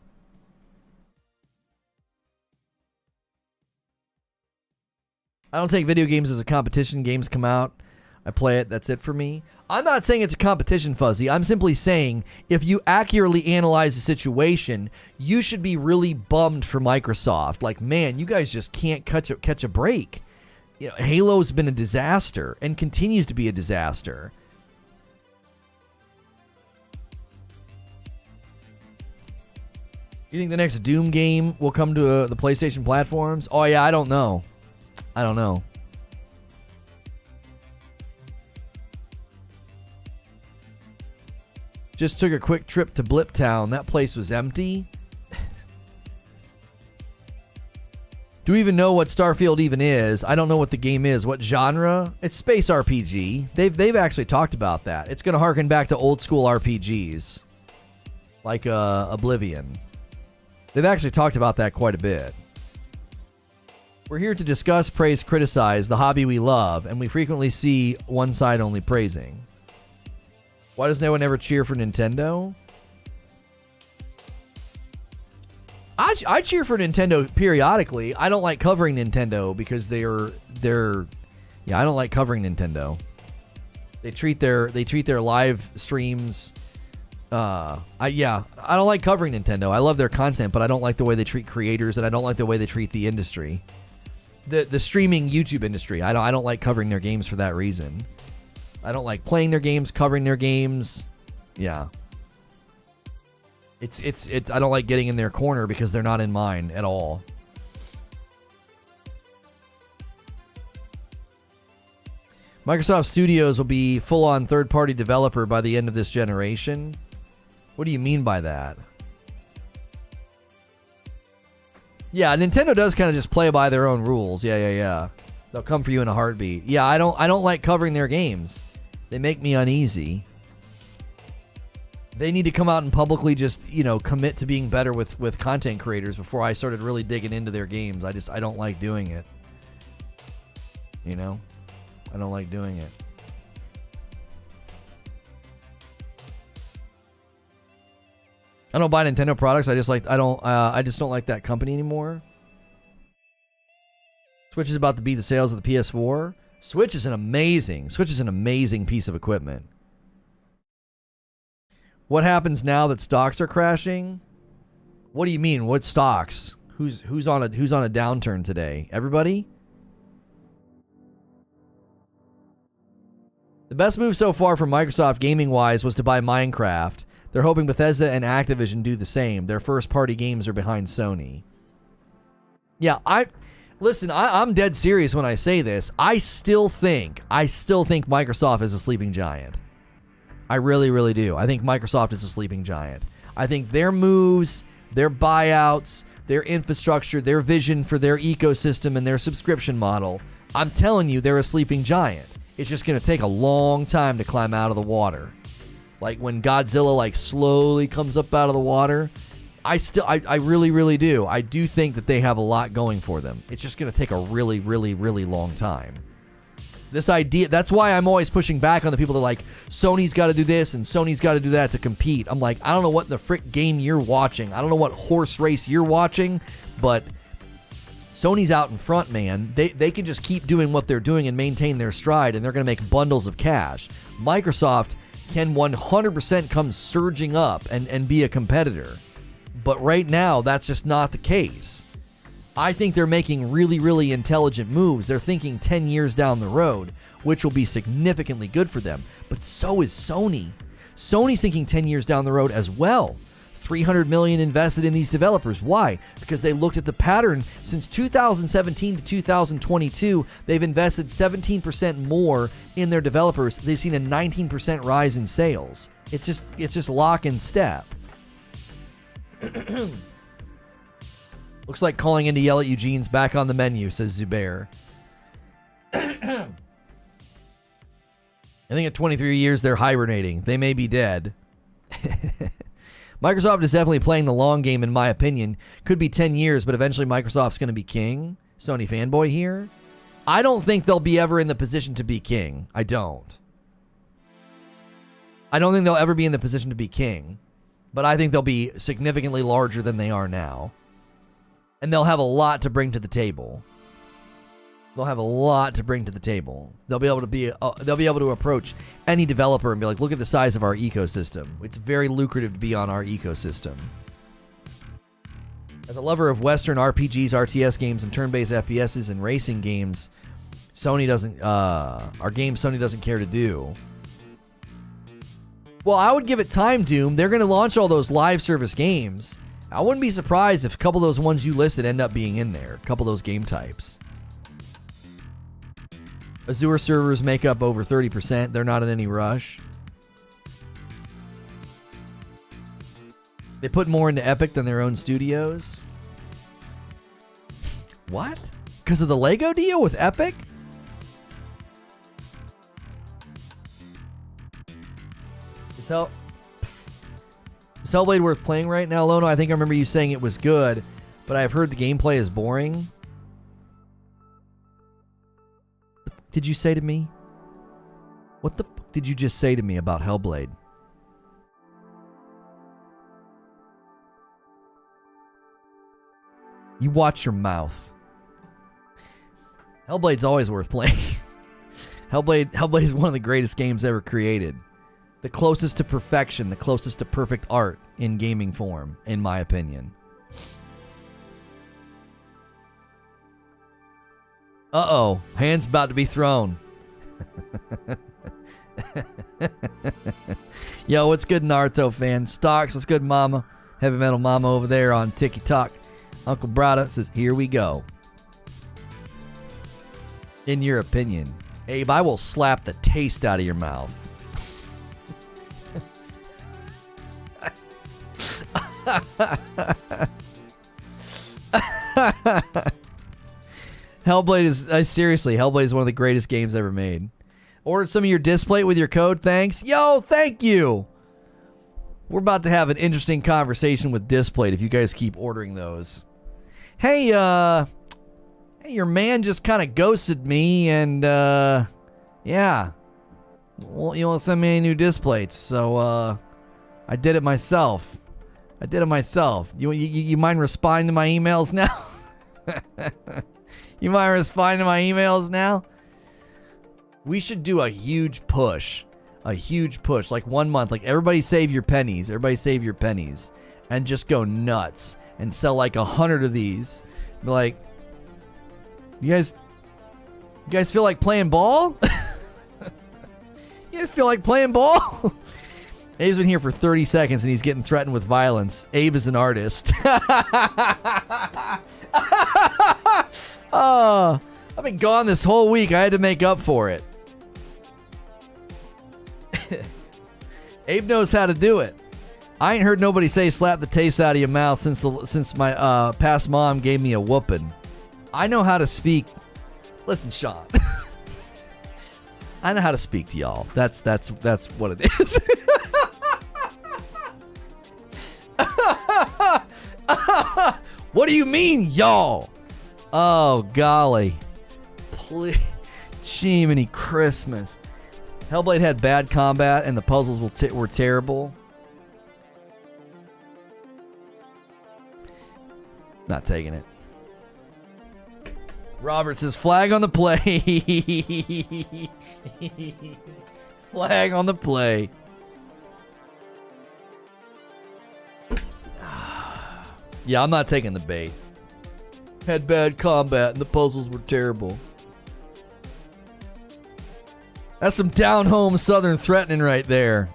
I don't take video games as a competition. Games come out, I play it, that's it for me. I'm not saying it's a competition, Fuzzy. I'm simply saying if you accurately analyze the situation, you should be really bummed for Microsoft. Like, man, you guys just can't catch a break. You know, Halo's been a disaster and continues to be a disaster. You think the next Doom game will come to the PlayStation platforms? Oh, yeah, I don't know. Just took a quick trip to Blip Town. That place was empty. Do we even know what Starfield even is? I don't know what the game is. What genre? It's space RPG. They've actually talked about that. It's going to harken back to old school RPGs. Like Oblivion. They've actually talked about that quite a bit. We're here to discuss, praise, criticize the hobby we love, and we frequently see one side only praising. Why does no one ever cheer for Nintendo? I cheer for Nintendo periodically. I don't like covering Nintendo because they're I don't like covering Nintendo. They treat their live streams I don't like covering Nintendo. I love their content, but I don't like the way they treat creators, and I don't like the way they treat the industry. The streaming YouTube industry. I don't like covering their games for that reason. I don't like playing their games, covering their games. Yeah. It's I don't like getting in their corner because they're not in mine at all. Microsoft Studios will be full-on third-party developer by the end of this generation. What do you mean by that? Yeah, Nintendo does kind of just play by their own rules. Yeah. They'll come for you in a heartbeat. Yeah, I don't like covering their games. They make me uneasy. They need to come out and publicly just, commit to being better with content creators before I started really digging into their games. I don't like doing it. I don't like doing it. I don't buy Nintendo products. I just don't like that company anymore. Switch is about to beat the sales of the PS4. Switch is an amazing piece of equipment. What happens now that stocks are crashing? What do you mean? What stocks? Who's on a downturn today? Everybody? The best move so far from Microsoft gaming-wise was to buy Minecraft. They're hoping Bethesda and Activision do the same. Their first-party games are behind Sony. Yeah, I'm dead serious when I say this. I still think Microsoft is a sleeping giant. I really, really do. I think Microsoft is a sleeping giant. I think their moves, their buyouts, their infrastructure, their vision for their ecosystem and their subscription model, I'm telling you, they're a sleeping giant. It's just going to take a long time to climb out of the water. Like when Godzilla slowly comes up out of the water, I really, really do. I do think that they have a lot going for them. It's just going to take a really, really, really long time. This idea, that's why I'm always pushing back on the people that are like, Sony's got to do this and Sony's got to do that to compete. I'm like, I don't know what in the frick game you're watching. I don't know what horse race you're watching, but Sony's out in front, man. They can just keep doing what they're doing and maintain their stride, and they're going to make bundles of cash. Microsoft can 100% come surging up and be a competitor. But right now, that's just not the case. I think they're making really, really intelligent moves. They're thinking 10 years down the road, which will be significantly good for them. But so is Sony. Sony's thinking 10 years down the road as well. $300 million invested in these developers. Why? Because they looked at the pattern. Since 2017 to 2022, they've invested 17% more in their developers. They've seen a 19% rise in sales. It's just lock and step. Looks like calling in to yell at Eugene's back on the menu, says Zubair. I think at 23 years, they're hibernating. They may be dead. Microsoft is definitely playing the long game, in my opinion. Could be 10 years, but eventually Microsoft's going to be king. Sony fanboy here. I don't think they'll be ever in the position to be king. I don't think they'll ever be in the position to be king. But I think they'll be significantly larger than they are now. And they'll have a lot to bring to the table. They'll have a lot to bring to the table. They'll be able to approach any developer and be like, look at the size of our ecosystem. It's very lucrative to be on our ecosystem. As a lover of Western RPGs, RTS games, and turn-based FPSs and racing games, Sony doesn't care to do. Well, I would give it time, Doom. They're going to launch all those live service games. I wouldn't be surprised if a couple of those ones you listed end up being in there. A couple of those game types. Azure servers make up over 30%. They're not in any rush. They put more into Epic than their own studios. What? Because of the Lego deal with Epic? Is Hellblade worth playing right now, Lono? I think I remember you saying it was good, but I've heard the gameplay is boring. Did you say to me? What the fuck did you just say to me about Hellblade? You watch your mouth. Hellblade's always worth playing. Hellblade is one of the greatest games ever created. The closest to perfection, the closest to perfect art in gaming form, in my opinion. Uh-oh, hand's about to be thrown. Yo, what's good, Naruto fan? Stocks, what's good, mama? Heavy Metal Mama over there on TikTok. Uncle Brada says, here we go. In your opinion, Abe, I will slap the taste out of your mouth. Hellblade is seriously, Hellblade is one of the greatest games ever made. Ordered some of your display with your code, thanks. Yo, thank you. We're about to have an interesting conversation with Displate if you guys keep ordering those. Hey, your man just kind of ghosted me, and yeah. Well, you want to send me any new Displates, so I did it myself. You mind responding to my emails now? You mind responding to my emails now? We should do a huge push. Like 1 month. Like, everybody save your pennies. And just go nuts. And sell like 100 of these. Be like, you guys feel like playing ball? You guys feel like playing ball? Abe's been here for 30 seconds and he's getting threatened with violence. Abe is an artist. Oh, I've been gone this whole week. I had to make up for it. Abe knows how to do it. I ain't heard nobody say slap the taste out of your mouth since my past mom gave me a whooping. I know how to speak. Listen, Sean. I know how to speak to y'all. That's what it is. What do you mean, y'all? Oh, golly. Please. Jiminy Christmas. Hellblade had bad combat and the puzzles were terrible. Not taking it. Robert says, flag on the play. Flag on the play. Yeah, I'm not taking the bait. Had bad combat and the puzzles were terrible. That's some down-home Southern threatening right there.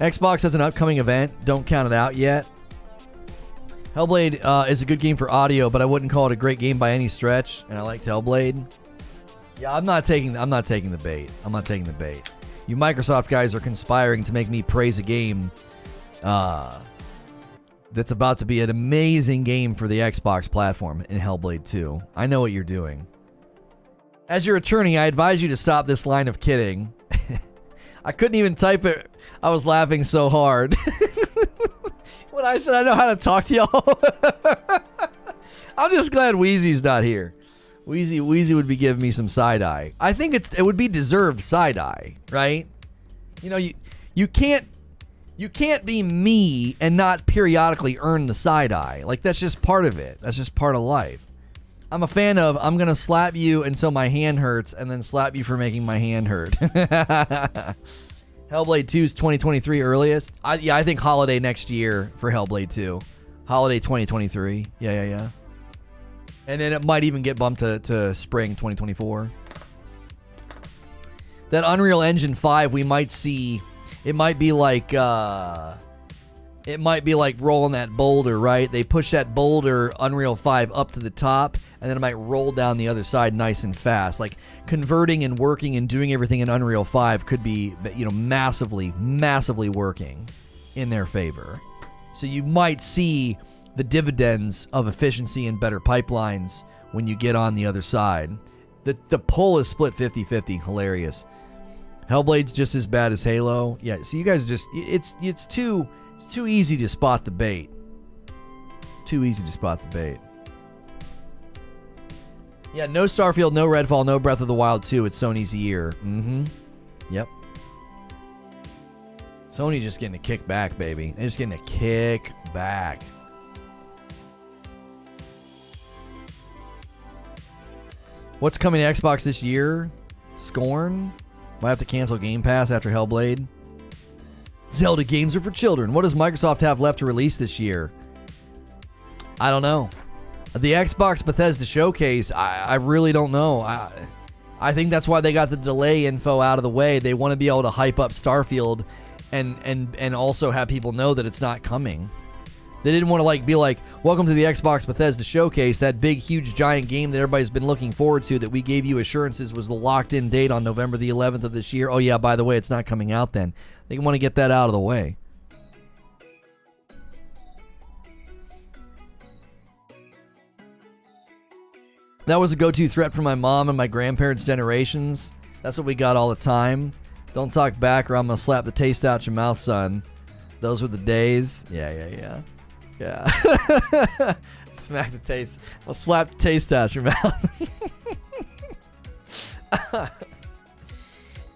Xbox has an upcoming event. Don't count it out yet. Hellblade is a good game for audio, but I wouldn't call it a great game by any stretch. And I liked Hellblade. Yeah, I'm not taking the bait. I'm not taking the bait. You Microsoft guys are conspiring to make me praise a game that's about to be an amazing game for the Xbox platform in Hellblade 2. I know what you're doing. As your attorney, I advise you to stop this line of kidding. I couldn't even type it. I was laughing so hard. When I said I know how to talk to y'all. I'm just glad Wheezy's not here. Wheezy would be giving me some side-eye. I think it would be deserved side-eye, right? You know, you can't be me and not periodically earn the side-eye. Like, that's just part of it. That's just part of life. I'm a fan of, I'm going to slap you until my hand hurts and then slap you for making my hand hurt. Hellblade 2's 2023 earliest. I think holiday next year for Hellblade 2. Holiday 2023. Yeah. And then it might even get bumped to spring 2024. That Unreal Engine 5, we might see. It might be like rolling that boulder, right? They push that boulder, Unreal 5, up to the top, and then it might roll down the other side nice and fast. Like, converting and working and doing everything in Unreal 5 could be, massively working in their favor. So you might see the dividends of efficiency and better pipelines when you get on the other side. The pull is split 50-50. Hilarious. Hellblade's just as bad as Halo. Yeah, so you guys just... It's too easy to spot the bait. It's too easy to spot the bait. Yeah, no Starfield, no Redfall, no Breath of the Wild 2. It's Sony's year. Mm-hmm. Yep. Sony just getting a kick back, baby. They're just getting a kick back. What's coming to Xbox this year? Scorn? Might have to cancel Game Pass after Hellblade. Zelda games are for children. What does Microsoft have left to release this year? I don't know. The Xbox Bethesda Showcase, I really don't know. I think that's why they got the delay info out of the way. They want to be able to hype up Starfield and also have people know that it's not coming. They didn't want to be like, welcome to the Xbox Bethesda Showcase, that big, huge, giant game that everybody's been looking forward to that we gave you assurances was the locked-in date on November the 11th of this year. Oh, yeah, by the way, it's not coming out then. They want to get that out of the way. That was a go-to threat for my mom and my grandparents' generations. That's what we got all the time. Don't talk back or I'm going to slap the taste out your mouth, son. Those were the days. Yeah. Smack the taste. I'll slap the taste out your mouth.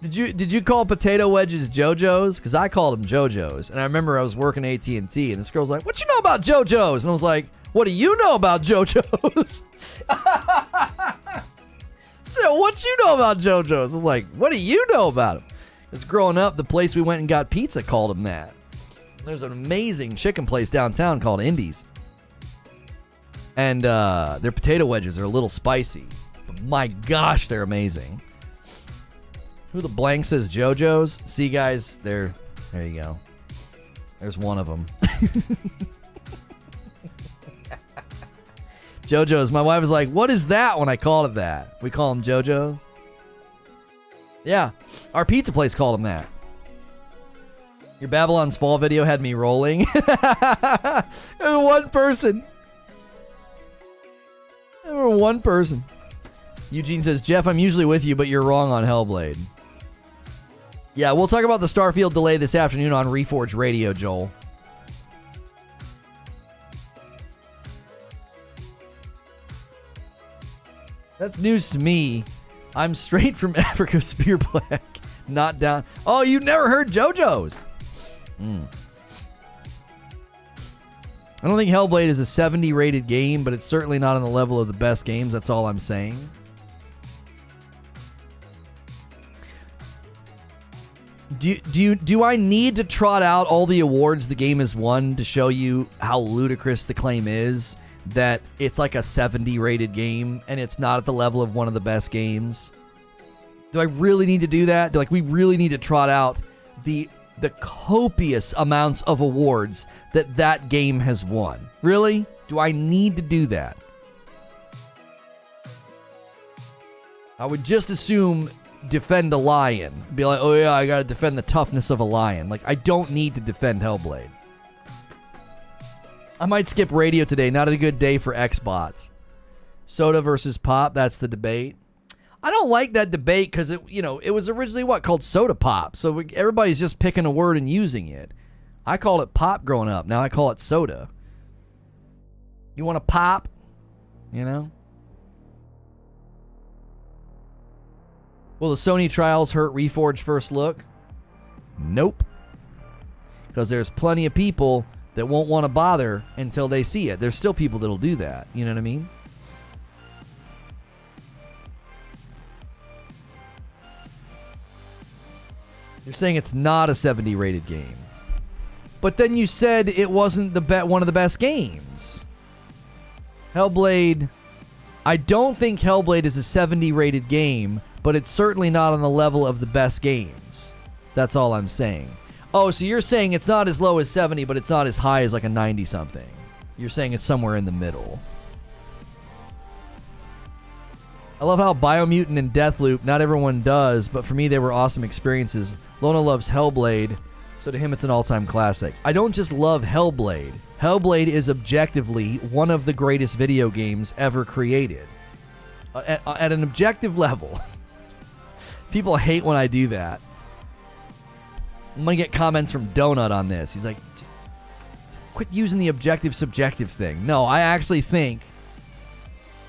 Did you call potato wedges JoJo's? Because I called them JoJo's. And I remember I was working AT&T and this girl's like, what you know about JoJo's? And I was like, what do you know about JoJo's? So what you know about JoJo's? I was like, what do you know about them? Because growing up, the place we went and got pizza called them that. There's an amazing chicken place downtown called Indy's. And their potato wedges are a little spicy. But my gosh, they're amazing. Who the blank says JoJo's? See, guys, there you go. There's one of them. JoJo's. My wife was like, what is that when I called it that? We call them JoJo's. Yeah, our pizza place called them that. Your Babylon's Fall video had me rolling. There was one person. There was one person. Eugene says, Jeff, I'm usually with you, but you're wrong on Hellblade. Yeah, we'll talk about the Starfield delay this afternoon on Reforge Radio, Joel. That's news to me. I'm straight from Africa, Spear Black. Not down. Oh, you never heard JoJo's. I don't think Hellblade is a 70 rated game, but it's certainly not on the level of the best games. That's all I'm saying. Do I need to trot out all the awards the game has won to show you how ludicrous the claim is that it's like a 70 rated game and it's not at the level of one of the best games? Do I really need to do that? Do we really need to trot out the copious amounts of awards that game has won? Really? Do I need to do that? I would just assume defend a lion. Be like, oh yeah, I gotta defend the toughness of a lion. I don't need to defend Hellblade. I might skip radio today. Not a good day for Xbots. Soda versus pop, that's the debate. I don't like that debate because it was originally called soda pop. So everybody's just picking a word and using it. I called it pop growing up. Now I call it soda. You want to pop? Will the Sony trials hurt Reforge first look? Nope. Because there's plenty of people that won't want to bother until they see it. There's still people that'll do that. You know what I mean? You're saying it's not a 70 rated game. But then you said it wasn't one of the best games. Hellblade. I don't think Hellblade is a 70 rated game, but it's certainly not on the level of the best games. That's all I'm saying. Oh, so you're saying it's not as low as 70, but it's not as high as a 90 something. You're saying it's somewhere in the middle. I love how Biomutant and Deathloop, not everyone does, but for me they were awesome experiences. Lono loves Hellblade, so to him it's an all-time classic. I don't just love Hellblade. Hellblade is objectively one of the greatest video games ever created. At an objective level. People hate when I do that. I'm going to get comments from Donut on this. He's like, quit using the objective-subjective thing. No, I actually think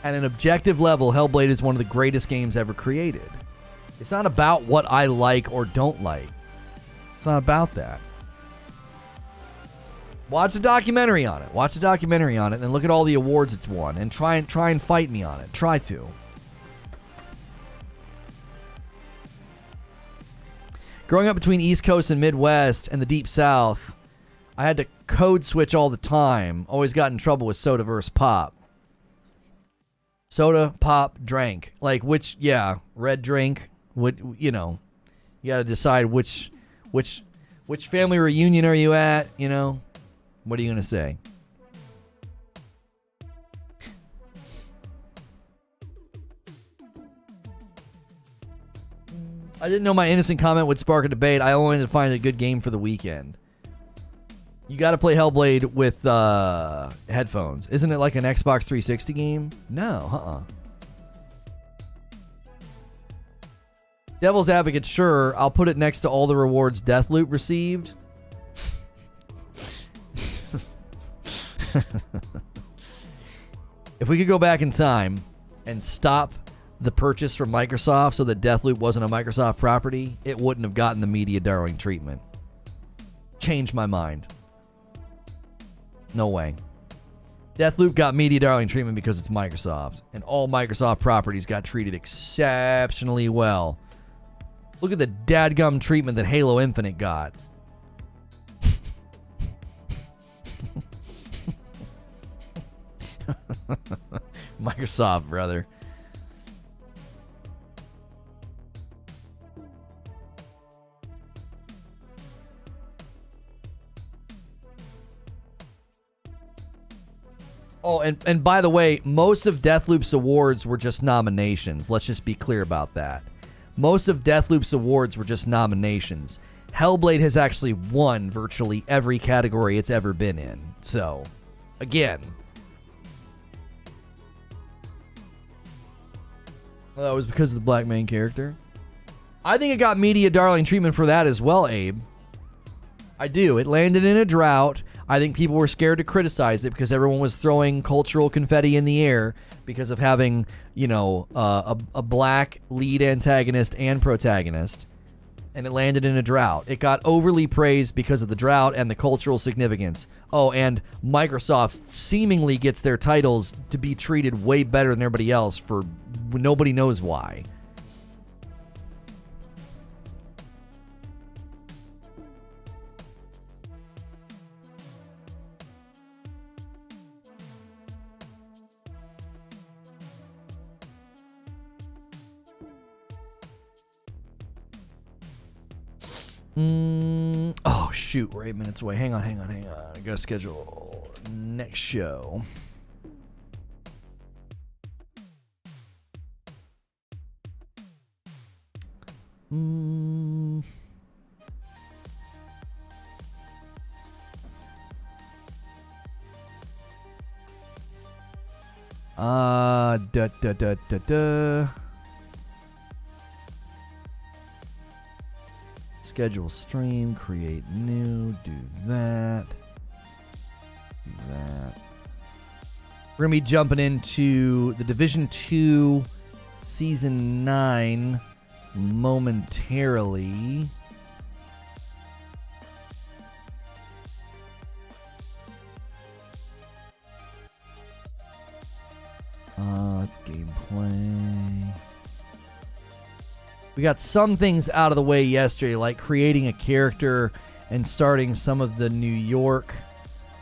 at an objective level, Hellblade is one of the greatest games ever created. It's not about what I like or don't like. It's not about that. Watch a documentary on it. Watch a documentary on it, and then look at all the awards it's won, and try and fight me on it. Try to. Growing up between East Coast and Midwest and the Deep South, I had to code switch all the time. Always got in trouble with soda versus pop. Soda, pop, drank. Which, red drink. You got to decide which family reunion are you at, What are you going to say? I didn't know my innocent comment would spark a debate. I wanted to find a good game for the weekend. You got to play Hellblade with headphones. Isn't it like an Xbox 360 game? No, Devil's Advocate, sure. I'll put it next to all the rewards Deathloop received. If we could go back in time and stop the purchase from Microsoft so that Deathloop wasn't a Microsoft property, it wouldn't have gotten the media darling treatment. Changed my mind. No way. Deathloop got media darling treatment because it's Microsoft, and all Microsoft properties got treated exceptionally well. Look at the dadgum treatment that Halo Infinite got. Microsoft, brother. Oh, and by the way, most of Deathloop's awards were just nominations. Let's just be clear about that. Most of Deathloop's awards were just nominations. Hellblade has actually won virtually every category it's ever been in. So, again. Well, that was because of the black main character. I think it got media darling treatment for that as well, Abe. I do. It landed in a drought. I think people were scared to criticize it because everyone was throwing cultural confetti in the air because of having, a black lead antagonist and protagonist, and it landed in a drought. It got overly praised because of the drought and the cultural significance. Oh, and Microsoft seemingly gets their titles to be treated way better than everybody else for nobody knows why. Oh, shoot. We're 8 minutes away. Hang on. I gotta schedule next show. Schedule stream, create new, do that. We're going to be jumping into the Division 2 Season 9 momentarily. It's gameplay. We got some things out of the way yesterday, like creating a character and starting some of the New York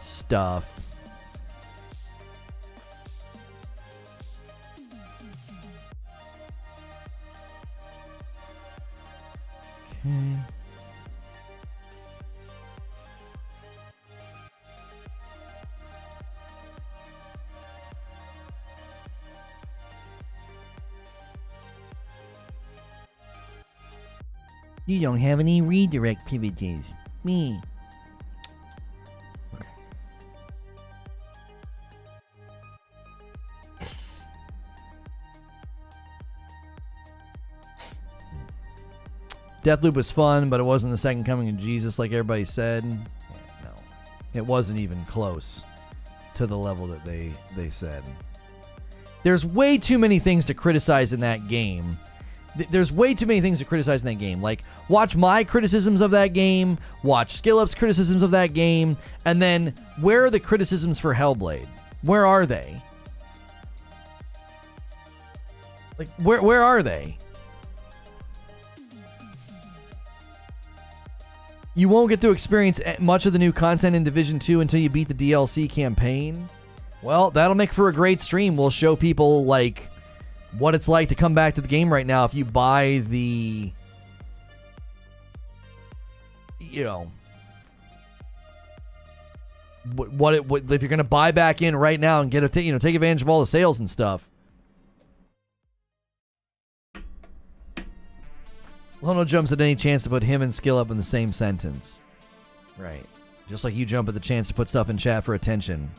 stuff. Okay. You don't have any redirect privileges. Me. Okay. Deathloop was fun, but it wasn't the second coming of Jesus like everybody said. No. It wasn't even close to the level that they said. There's way too many things to criticize in that game. There's way too many things to criticize in that game. Like, watch my criticisms of that game, watch SkillUp's criticisms of that game, and then where are the criticisms for Hellblade? Where are they? Like, where are they? You won't get to experience much of the new content in Division 2 until you beat the DLC campaign. Well, that'll make for a great stream. We'll show people, like, what it's like to come back to the game right now if you buy the, if you're going to buy back in right now and get take advantage of all the sales and stuff. Lono jumps at any chance to put him and SkillUp in the same sentence. Right. Just like you jump at the chance to put stuff in chat for attention.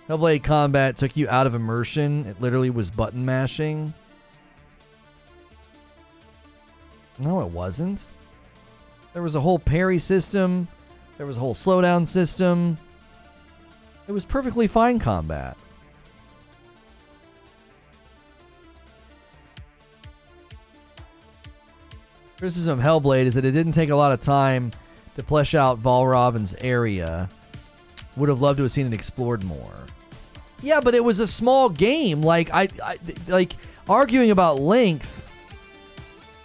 Hellblade combat took you out of immersion. It literally was button mashing. No, it wasn't. There was a whole parry system. There was a whole slowdown system. It was perfectly fine combat. Criticism of Hellblade is that it didn't take a lot of time to flesh out Valravn's area. Would have loved to have seen it explored more. Yeah, but it was a small game. Like, I arguing about length.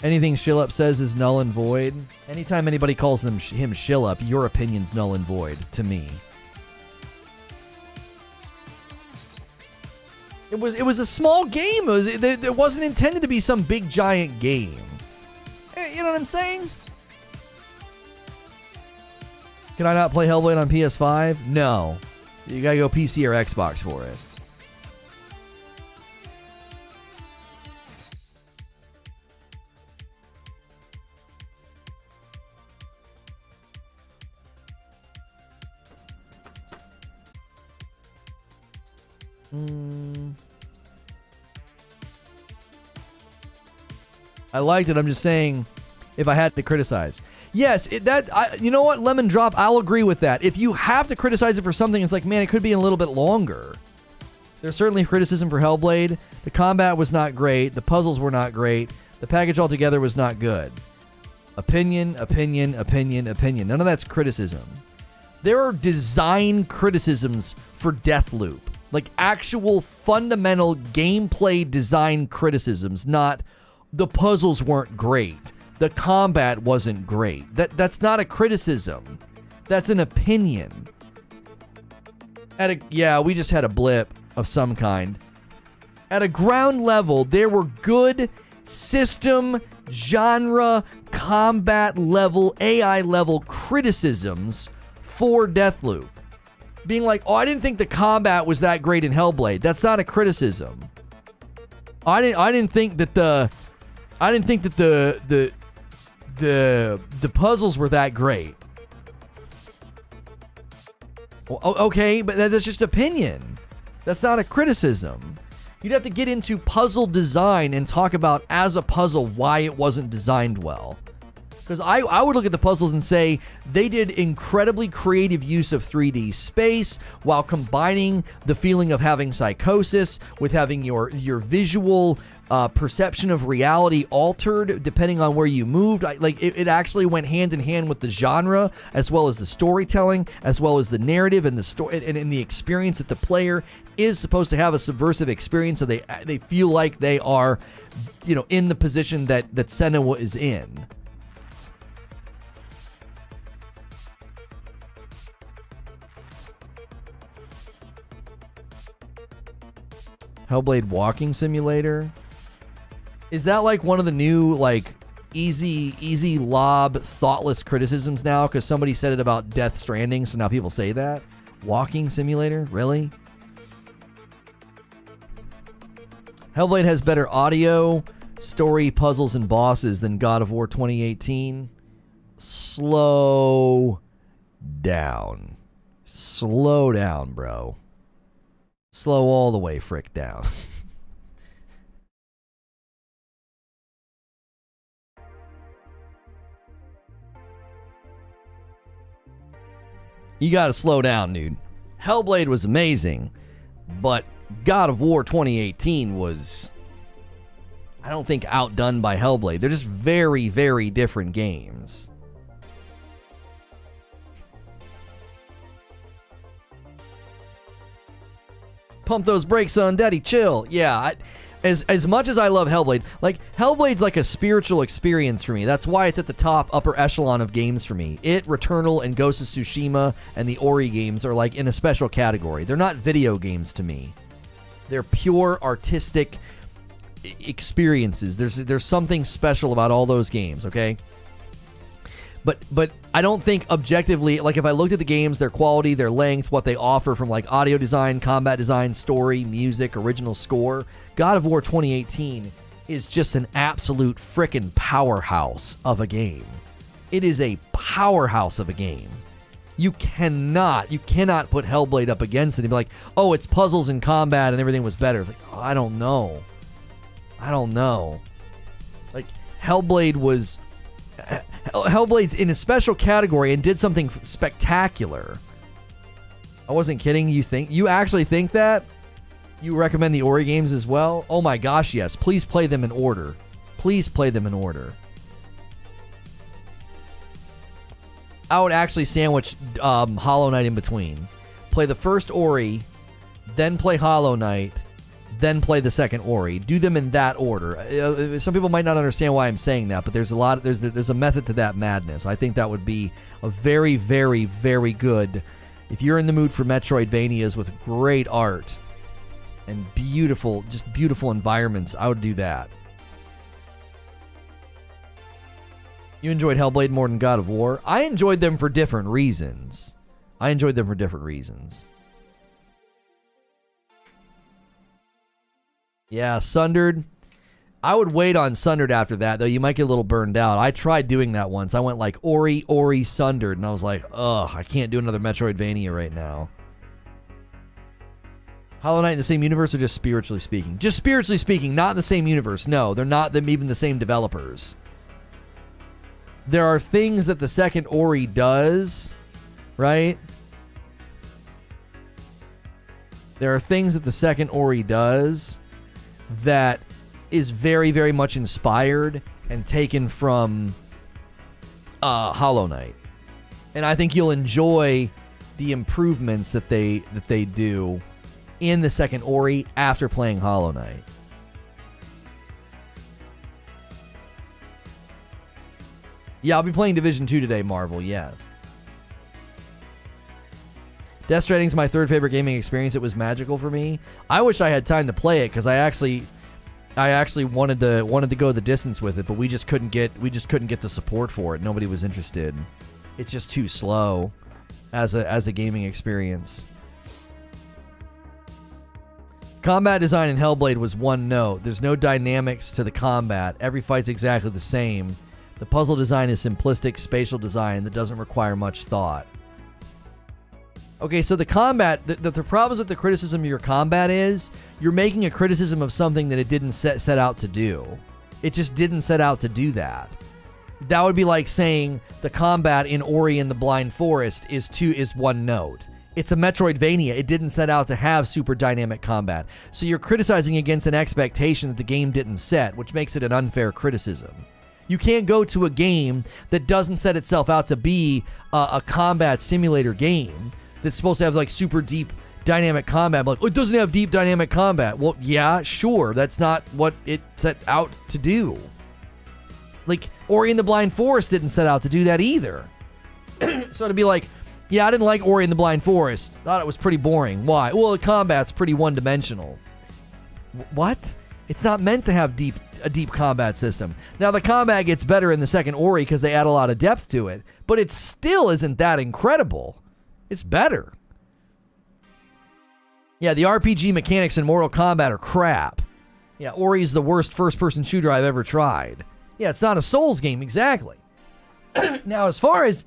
Anything SkillUp says is null and void. Anytime anybody calls him SkillUp, your opinion's null and void to me. It was a small game. It wasn't intended to be some big giant game. You know what I'm saying? Can I not play Hellblade on PS5? No. You gotta go PC or Xbox for it. I liked it. I'm just saying, if I had to criticize. Yes, you know what, Lemon Drop, I'll agree with that. If you have to criticize it for something, it's like, man, it could be a little bit longer. There's certainly criticism for Hellblade. The combat was not great. The puzzles were not great. The package altogether was not good. Opinion, opinion, opinion, opinion. None of that's criticism. There are design criticisms for Deathloop. Like actual fundamental gameplay design criticisms, not the puzzles weren't great. The combat wasn't great. That's not a criticism. That's an opinion. Yeah, we just had a blip of some kind. At a ground level, there were good system, genre, combat level, AI level criticisms for Deathloop. Being like, oh, I didn't think the combat was that great in Hellblade. That's not a criticism. I didn't think that the puzzles were that great. Well, okay, but that's just opinion. That's not a criticism. You'd have to get into puzzle design and talk about, as a puzzle, why it wasn't designed well. Because I would look at the puzzles and say they did incredibly creative use of 3D space while combining the feeling of having psychosis with having your visual perception of reality altered depending on where you moved. It actually went hand in hand with the genre, as well as the storytelling, as well as the narrative and the story and the experience that the player is supposed to have a subversive experience, so they feel like they are, in the position that Senua is in. Hellblade walking simulator. Is that like one of the new easy lob thoughtless criticisms now? Because somebody said it about Death Stranding, so now people say that? Walking simulator? Really? Hellblade has better audio, story, puzzles, and bosses than God of War 2018. Slow down. Slow down, bro. Slow all the way frick down. You gotta slow down, dude. Hellblade was amazing, but God of War 2018 was, I don't think, outdone by Hellblade. They're just very, very different games. Pump those brakes, son. Daddy, chill. Yeah, as much as I love Hellblade, Hellblade's like a spiritual experience for me. That's why it's at the top upper echelon of games for me. It, Returnal, and Ghost of Tsushima, and the Ori games are in a special category. They're not video games to me. They're pure artistic experiences. There's something special about all those games, okay? But I don't think objectively, if I looked at the games, their quality, their length, what they offer from audio design, combat design, story, music, original score, God of War 2018 is just an absolute frickin' powerhouse of a game. It is a powerhouse of a game. You cannot put Hellblade up against it and be like, oh, it's puzzles and combat and everything was better. It's like, oh, I don't know. Hellblade's in a special category and did something spectacular. I wasn't kidding. You actually think that? You recommend the Ori games as well? Oh my gosh, yes. Please play them in order. I would actually sandwich Hollow Knight in between. Play the first Ori, then play Hollow Knight, then play the second Ori. Do them in that order. Some people might not understand why I'm saying that, but there's a method to that madness. I think that would be a very, very, very good, if you're in the mood for Metroidvanias with great art and beautiful environments, I would do that. You enjoyed Hellblade more than God of War? I enjoyed them for different reasons. Yeah, Sundered. I would wait on Sundered after that, though. You might get a little burned out. I tried doing that once. I went Ori, Sundered, and I was like, ugh, I can't do another Metroidvania right now. Hollow Knight in the same universe or just spiritually speaking? Just spiritually speaking, not in the same universe. No, they're not even the same developers. there are things that the second Ori does, right? There are things that the second Ori does that is very, very much inspired and taken from Hollow Knight. And I think you'll enjoy the improvements that they do in the second Ori after playing Hollow Knight. Yeah, I'll be playing Division 2 today, Marvel, yes. Death Stranding's my third favorite gaming experience. It was magical for me. I wish I had time to play it because I actually wanted to go the distance with it, but we just couldn't get the support for it. Nobody was interested. It's just too slow as a gaming experience. Combat design in Hellblade was one note. There's no dynamics to the combat. Every fight's exactly the same. The puzzle design is simplistic spatial design that doesn't require much thought. Okay, so the combat, the problems with the criticism of your combat is you're making a criticism of something that it didn't set out to do. It just didn't set out to do that. That would be like saying the combat in Ori and the Blind Forest is one note. It's a Metroidvania. It didn't set out to have super dynamic combat. So you're criticizing against an expectation that the game didn't set, which makes it an unfair criticism. You can't go to a game that doesn't set itself out to be a combat simulator game that's supposed to have like super deep dynamic combat. Like, oh, it doesn't have deep dynamic combat. Well, yeah, sure. That's not what it set out to do. Like, Ori and the Blind Forest didn't set out to do that either. So to be like, yeah, I didn't like Ori and the Blind Forest. Thought it was pretty boring. Why? Well, the combat's pretty one-dimensional. What? It's not meant to have a deep combat system. Now, the combat gets better in the second Ori because they add a lot of depth to it, but it still isn't that incredible. It's better. Yeah, the RPG mechanics in Mortal Kombat are crap. Yeah, Ori's the worst first-person shooter I've ever tried. Yeah, it's not a Souls game, exactly. Now, as far as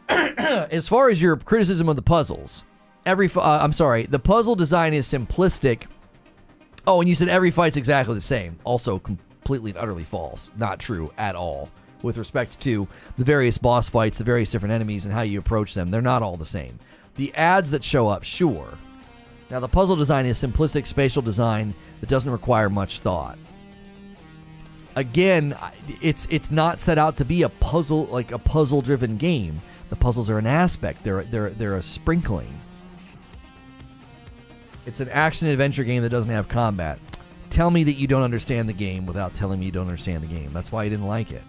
your criticism of the puzzles, the puzzle design is simplistic. Oh, and you said every fight's exactly the same. Also completely and utterly false. Not true at all. With respect to the various boss fights, the various different enemies, and how you approach them, they're not all the same. The ads that show up, sure. Now, the puzzle design is simplistic spatial design that doesn't require much thought. Again, it's not set out to be a puzzle-driven game. The puzzles are an aspect. They're a sprinkling. It's an action-adventure game that doesn't have combat. Tell me that you don't understand the game without telling me you don't understand the game. That's why you didn't like it.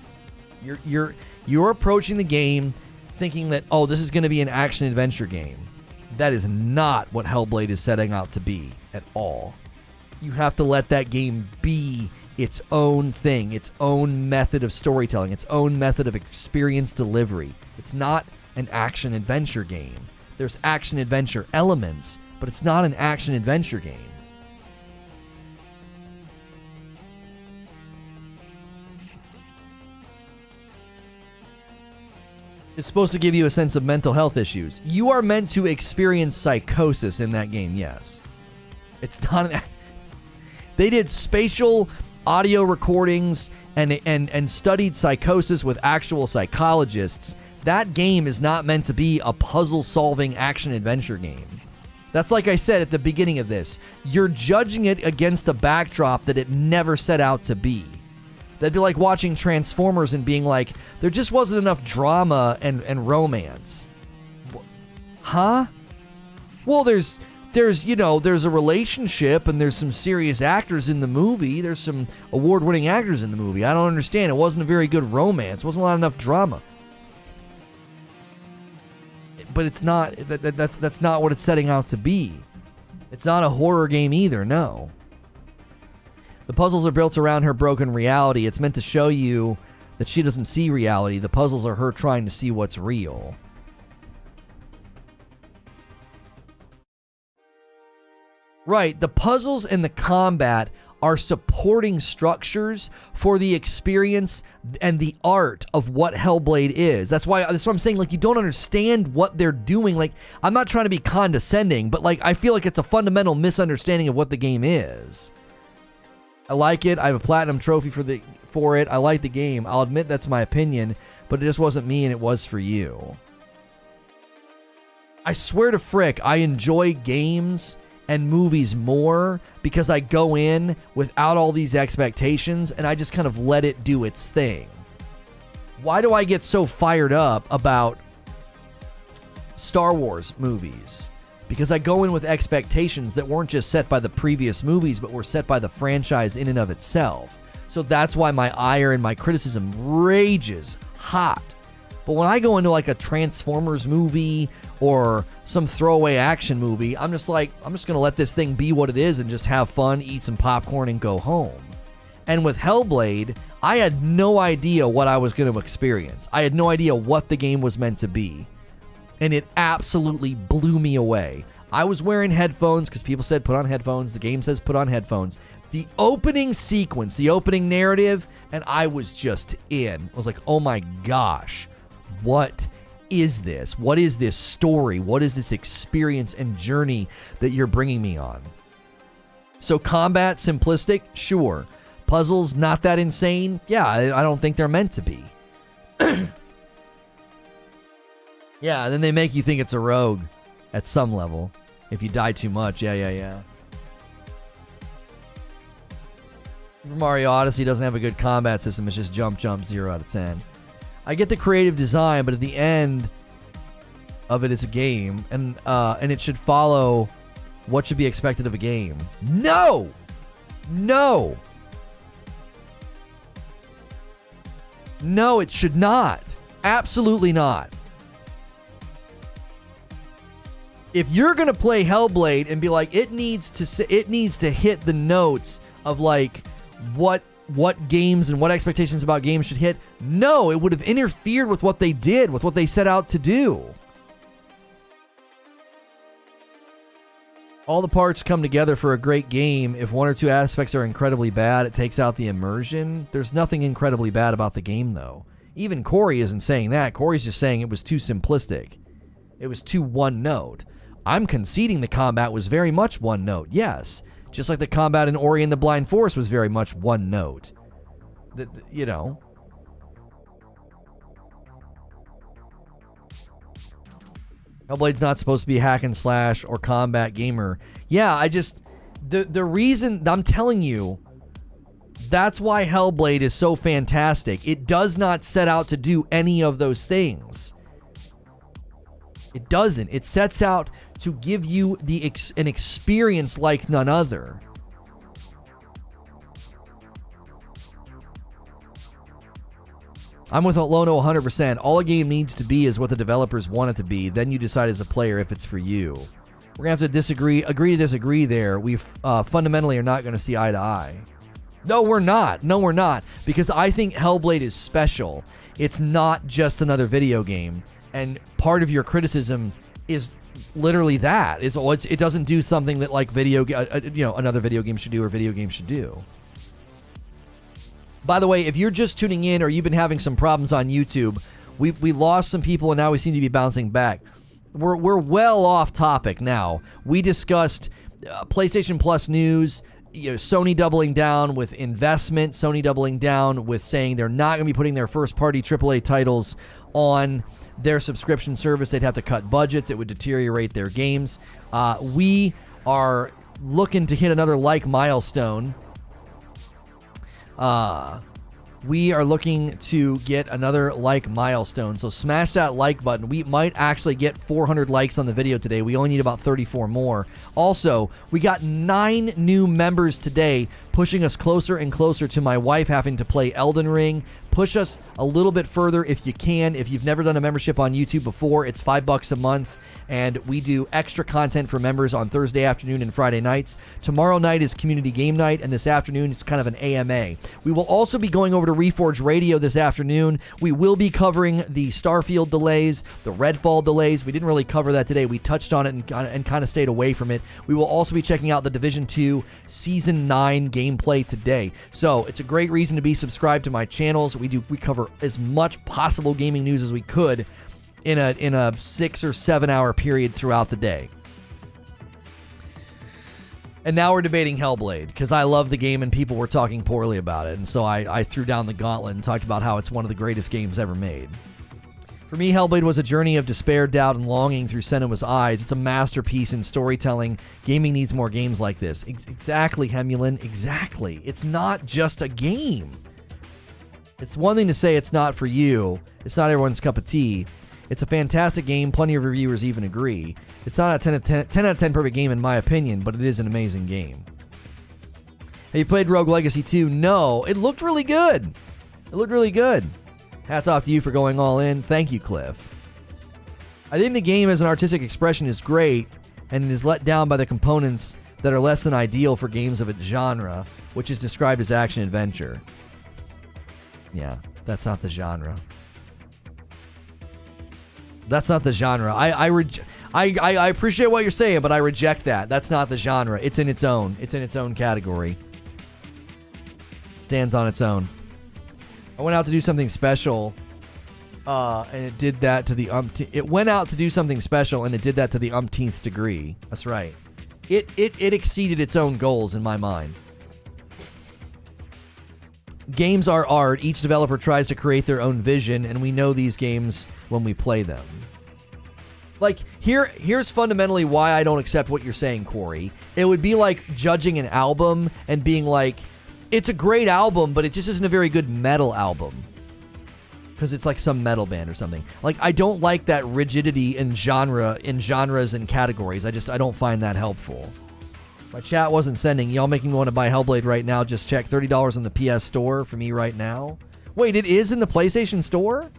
You're approaching the game thinking that, oh, this is going to be an action-adventure game. That is not what Hellblade is setting out to be at all. You have to let that game be its own thing, its own method of storytelling, its own method of experience delivery. It's not an action-adventure game. There's action-adventure elements, but it's not an action-adventure game. It's supposed to give you a sense of mental health issues. You are meant to experience psychosis in that game, yes. It's not an... They did spatial audio recordings and studied psychosis with actual psychologists. That game is not meant to be a puzzle-solving action-adventure game. That's like I said at the beginning of this. You're judging it against a backdrop that it never set out to be. That'd be like watching Transformers and being like, there just wasn't enough drama and romance. Huh? Well, there's a relationship and there's some serious actors in the movie. There's some award-winning actors in the movie. I don't understand. It wasn't a very good romance. Wasn't a lot enough drama. But it's not. That's not what it's setting out to be. It's not a horror game either. No. The puzzles are built around her broken reality. It's meant to show you that she doesn't see reality. The puzzles are her trying to see what's real. Right, the puzzles and the combat are supporting structures for the experience and the art of what Hellblade is. That's why I'm saying, like, you don't understand what they're doing. Like, I'm not trying to be condescending, but like, I feel like it's a fundamental misunderstanding of what the game is. I like it. I have a platinum trophy for it. I like the game. I'll admit that's my opinion, but it just wasn't me and it was for you. I swear to frick, I enjoy games and movies more because I go in without all these expectations and I just kind of let it do its thing. Why do I get so fired up about Star Wars movies? Because I go in with expectations that weren't just set by the previous movies, but were set by the franchise in and of itself. So that's why my ire and my criticism rages hot. But when I go into like a Transformers movie or some throwaway action movie, I'm just going to let this thing be what it is and just have fun, eat some popcorn, and go home. And with Hellblade, I had no idea what I was going to experience. I had no idea what the game was meant to be. And it absolutely blew me away. I was wearing headphones because people said put on headphones. The game says put on headphones. The opening sequence, the opening narrative, and I was just in. I was like, oh my gosh, what is this? What is this story? What is this experience and journey that you're bringing me on? So combat, simplistic, sure. Puzzles, not that insane? Yeah, I don't think they're meant to be. Yeah, and then they make you think it's a rogue at some level. If you die too much, yeah. Super Mario Odyssey doesn't have a good combat system. It's just jump, 0 out of 10. I get the creative design, but at the end of it, it's a game, and it should follow what should be expected of a game. No! No, it should not. Absolutely not. If you're going to play Hellblade and be like, it needs to hit the notes of like what games and what expectations about games should hit, no, it would have interfered with what they did, with what they set out to do. All the parts come together for a great game. If one or two aspects are incredibly bad, it takes out the immersion. There's nothing incredibly bad about the game, though. Even Corey isn't saying that. Corey's just saying it was too simplistic. It was too one note. I'm conceding the combat was very much one note, yes. Just like the combat in Ori and the Blind Forest was very much one note. You know. Hellblade's not supposed to be hack and slash or combat gamer. Yeah, the reason, I'm telling you, that's why Hellblade is so fantastic. It does not set out to do any of those things. It doesn't. It sets out to give you an experience like none other. I'm with Lono 100%. All a game needs to be is what the developers want it to be. Then you decide as a player if it's for you. We're going to have to agree to disagree there. We fundamentally are not going to see eye to eye. No, we're not. Because I think Hellblade is special. It's not just another video game. And part of your criticism is literally that. It doesn't do something that like another video game should do or video games should do. By the way, if you're just tuning in or you've been having some problems on YouTube, we lost some people and now we seem to be bouncing back. We're well off topic now. We discussed PlayStation Plus news, Sony doubling down with investment, Sony doubling down with saying they're not going to be putting their first-party AAA titles on their subscription service. They'd have to cut budgets. It would deteriorate their games. We are looking to hit another milestone. We are looking to get another milestone. So smash that like button. We might actually get 400 likes on the video today. We only need about 34 more. Also, we got 9 new members today, pushing us closer and closer to my wife having to play Elden Ring. Push us a little bit further if you can. If you've never done a membership on YouTube before, it's $5 a month, and we do extra content for members on Thursday afternoon and Friday nights. Tomorrow night is community game night, and this afternoon it's kind of an AMA. We will also be going over to Reforge Radio this afternoon. We will be covering the Starfield delays, the Redfall delays. We didn't really cover that today. We touched on it and kind of stayed away from it. We will also be checking out the Division 2 Season 9 gameplay today. So it's a great reason to be subscribed to my channels. We cover as much possible gaming news as we could in a 6 or 7 hour period throughout the day. And now we're debating Hellblade, because I love the game and people were talking poorly about it. And so I threw down the gauntlet and talked about how it's one of the greatest games ever made. For me, Hellblade was a journey of despair, doubt, and longing through Senua's eyes. It's a masterpiece in storytelling. Gaming needs more games like this. Exactly, Hemulin. Exactly. It's not just a game. It's one thing to say it's not for you. It's not everyone's cup of tea. It's a fantastic game. Plenty of reviewers even agree. It's not a 10 out of 10 perfect game in my opinion, but it is an amazing game. Have you played Rogue Legacy 2? No. It looked really good. It looked really good. Hats off to you for going all in. Thank you, Cliff. I think the game as an artistic expression is great, and it is let down by the components that are less than ideal for games of its genre, which is described as action-adventure. Yeah, that's not the genre. That's not the genre. I appreciate what you're saying, but I reject that. That's not the genre. It's in its own. It's in its own category. Stands on its own. I went out to do something special, and it did that to the It went out to do something special, and it did that to the umpteenth degree. That's right. It exceeded its own goals in my mind. Games are art. Each developer tries to create their own vision, and we know these games when we play them. Like, here's fundamentally why I don't accept what you're saying, Corey. It would be like judging an album and being like, it's a great album, but it just isn't a very good metal album. Because it's like some metal band or something. Like, I don't like that rigidity in genres and categories. I don't find that helpful. My chat wasn't sending. Y'all making me want to buy Hellblade right now. Just check $30 on the PS Store for me right now. Wait, it is in the PlayStation Store?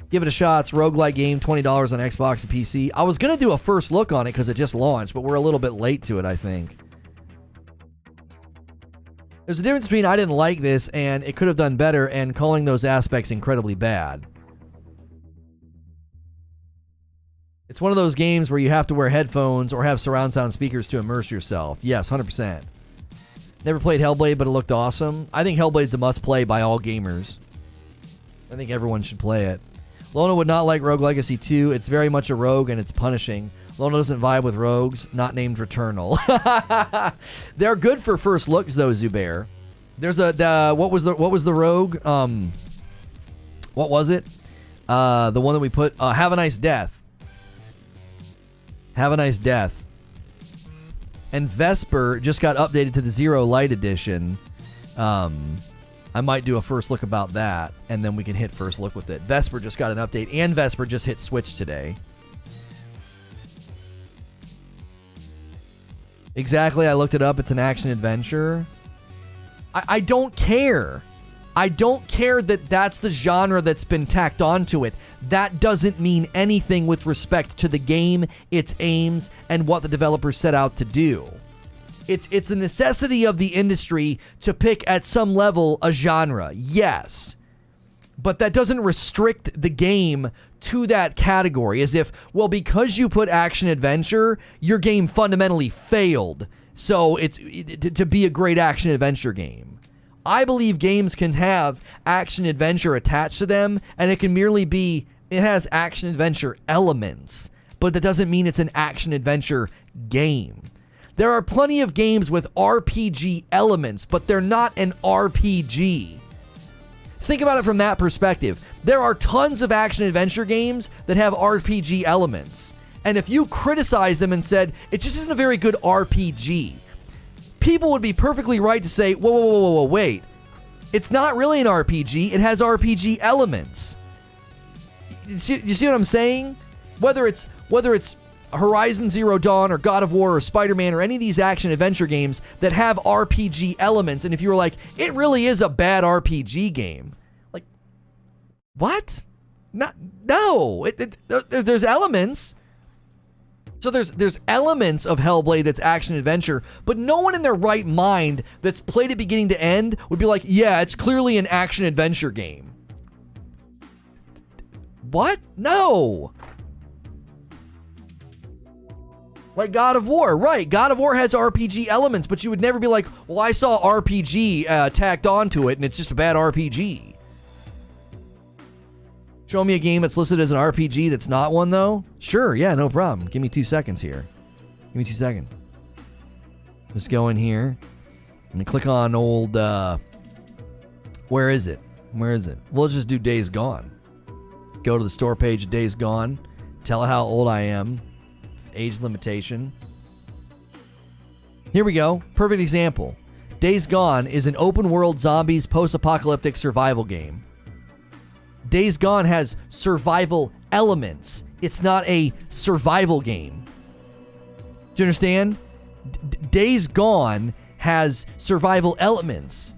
Give it a shot. It's a roguelike game, $20 on Xbox and PC. I was going to do a first look on it because it just launched, but we're a little bit late to it, I think. There's a difference between I didn't like this and it could have done better and calling those aspects incredibly bad. It's one of those games where you have to wear headphones or have surround sound speakers to immerse yourself. Yes, 100%. Never played Hellblade, but it looked awesome. I think Hellblade's a must-play by all gamers. I think everyone should play it. Lono would not like Rogue Legacy 2. It's very much a rogue and it's punishing. Lono doesn't vibe with rogues, not named Returnal. They're good for first looks though, Zubair. There's what was the rogue? What was it? The one that we put Have a Nice Death. Have a Nice Death. And Vesper just got updated to the Zero Light Edition. I might do a first look about that, and then we can hit first look with it. Vesper just got an update, and Vesper just hit Switch today. Exactly, I looked it up. It's an action-adventure. I don't care. I don't care that that's the genre that's been tacked onto it. That doesn't mean anything with respect to the game, its aims, and what the developers set out to do. It's a necessity of the industry to pick at some level a genre, yes. But that doesn't restrict the game to that category, as if, well, because you put action-adventure, your game fundamentally failed. So it's to be a great action-adventure game. I believe games can have action-adventure attached to them, and it can merely be, it has action-adventure elements, but that doesn't mean it's an action-adventure game. There are plenty of games with RPG elements, but they're not an RPG. Think about it from that perspective. There are tons of action-adventure games that have RPG elements, and if you criticize them and said, it just isn't a very good RPG, people would be perfectly right to say, whoa, wait. It's not really an RPG. It has RPG elements. You see what I'm saying? Whether it's Horizon Zero Dawn or God of War or Spider-Man or any of these action-adventure games that have RPG elements, and if you were like, it really is a bad RPG game. Like, what? No. There's elements. So there's elements of Hellblade that's action-adventure, but no one in their right mind that's played it beginning to end would be like, yeah, it's clearly an action-adventure game. What? No. Like God of War, right. God of War has RPG elements, but you would never be like, well, I saw RPG tacked onto it, and it's just a bad RPG. Show me a game that's listed as an RPG that's not one, though? Sure, yeah, no problem. Give me 2 seconds here. me 2 seconds. Just go in here and click on old, where is it? Where is it? We'll just do Days Gone. Go to the store page of Days Gone. Tell it how old I am. It's age limitation. Here we go. Perfect example. Days Gone is an open-world zombies post-apocalyptic survival game. Days Gone has survival elements. It's not a survival game. Do you understand? Days Gone has survival elements.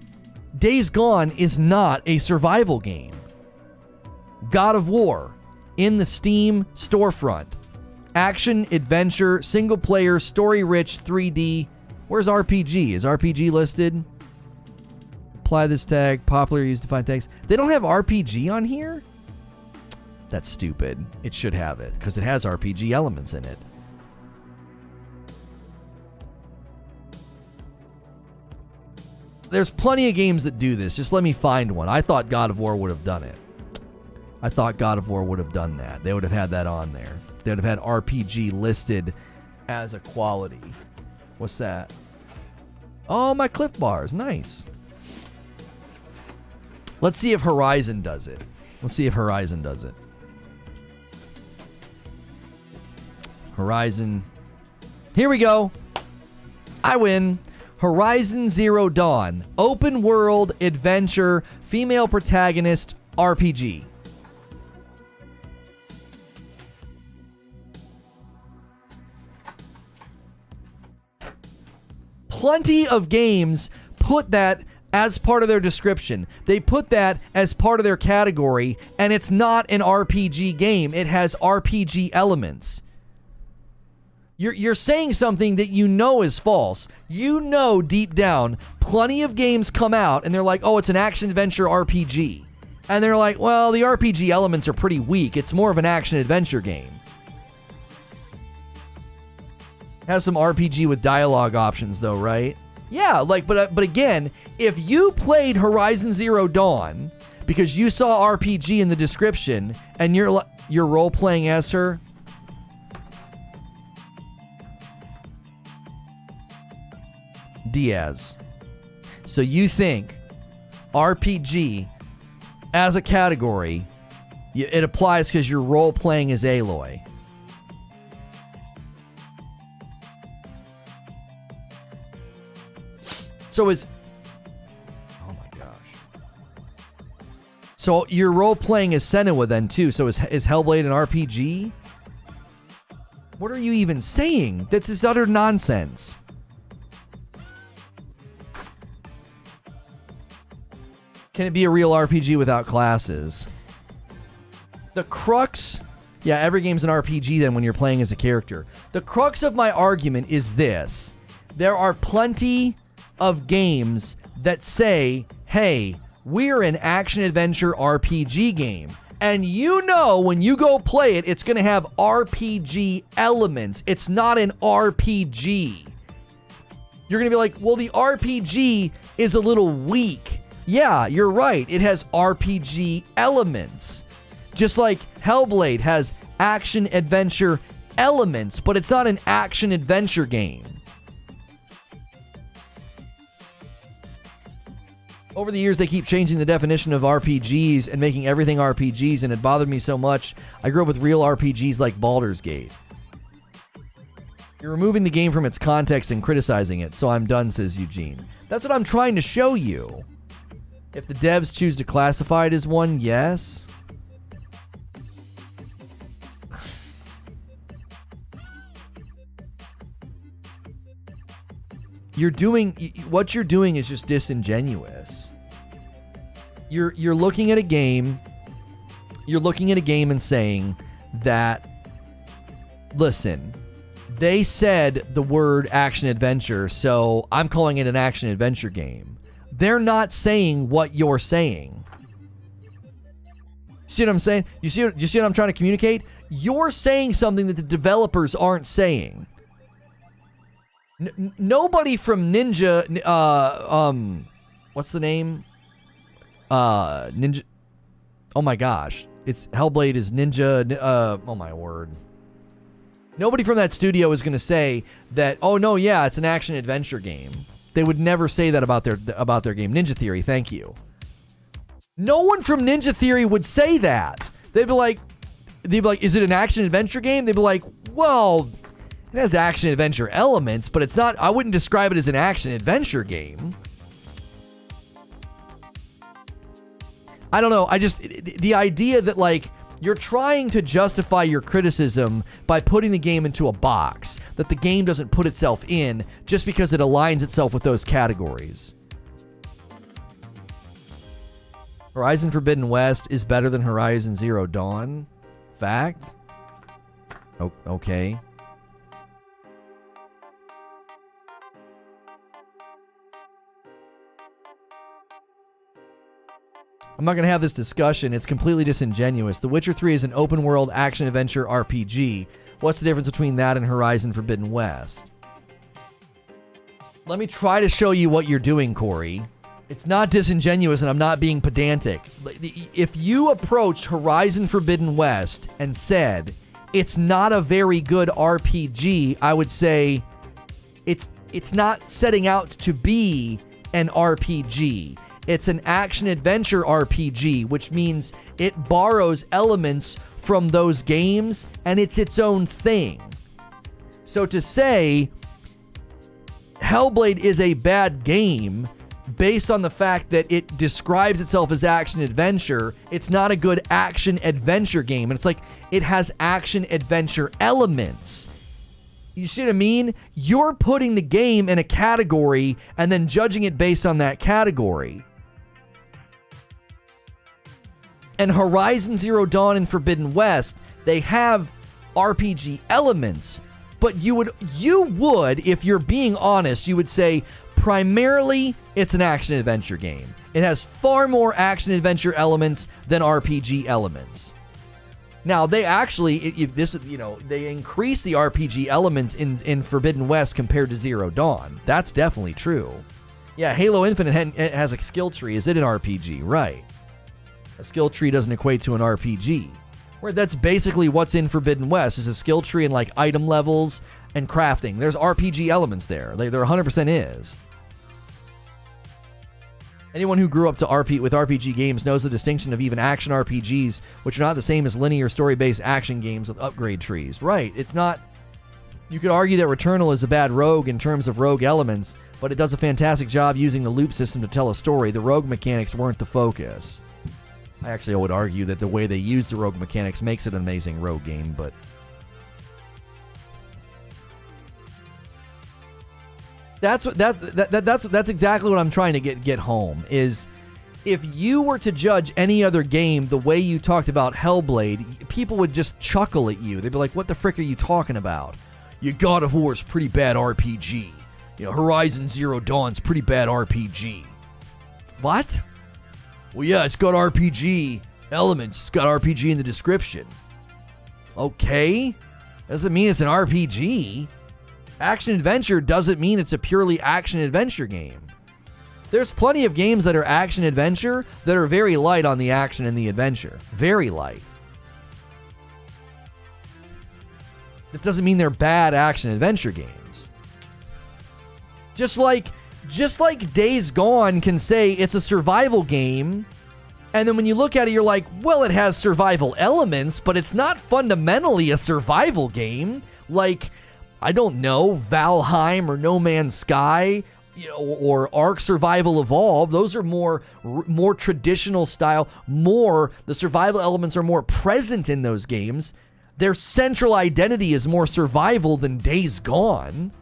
Days Gone is not a survival game. God of War in the Steam storefront. Action, adventure, single player, story rich, 3D. Where's RPG? Is RPG listed? Apply this tag. Popular used to find tags. They don't have RPG on here? That's stupid. It should have it because it has RPG elements in it. There's plenty of games that do this. Just let me find one. I thought God of War would have done it. I thought God of War would have done that. They would have had that on there. They would have had RPG listed as a quality. What's that? Oh, my clip bars. Nice. Let's see if Horizon does it. Let's see if Horizon does it. Horizon. Here we go. I win. Horizon Zero Dawn. Open world, adventure, female protagonist, RPG. Plenty of games put that as part of their description. They put that as part of their category, and it's not an RPG game. It has RPG elements. You're saying something that you know is false. You know deep down, plenty of games come out, and they're like, oh, it's an action-adventure RPG. And they're like, well, the RPG elements are pretty weak. It's more of an action-adventure game. Has some RPG with dialogue options, though, right? Yeah, like, but again, if you played Horizon Zero Dawn because you saw RPG in the description and you're role-playing as her, Diaz. So you think RPG as a category, it applies because you're role-playing as Aloy. So is... Oh my gosh. So you're role-playing as Senua then too, so is Hellblade an RPG? What are you even saying? That's just utter nonsense. Can it be a real RPG without classes? The crux... Yeah, every game's an RPG then when you're playing as a character. The crux of my argument is this. There are plenty of games that say, hey, we're an action-adventure RPG game. And you know when you go play it, it's going to have RPG elements. It's not an RPG. You're going to be like, well, the RPG is a little weak. Yeah, you're right. It has RPG elements. Just like Hellblade has action-adventure elements, but it's not an action-adventure game. Over the years, they keep changing the definition of RPGs and making everything RPGs, and it bothered me so much. I grew up with real RPGs like Baldur's Gate. You're removing the game from its context and criticizing it, so I'm done, says Eugene. That's what I'm trying to show you. If the devs choose to classify it as one, yes. What you're doing is just disingenuous. You're looking at a game. You're looking at a game and saying that, listen, they said the word action adventure, so I'm calling it an action adventure game. They're not saying what you're saying. See what I'm saying? You see what I'm trying to communicate? You're saying something that the developers aren't saying. Nobody from Ninja, what's the name? Ninja. Oh my gosh. It's Hellblade is Ninja. Oh my word. Nobody from that studio is going to say that, oh, no, yeah, it's an action-adventure game. They would never say that about their game. Ninja Theory, thank you. No one from Ninja Theory would say that. They'd be like, is it an action-adventure game? They'd be like, well, it has action-adventure elements, but it's not, I wouldn't describe it as an action-adventure game. I don't know. The idea that, like, you're trying to justify your criticism by putting the game into a box that the game doesn't put itself in just because it aligns itself with those categories. Horizon Forbidden West is better than Horizon Zero Dawn. Fact? Okay. I'm not going to have this discussion. It's completely disingenuous. The Witcher 3 is an open-world action-adventure RPG. What's the difference between that and Horizon Forbidden West? Let me try to show you what you're doing, Corey. It's not disingenuous, and I'm not being pedantic. If you approached Horizon Forbidden West and said, it's not a very good RPG, I would say it's not setting out to be an RPG. It's an action-adventure RPG, which means it borrows elements from those games, and it's its own thing. So to say Hellblade is a bad game based on the fact that it describes itself as action-adventure, it's not a good action-adventure game. And it's like, it has action-adventure elements. You see what I mean? You're putting the game in a category and then judging it based on that category. And Horizon Zero Dawn and Forbidden West, they have RPG elements, but you would, if you're being honest, you would say primarily it's an action-adventure game. It has far more action-adventure elements than RPG elements. Now, they actually, they increase the RPG elements in Forbidden West compared to Zero Dawn. That's definitely true. Yeah, Halo Infinite has a skill tree. Is it an RPG? Right. A skill tree doesn't equate to an RPG. Where that's basically what's in Forbidden West, is a skill tree and like item levels and crafting. There's RPG elements there. There 100% is. Anyone who grew up with RPG games knows the distinction of even action RPGs, which are not the same as linear story-based action games with upgrade trees. Right, it's not... You could argue that Returnal is a bad rogue in terms of rogue elements, but it does a fantastic job using the loop system to tell a story. The rogue mechanics weren't the focus. I actually would argue that the way they use the rogue mechanics makes it an amazing rogue game, but... That's exactly what I'm trying to get home, is if you were to judge any other game the way you talked about Hellblade, people would just chuckle at you. They'd be like, what the frick are you talking about? Your God of War's pretty bad RPG. Horizon Zero Dawn's pretty bad RPG. What? Well, yeah, it's got RPG elements. It's got RPG in the description. Okay. Doesn't mean it's an RPG. Action-adventure doesn't mean it's a purely action-adventure game. There's plenty of games that are action-adventure that are very light on the action and the adventure. Very light. That doesn't mean they're bad action-adventure games. Just like Days Gone can say it's a survival game, and then when you look at it, you're like, well, it has survival elements, but it's not fundamentally a survival game. Like, I don't know, Valheim or No Man's Sky, or Ark Survival Evolved. Those are more traditional style. The survival elements are more present in those games. Their central identity is more survival than Days Gone.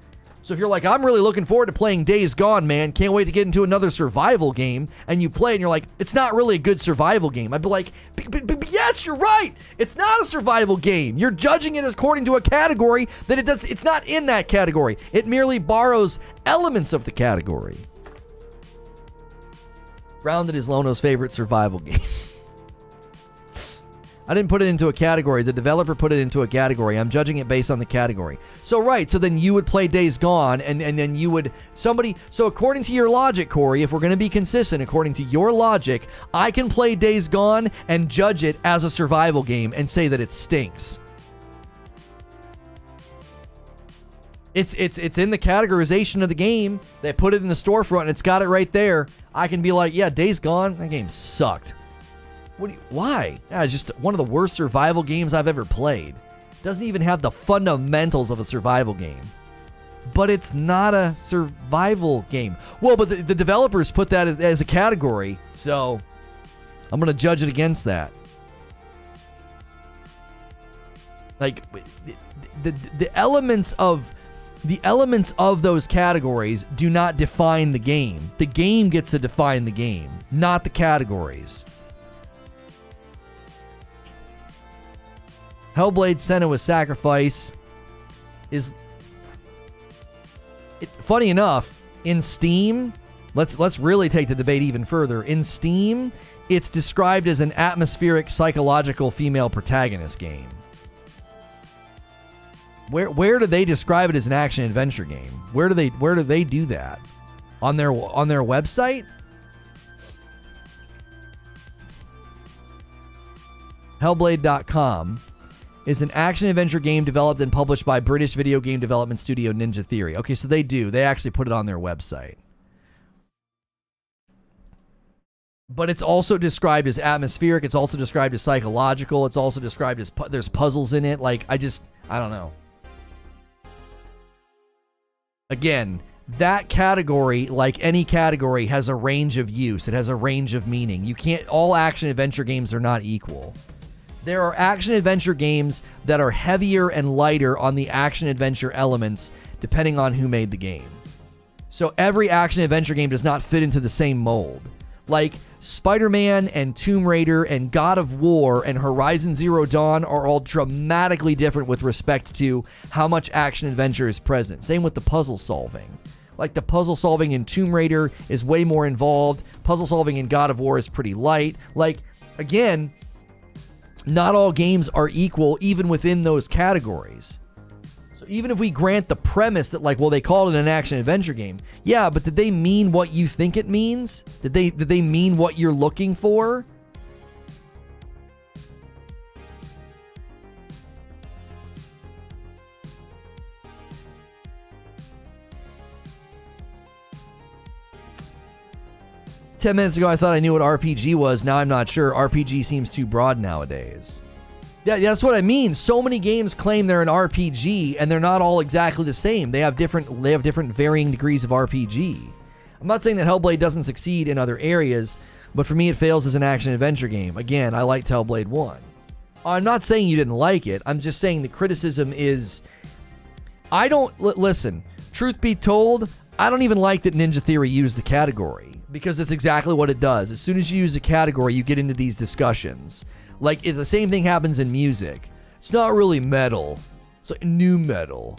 So if you're like, I'm really looking forward to playing Days Gone, man, can't wait to get into another survival game, and you play and you're like, it's not really a good survival game, I'd be like, but yes, you're right, it's not a survival game. You're judging it according to a category that it's not in that category. It merely borrows elements of the category. Grounded is Lono's favorite survival game. I didn't put it into a category. The developer put it into a category. I'm judging it based on the category. So, right. So then you would play Days Gone, and then you would... So according to your logic, Corey, if we're going to be consistent, according to your logic, I can play Days Gone and judge it as a survival game and say that it stinks. It's in the categorization of the game. They put it in the storefront and it's got it right there. I can be like, yeah, Days Gone, that game sucked. Why? Yeah, it's just one of the worst survival games I've ever played. Doesn't even have the fundamentals of a survival game. But it's not a survival game. Well, but the developers put that as a category, so I'm going to judge it against that. Like, the elements of those categories do not define the game. The game gets to define the game, not the categories. Hellblade: Senua's Sacrifice is... funny enough, in Steam, let's really take the debate even further. In Steam, it's described as an atmospheric psychological female protagonist game. Where do they describe it as an action adventure game? Where do they do that? On their website? Hellblade.com is an action-adventure game developed and published by British video game development studio Ninja Theory. Okay, so they do. They actually put it on their website. But it's also described as atmospheric. It's also described as psychological. It's also described as there's puzzles in it. Like, I don't know. Again, that category, like any category, has a range of use. It has a range of meaning. You can't... all action-adventure games are not equal. There are action-adventure games that are heavier and lighter on the action-adventure elements depending on who made the game. So every action-adventure game does not fit into the same mold. Like, Spider-Man and Tomb Raider and God of War and Horizon Zero Dawn are all dramatically different with respect to how much action-adventure is present. Same with the puzzle solving. Like, the puzzle solving in Tomb Raider is way more involved. Puzzle solving in God of War is pretty light. Like, again... not all games are equal even within those categories. So even if we grant the premise that, like, well, they called it an action-adventure game. Yeah, but did they mean what you think it means? Did they mean what you're looking for? Ten minutes ago, I thought I knew what RPG was. Now I'm not sure. RPG seems too broad nowadays. Yeah, that's what I mean. So many games claim they're an RPG, and they're not all exactly the same. They have different varying degrees of RPG. I'm not saying that Hellblade doesn't succeed in other areas, but for me, it fails as an action-adventure game. Again, I liked Hellblade 1. I'm not saying you didn't like it. I'm just saying the criticism is... listen, truth be told, I don't even like that Ninja Theory used the category. Because it's exactly what it does. As soon as you use a category, you get into these discussions. Like, it's the same thing happens in music. It's not really metal. It's like new metal.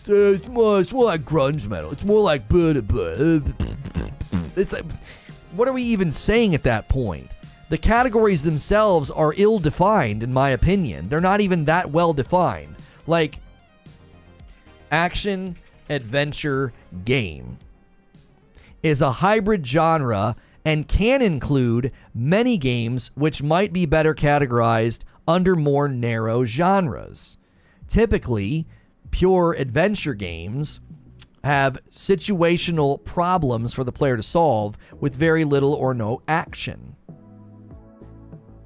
It's more like grunge metal. It's more like... It's like... what are we even saying at that point? The categories themselves are ill-defined, in my opinion. They're not even that well-defined. Like, action, adventure, game is a hybrid genre and can include many games which might be better categorized under more narrow genres. Typically, pure adventure games have situational problems for the player to solve with very little or no action.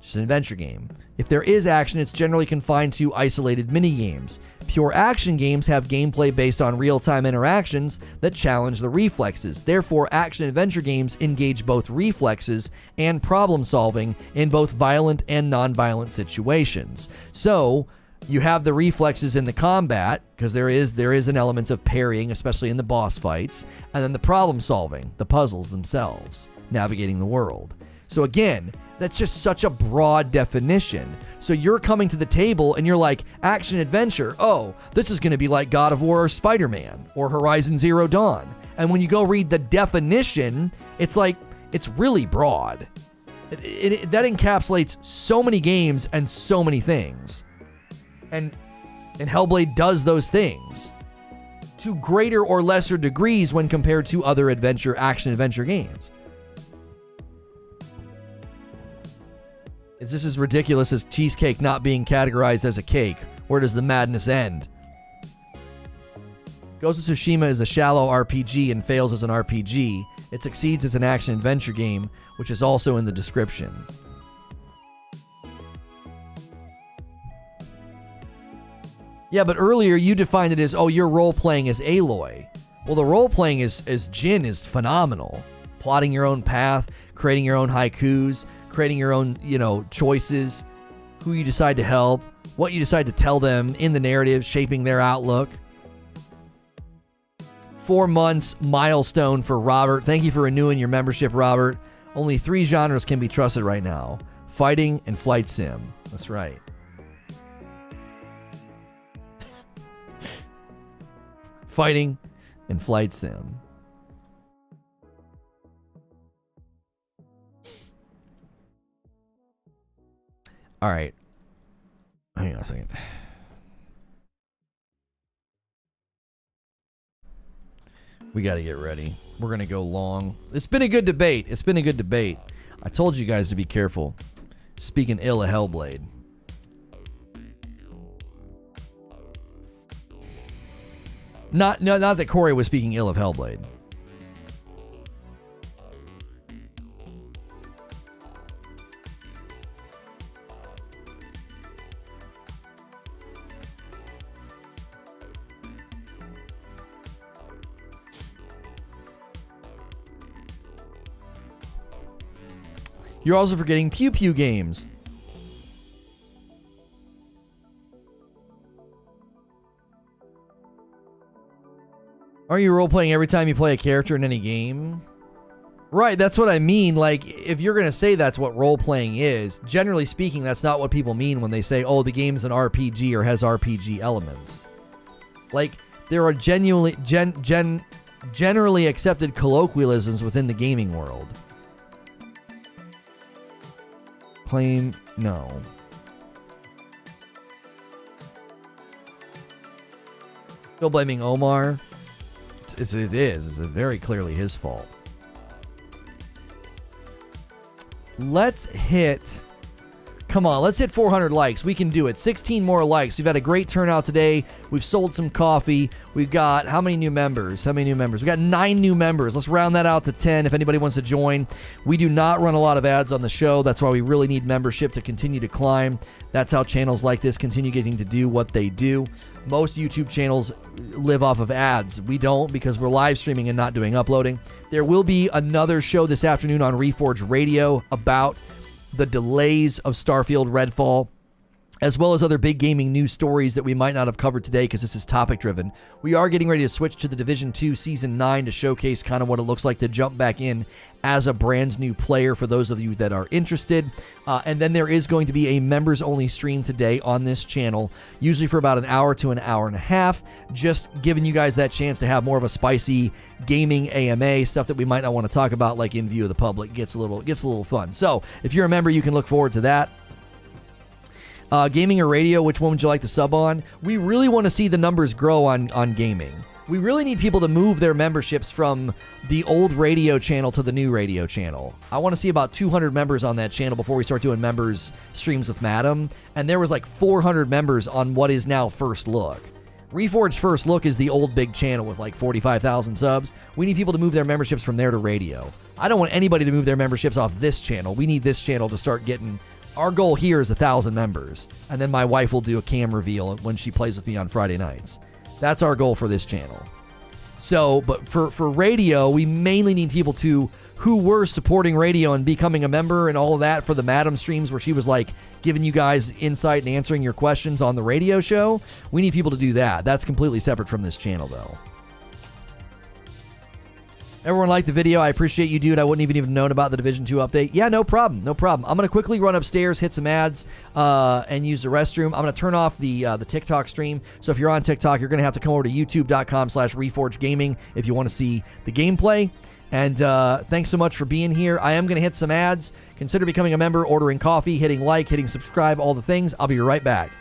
Just an adventure game. If there is action, it's generally confined to isolated mini-games. Pure action games have gameplay based on real-time interactions that challenge the reflexes. Therefore, action-adventure games engage both reflexes and problem-solving in both violent and non-violent situations. So, you have the reflexes in the combat, because there is an element of parrying, especially in the boss fights, and then the problem-solving, the puzzles themselves, navigating the world. So again, that's just such a broad definition. So you're coming to the table and you're like, action adventure, oh, this is going to be like God of War or Spider-Man or Horizon Zero Dawn. And when you go read the definition, it's like, it's really broad. That encapsulates so many games and so many things. And Hellblade does those things to greater or lesser degrees when compared to other action-adventure games. Is this as ridiculous as cheesecake not being categorized as a cake? Where does the madness end? Ghost of Tsushima is a shallow RPG and fails as an RPG. It succeeds as an action-adventure game, which is also in the description. Yeah, but earlier you defined it as, oh, you're role-playing as Aloy. Well, the role-playing as Jin is phenomenal. Plotting your own path, creating your own haikus, creating your own, choices, who you decide to help, what you decide to tell them in the narrative, shaping their outlook. 4 months milestone for Robert. Thank you for renewing your membership, Robert. Only 3 genres can be trusted right now. Fighting and flight sim. That's right. Fighting and flight sim. All right. Hang on a second. We got to get ready. We're going to go long. It's been a good debate. I told you guys to be careful. Speaking ill of Hellblade. Not that Corey was speaking ill of Hellblade. You're also forgetting Pew Pew games. Are you role-playing every time you play a character in any game? Right, that's what I mean. Like, if you're going to say that's what role-playing is, generally speaking, that's not what people mean when they say, oh, the game's an RPG or has RPG elements. Like, there are generally accepted colloquialisms within the gaming world. Claim no. Still blaming Omar. It is. It's very clearly his fault. Let's hit 400 likes. We can do it. 16 more likes. We've had a great turnout today. We've sold some coffee. We've got how many new members? We got 9 new members. Let's round that out to 10 if anybody wants to join. We do not run a lot of ads on the show. That's why we really need membership to continue to climb. That's how channels like this continue getting to do what they do. Most YouTube channels live off of ads. We don't, because we're live streaming and not doing uploading. There will be another show this afternoon on Reforge Radio about the delays of Starfield Redfall, as well as other big gaming news stories that we might not have covered today because this is topic driven. We are getting ready to switch to the Division 2 Season 9 to showcase kind of what it looks like to jump back in as a brand new player for those of you that are interested. And then there is going to be a members only stream today on this channel, usually for about an hour to an hour and a half, just giving you guys that chance to have more of a spicy gaming AMA, stuff that we might not want to talk about like in view of the public. Gets a little fun. So if you're a member, you can look forward to that. Gaming or radio, which one would you like to sub on? We really want to see the numbers grow on gaming. We really need people to move their memberships from the old radio channel to the new radio channel. I want to see about 200 members on that channel before we start doing members streams with Madam. And there was like 400 members on what is now First Look. Reforge First Look is the old big channel with like 45,000 subs. We need people to move their memberships from there to radio. I don't want anybody to move their memberships off this channel. We need this channel to start getting... Our goal here is 1,000 members. And then my wife will do a cam reveal when she plays with me on Friday nights. That's our goal for this channel. So, but for radio, we mainly need people who were supporting radio and becoming a member and all of that for the Madam streams where she was like giving you guys insight and answering your questions on the radio show. We need people to do that. That's completely separate from this channel, though. Everyone liked the video. I appreciate you, dude. I wouldn't even known about the Division 2 update. Yeah, no problem. I'm going to quickly run upstairs, hit some ads, and use the restroom. I'm going to turn off the TikTok stream. So if you're on TikTok, you're going to have to come over to youtube.com/Reforge Gaming if you want to see the gameplay. And thanks so much for being here. I am going to hit some ads. Consider becoming a member, ordering coffee, hitting like, hitting subscribe, all the things. I'll be right back.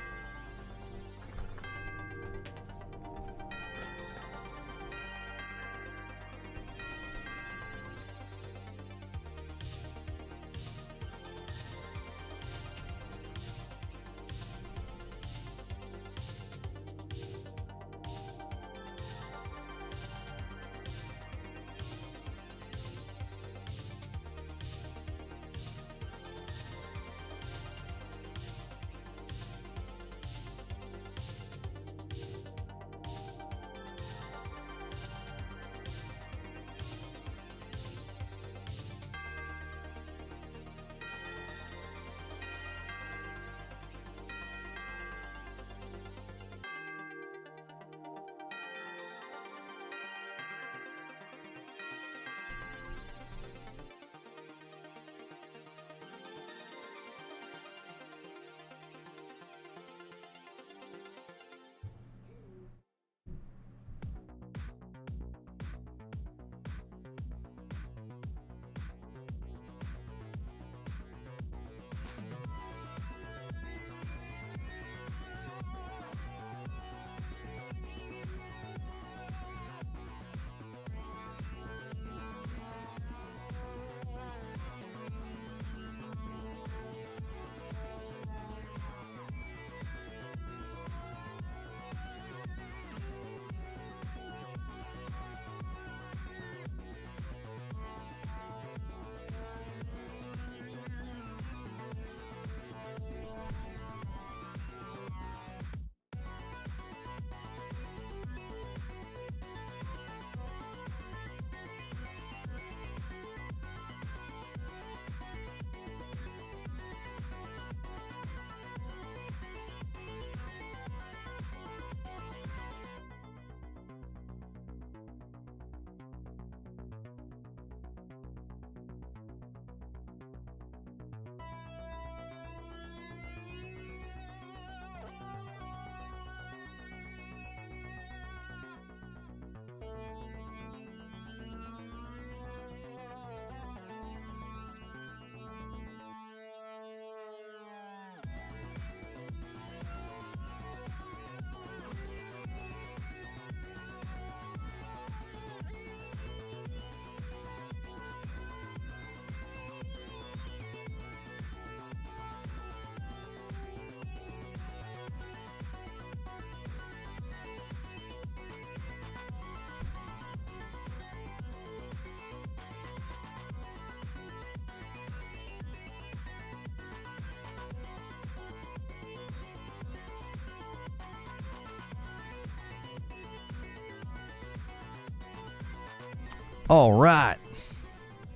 All right.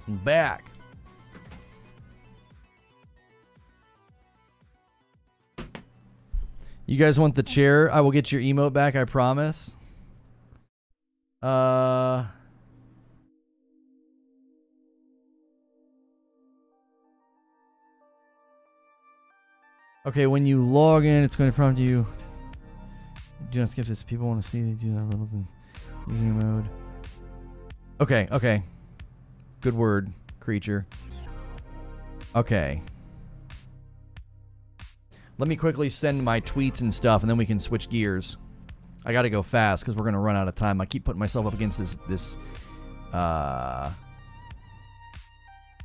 I'm back. You guys want the chair? I will get your emote back, I promise. Okay, when you log in, it's going to prompt you. Do not skip this. People want to see you do that little thing. Using mode. Okay, okay. Good word, creature. Okay. Let me quickly send my tweets and stuff, and then we can switch gears. I gotta go fast, because we're gonna run out of time. I keep putting myself up against this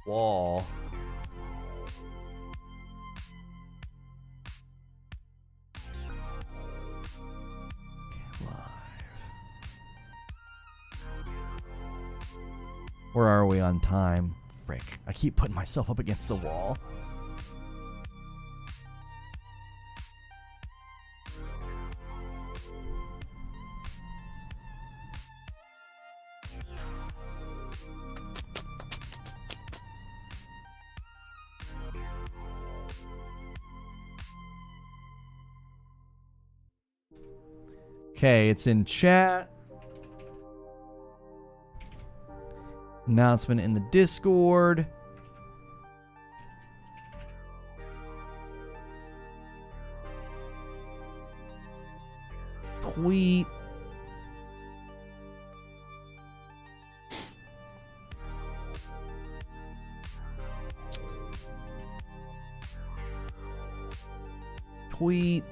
wall. Where are we on time? Frick. I keep putting myself up against the wall. Okay, it's in chat. Announcement in the Discord. Tweet. Tweet.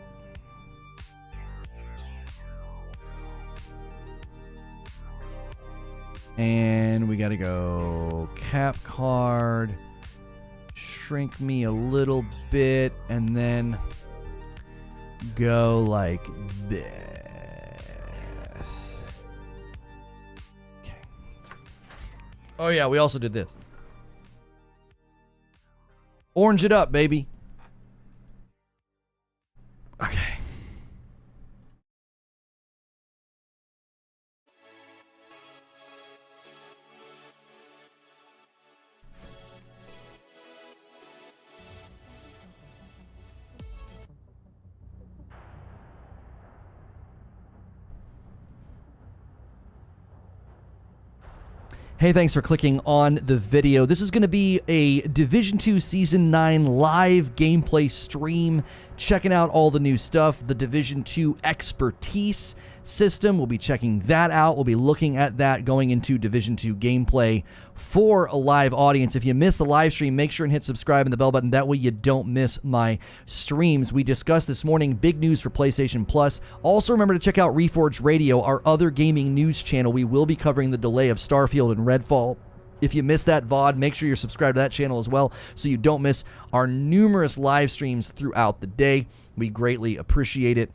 And we gotta go cap card, shrink me a little bit, and then go like this. Okay. Oh yeah, we also did this. Orange it up, baby. Okay. Hey, thanks for clicking on the video. This is going to be a Division 2 Season 9 live gameplay stream, checking out all the new stuff, the Division 2 expertise system. We'll be checking that out. We'll be looking at that going into Division 2 gameplay for a live audience. If you miss the live stream, make sure and hit subscribe and the bell button. That way you don't miss my streams. We discussed this morning big news for PlayStation Plus. Also remember to check out Reforge Radio, our other gaming news channel. We will be covering the delay of Starfield and Redfall. If you missed that VOD, make sure you're subscribed to that channel as well so you don't miss our numerous live streams throughout the day. We greatly appreciate it.